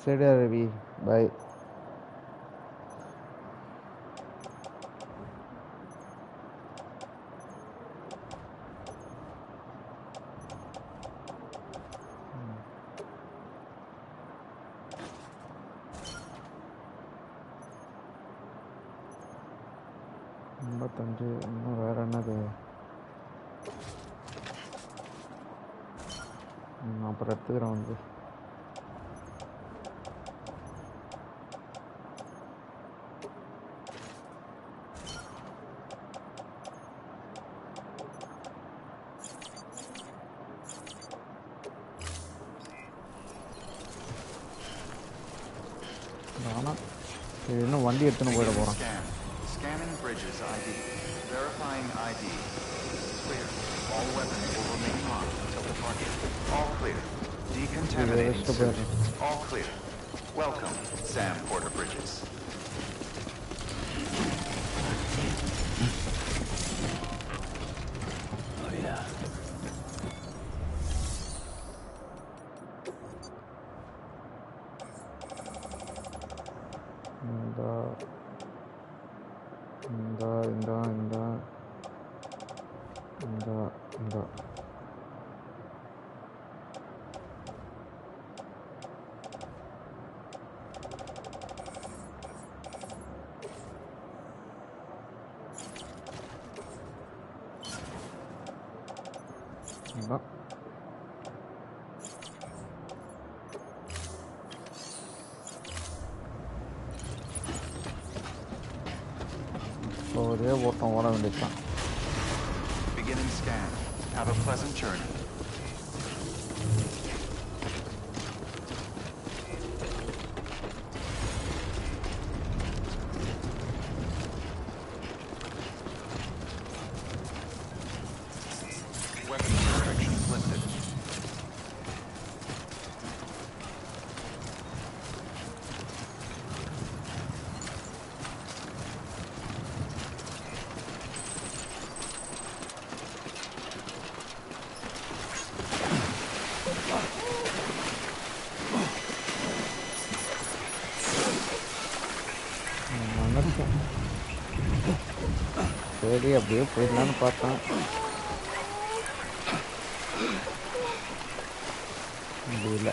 Seda Ravi, bye. இன்னும் வேற என்னது அப்புறம் எடுத்துக்கிறேன் வந்து இன்னும் வண்டி எடுத்துன்னு போயிட போகிறோம். Scanning Bridges ID. Verifying ID. Clear. All weapons will remain locked until departure. All clear. Decontaminating suit. All clear. Welcome, Sam Porter Bridges. Oh yeah. ஒரே ஓட்டம் ஓட வேண்டியதுதான். Beginning scan. Have a pleasant journey. Weapons restrictions lifted. சரி அப்படியே போயிடலான்னு பார்த்தேன். முடியல.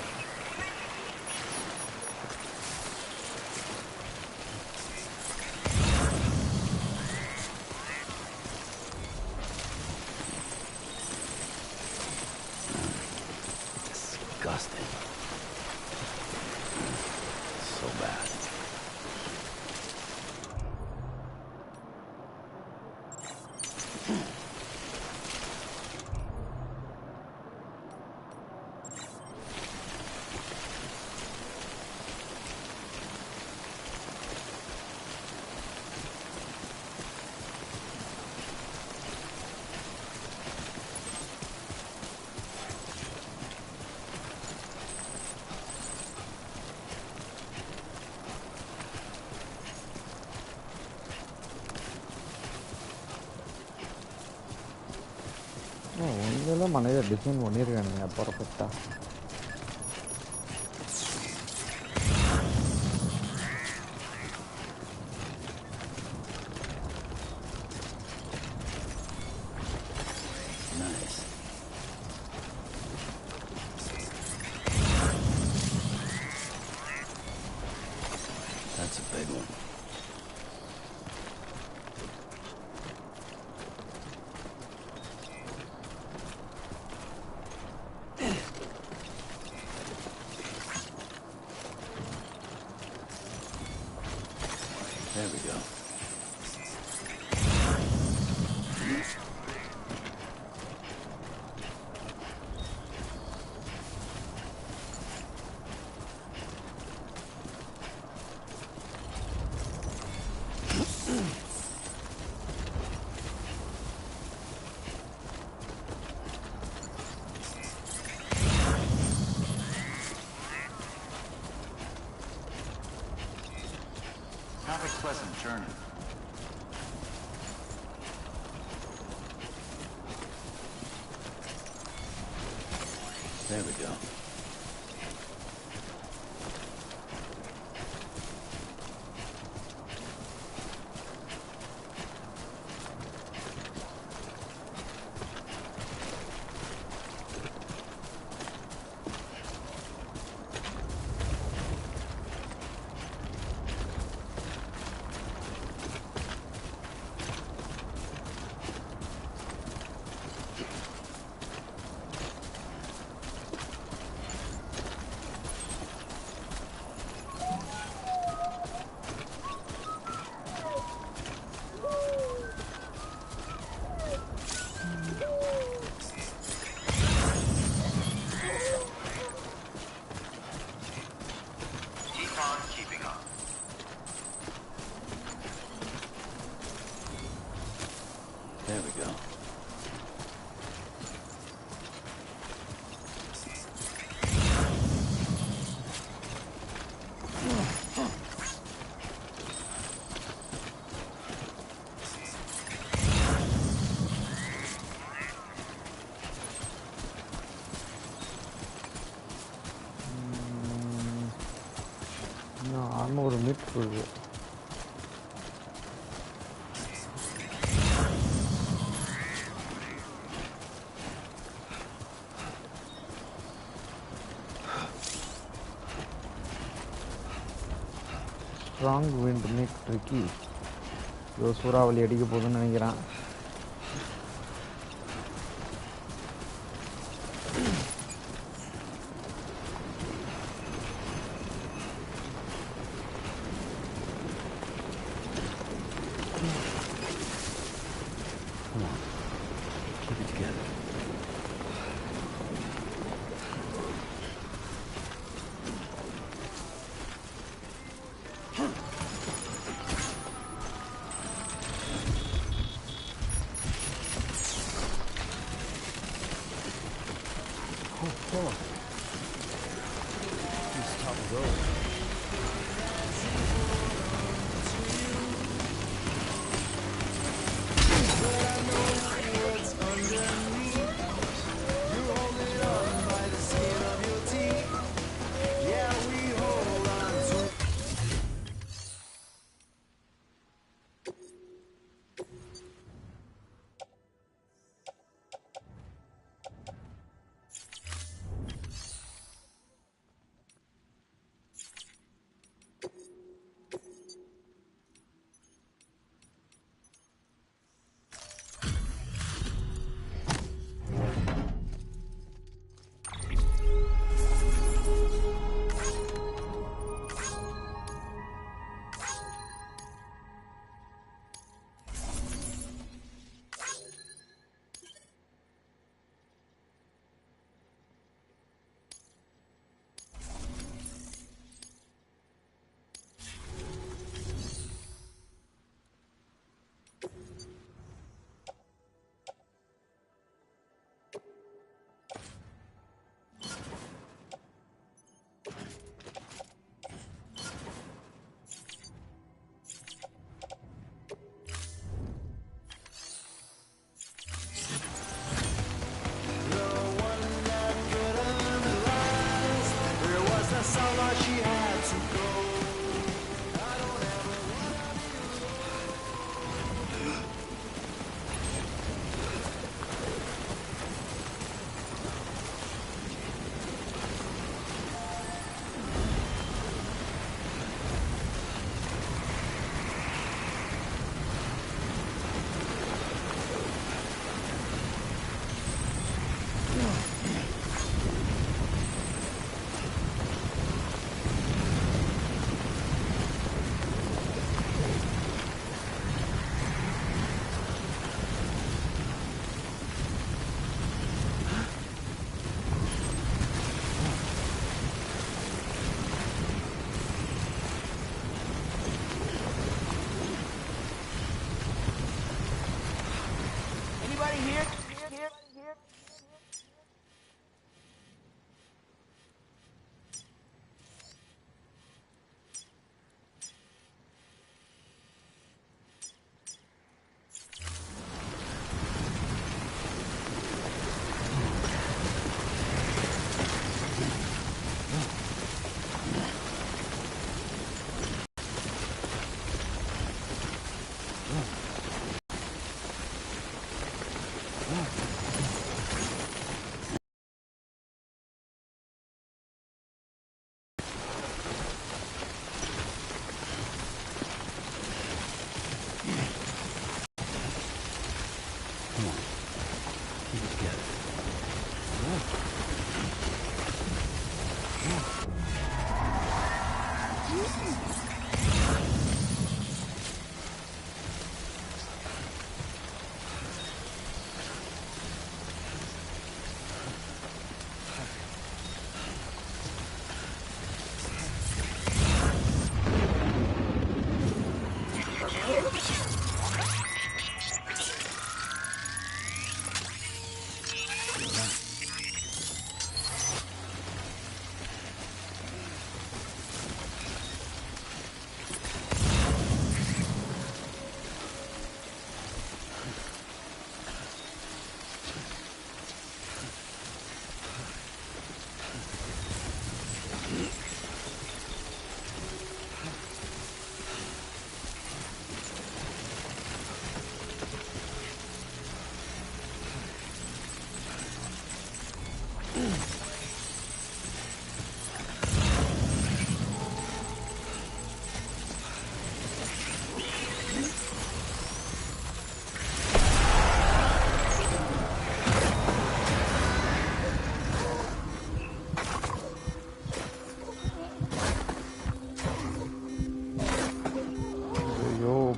Disgusting. So bad. ஒன்றும் மனைவி டிசைன் பண்ணியிருக்கானுங்க பர்ஃபெக்டாக. That's a big one. There we go. journey. There we go. There we go. ஒரு மீட் போகுது. Strong wind make tricky. இதோ சூறாவளி அடிக்க போகுதுன்னு நினைக்கிறேன்.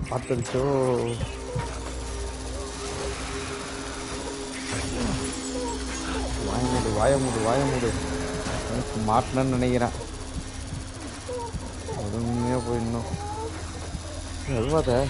பார்த்துருச்சோ. வாய மூடு எனக்கு மாட்டினு நினைக்கிறேன். உண்மையாக போயிடணும். எதுவாத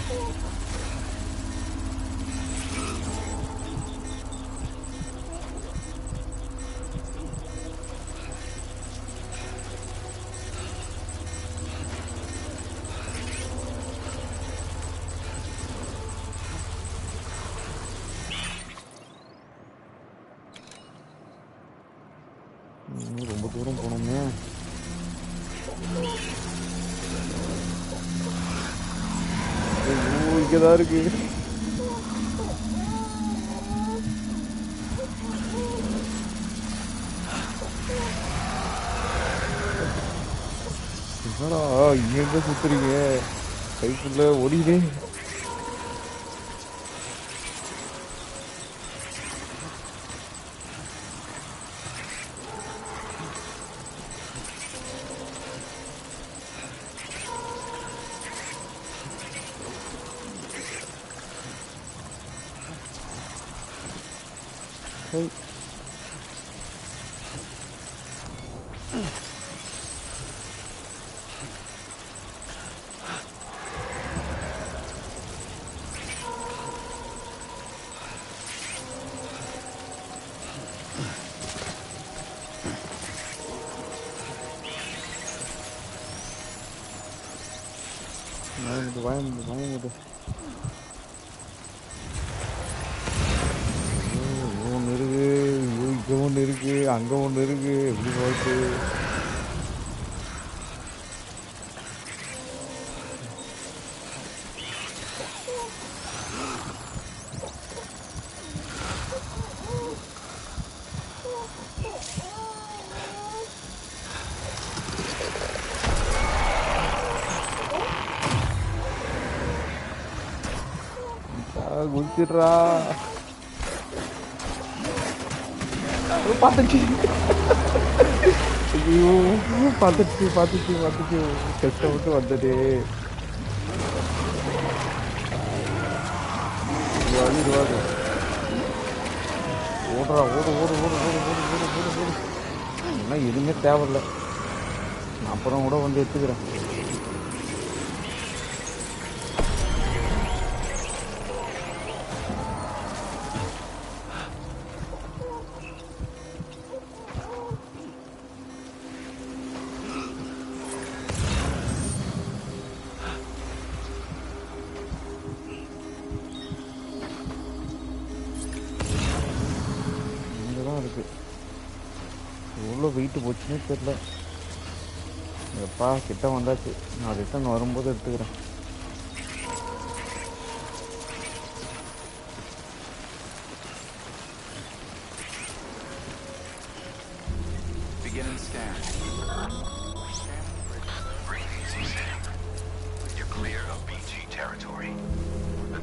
ரொம்ப தூரம் போனோமே. இங்கதான் இருக்கு. என்னடா இங்க எங்க சுத்துறீங்க? கைக்குள்ள ஓடிதே. வாயமுடு. ஒன்று இருக்கு, இங்கே ஒன்று இருக்கு, அங்கே ஒன்று இருக்கு. எப்படி போச்சு? குதிச்சிடுறா. பார்த்துச்சு. ஐயோ பார்த்துச்சு. கஷ்டப்பட்டு வந்தது. ஓடுறா. ஓடு. என்ன எதுவுமே தேவையில்லை. நான் அப்புறம் கூட வந்து எடுத்துக்கிறேன். எவ்வளோ வெயிட்டு போச்சுன்னே தெரியல. எப்பா கிட்ட வந்தாச்சு. நான் ரிட்டர்ன் வரும்போது எடுத்துக்கிறேன்.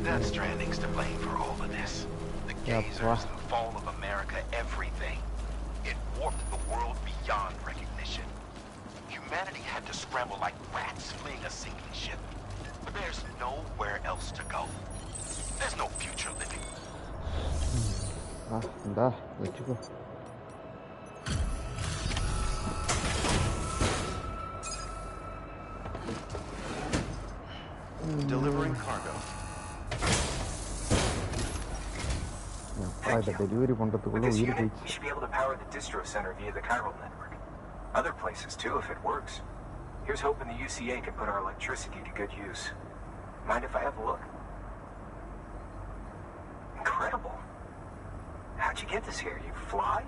Death Stranding's to blame for all of this. The geysers, the fall of America, everything. It warped the world beyond recognition. Humanity had to scramble like rats fleeing a sinking ship. But there's nowhere else to go. There's no future living. Let's go. Delivering cargo. Delivery With this unit, we should be able to power the distro center via the chiral network. Other places too, if it works. Here's hoping the UCA can put our electricity to good use. Mind if I have a look? Incredible. How'd you get this here? You fly?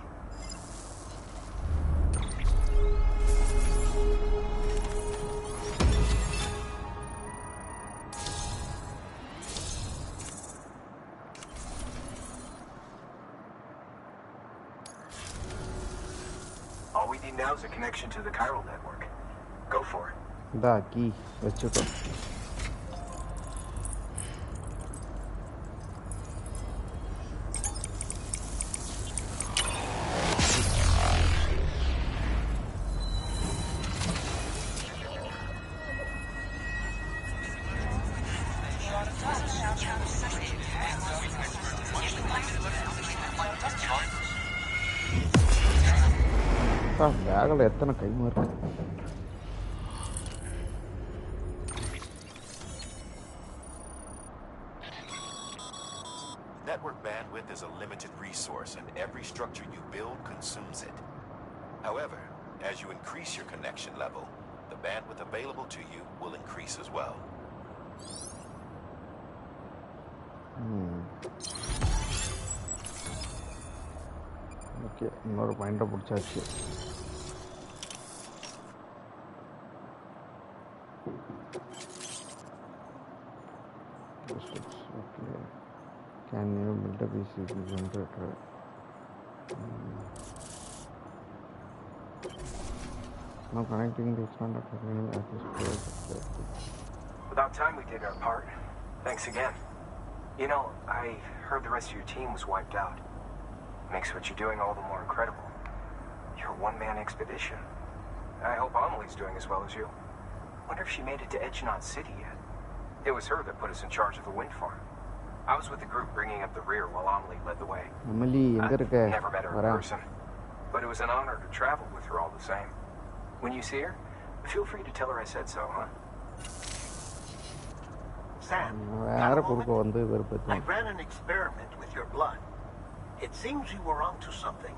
we need now is a connection to the chiral network. Go for it. Da key. Vechukko. பேக்கில் எத்தனை கைமா இருக்கு. Network bandwidth is a limited resource, and every structure you build consumes it. However, as you increase your connection level, the bandwidth available to you will increase as well. Okay, இன்னொரு பாயிண்ட பிடிச்சாச்சு. Okay. Can you build a PCB generator? Now connecting the external terminal access to. About time we did our part. Thanks again. You know, I heard the rest of your team was wiped out. Makes what you're doing all the more incredible. You're a one-man expedition. I hope Amelie's doing as well as you. Wonder if she made it to Edgenaut City yet. It was her that put us in charge of the wind farm. I was with the group bringing up the rear while Amelie led the way. Amelie, never met her in person, but it was an honor to travel with her all the same. When you see her, feel free to tell her I said so, huh? Sam, I ran an experiment with your blood. It seems you were onto something.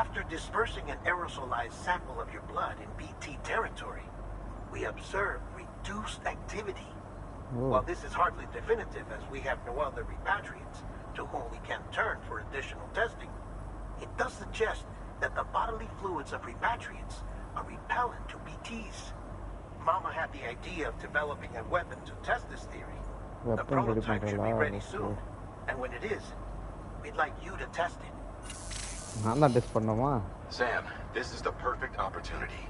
After dispersing an aerosolized sample of your blood in BT territory, we observed reduced activity. While this is hardly definitive, as we have no other repatriates to whom we can turn for additional testing, it does suggest that the bodily fluids of repatriates are repellent to BTs. Mama had the idea of developing a weapon to test this theory. The prototype should be ready soon, and when it is, we'd like you to test it. Sam, this is the perfect opportunity.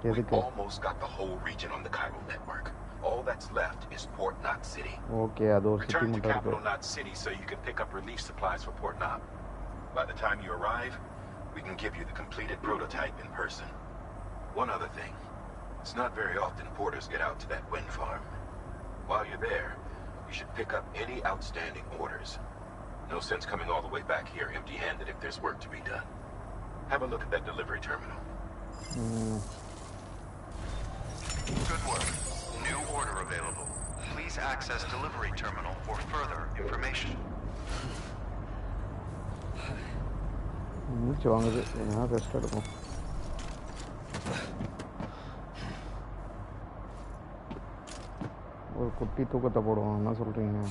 We've almost got the whole region on the chiral network. All that's left is Port Knot City. Okay, return to Capital Knot City so you can pick up relief supplies for Port Knot. By the time you arrive, we can give you the completed prototype in person. One other thing. It's not very often porters get out to that wind farm. While you're there, you should pick up any outstanding orders. No sense coming all the way back here empty-handed if there's work to be done. Have a look at that delivery terminal. Good work. New order available. Please access delivery terminal for further information. மூச்சு வாங்குது, நான் rest எடுப்போம். ஒரு குட்டி தூக்கத்தை போடுவோம், என்ன சொல்றீங்க?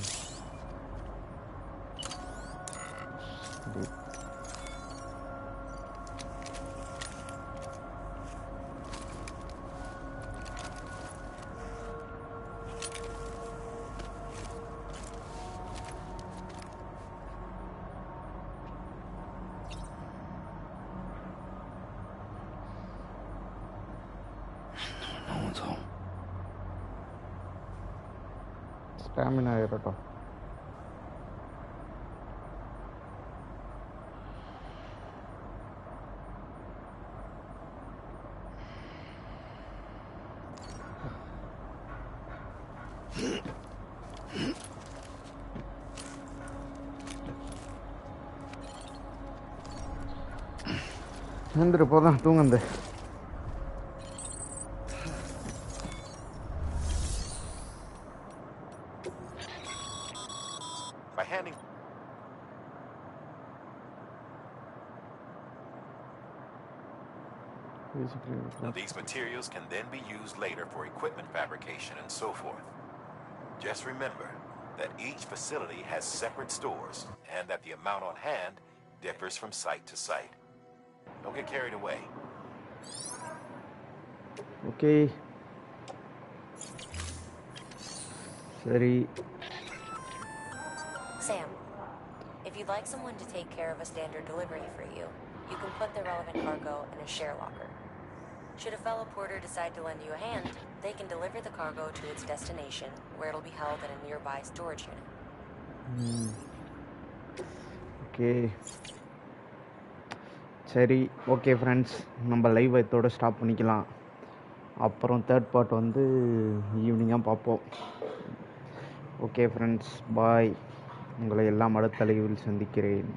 Stamina ஏறட்டோ. எந்திரு போதான் தூங்குந்து. Now, these materials can then be used later for equipment fabrication and so forth. Just remember that each facility has separate stores and that the amount on hand differs from site to site. Don't get carried away. Okay. Sorry. Sam, if you'd like someone to take care of a standard delivery for you, you can put the relevant cargo in a share locker. Should a fellow porter decide to lend you a hand, they can deliver the cargo to its destination, where it'll be held in a nearby storage unit. Okay. சரி okay friends, நம்ம live இதோட stop பண்ணிக்கலாம். அப்புறம் third part வந்து ஈவினிங்காக பார்ப்போம். Okay friends, பாய். உங்களை எல்லாம் அடுத்த லைவில் சந்திக்கிறேன்.